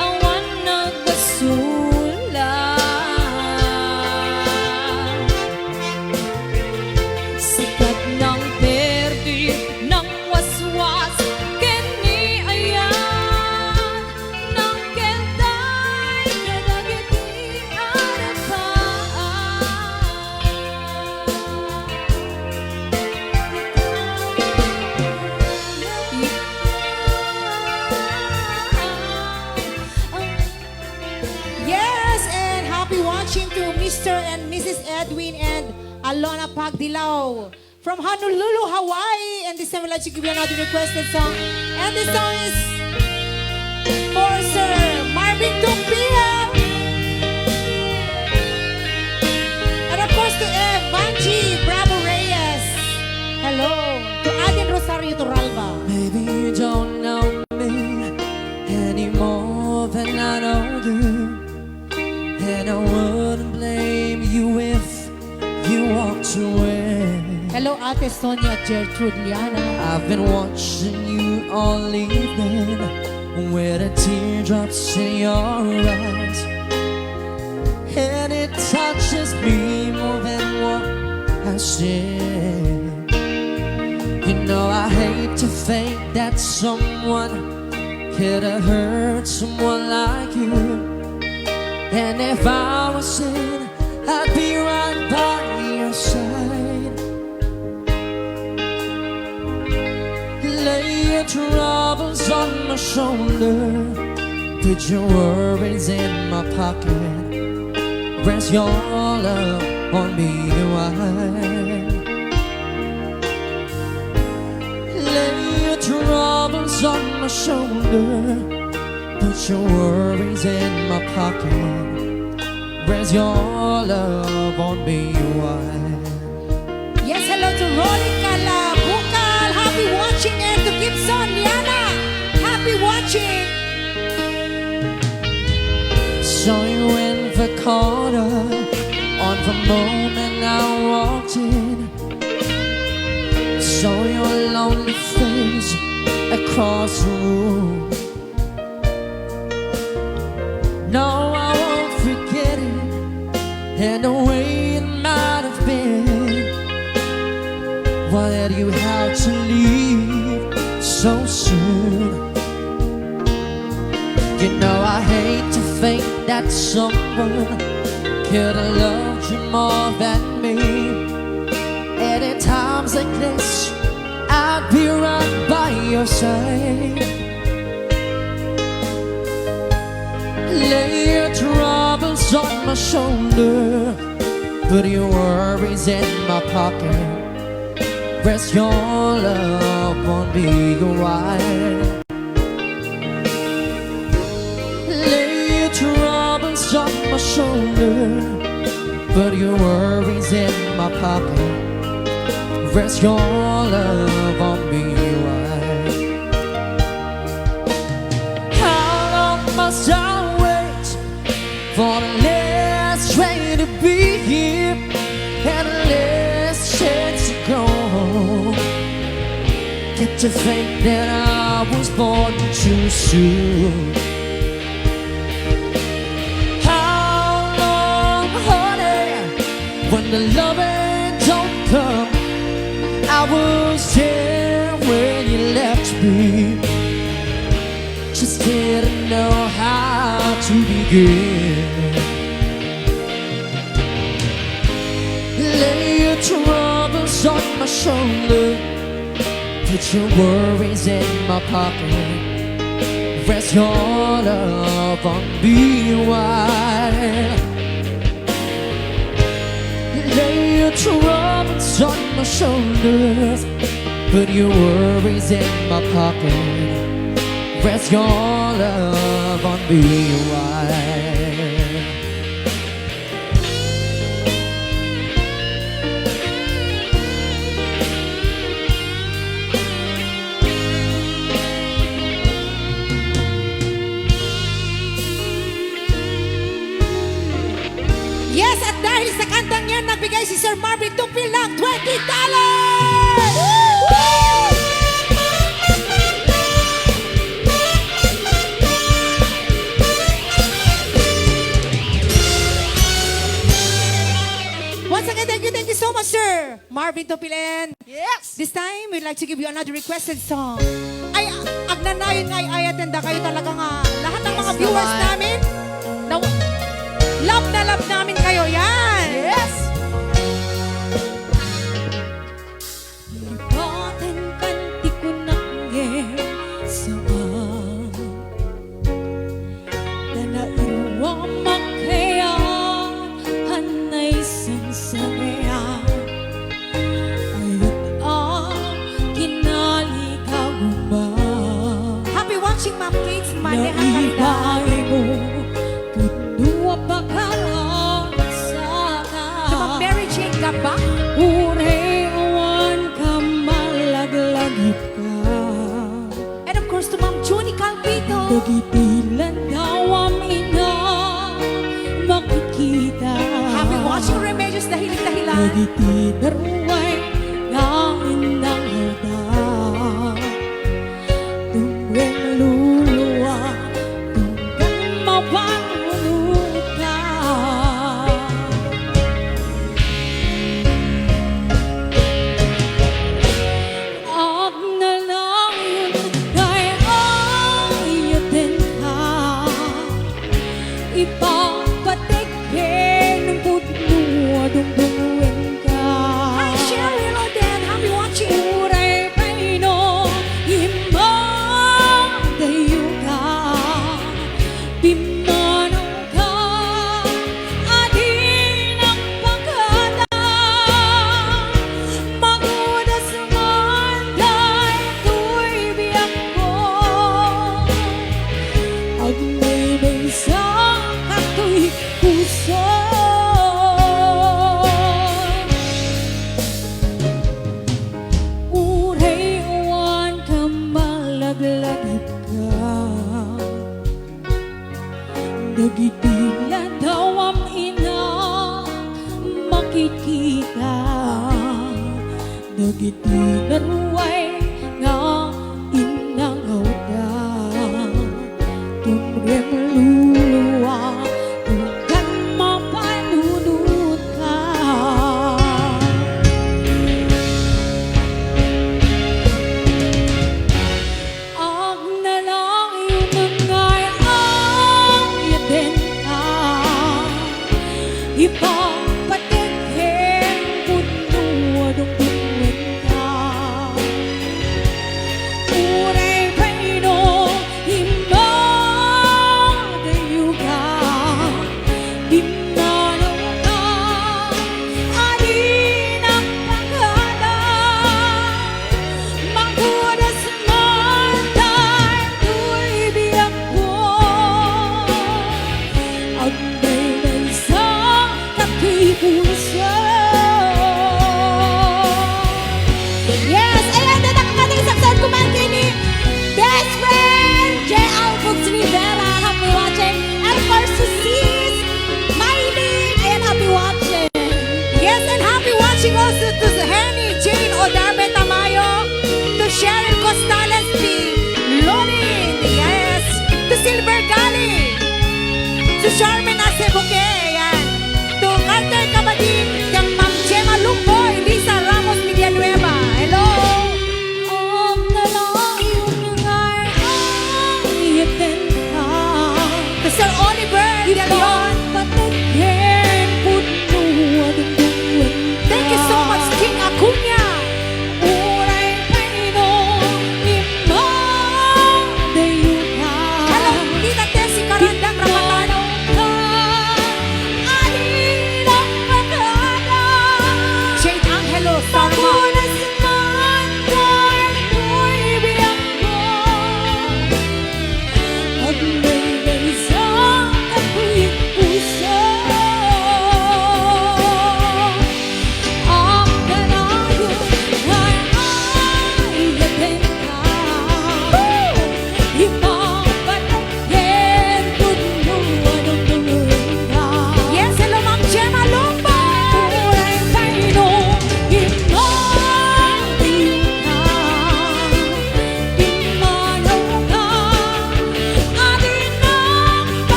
awan nagbasula. Sikat ng perdi ng waswas kini ayan ng kentay kadagiti Yes, and happy watching to Mr. and Mrs. Edwin and Alona Pagdilaw from Honolulu, Hawaii. And this time we'd like to give you another requested song. And this song is for Sir Marvin Tumpia. And of course to Evangie Bravo Reyes. Hello. To Adin Rosario Torralba. Maybe you don't know me any more than I know you, and I wouldn't blame you if you walked away. Hello, Ate Sonia Gertrude Liana. I've been watching you all evening with the teardrops in your eyes, and it touches me more than what I said. You know I hate to think that someone could have hurt someone like you, and if I was in, I'd be right by your side. Lay your troubles on my shoulder, put your worries in my pocket, rest your love on me wide. Lay your troubles on my shoulder, put your worries in my pocket, rest your love on me wide. Yes, hello to Rolly Calabukal. Happy watching, and to Gibson Liana. Happy watching. Saw you in the corner on the moment I walked in, saw your lonely face across the room. No, I won't forget it, and the way it might have been. Why did you have to leave so soon? You know I hate to think that someone could have loved you more than me. And in times like this, I'd be right by your side. Lay your troubles on my shoulder, put your worries in my pocket, rest your love on me wide. Lay your troubles on my shoulder, put your worries in my pocket, rest your love on me wide. How long must I wait for the last train to be here and the last chance to go? Get to think that I was born too soon. How long, honey, when the loving don't come? I was there when you left give. Lay your troubles on my shoulder, put your worries in my pocket. Rest your love on me while lay your troubles on my shoulders, put your worries in my pocket. Rest your love on me while Yes, at dahil sa kantang yan, nagbigay si Sir Marvin Tupil ng $20! Once again, thank you so much, Sir Marvin Tupilen. Yes! This time, we'd like to give you another requested song. Ay, agnanayon ngay ay atenda kayo talaga nga. Lahat ng mga viewers naman. namin, love na love namin kayo. Yan! Yes! Lipatin kanti ko nangye saan Danaiwa makaya hanay sansayan Ayot kinaligaw ba Happy watching, Ma'am Kate. Manehan ka Naibay mo Tudua pagkaroon sa Ma'am Mary Jane Gaba. Urewan ka malaglagip ka And of course, to Ma'am Junie Calvito. Dagitilan daw ang ina makikita Happy watching, Remedios Dahilan. Dagitilan ruway dangin ng hada Tunggang luluwa Tunggang mabangunod ka Ak na lang yun kay ayatin ka Ipapatigin ng pudno dungdungin ka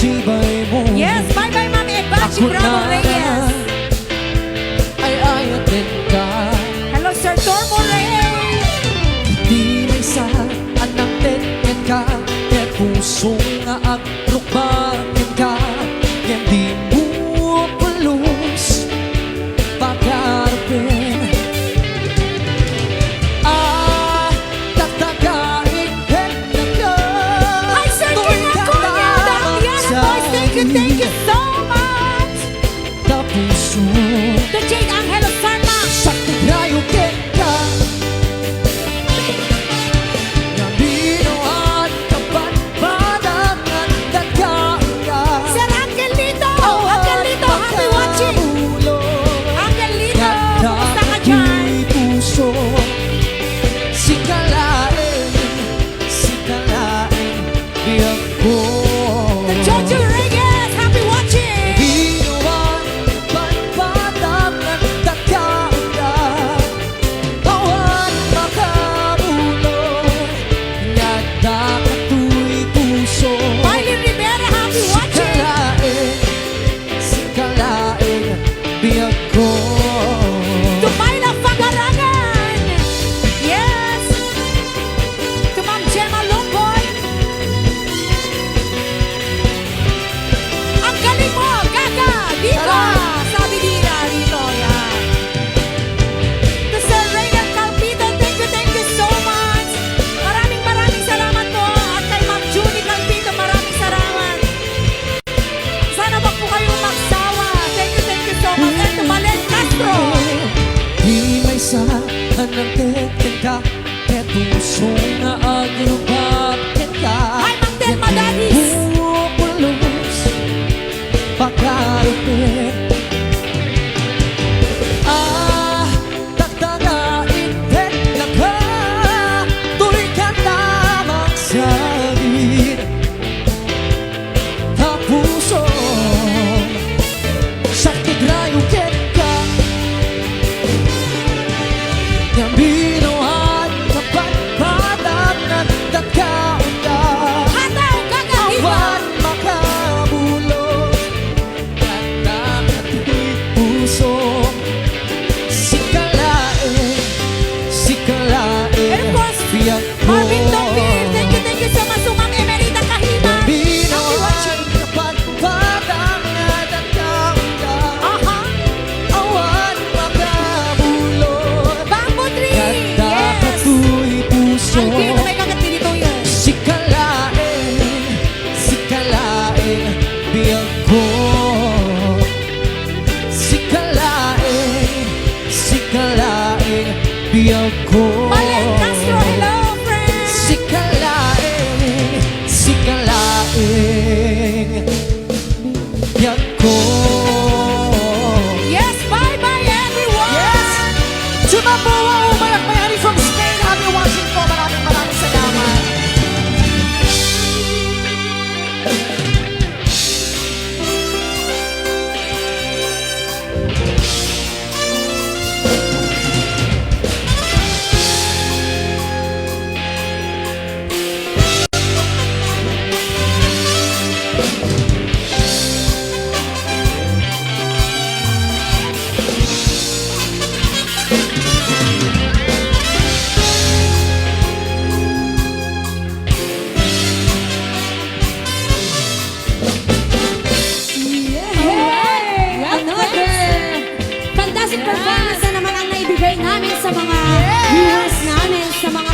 tibay mo. Yes, bye-bye, Mami Ebachi Ako Bravo na Reyes. ay ayatin ka. Hello, Sir Tormo Reyes. Di may sa anang tenen ka, kaya puso nga agrukbakin ka. Kaya di mo palus pagkarapin. Tatagain na ka. Hi, Sir King Acuña. The Apiana Boys, thank you so much. Tapuso The Jade Angelo Sarma. sa tigrayo ka. Nabinoan ka ba't padangan nagkaan ka? Sir Angelito. Angelito, happy watching. Angelito, kumusta ka dyan? Puso, sikalain, biyag ko. Jojo Reyes, happy watching. Ginawan ba't padangan nagkaan ka? Awan makabulong, ngada katu'y puso. Miley Rivera, happy watching. Sikalain, biyag ko. Tumayla Pagarangan. Yes. To Ma'am Gemma Longboy. Ang galing mo, Gaga, dito. Sabi nila dito, yan. To Sir Reynald Calpito, thank you so much. Maraming salamat po. At kay Ma'am Julie Calpito, maraming salamat. Sana wag po kayong magsawa. Thank you so much. And to Malen Castro. Di may sa anang teten ka, kaya puso nga agrubakin ka. Hi, Ma'am Telma Danis. Pumupulos pagkarapin. Tatagain na ka, tuloy ka lamang sa akin. Tapuso sa tigrayo ka. Gambinoan kapag padang nagtakaon ka. Hataw, Gaga, diva. Awan makabulong, ganda katu'y puso. Sikalain, And of course, biyag ko. Marvin Topir, thank you so much. Sumang Emerita Kahiman. Happy Gambinoan watching. kapag padang nagtakaon ka. Aha. Awan makabulong, Bamboo Tree. ganda Yes. katu'y puso. Ang cute, may kagat dito yan. Sikalain, biyag ko. Sikalain, biyag ko. Malen Castro, hello, friends. Sikalain, biyag ko. Yes, bye-bye, everyone. Yes! Sumabuwa umayak mayari from Spain. Happy watching po. Maraming salamat. Fantastic performance na naman ang naibigay namin sa mga viewers namin, sa mga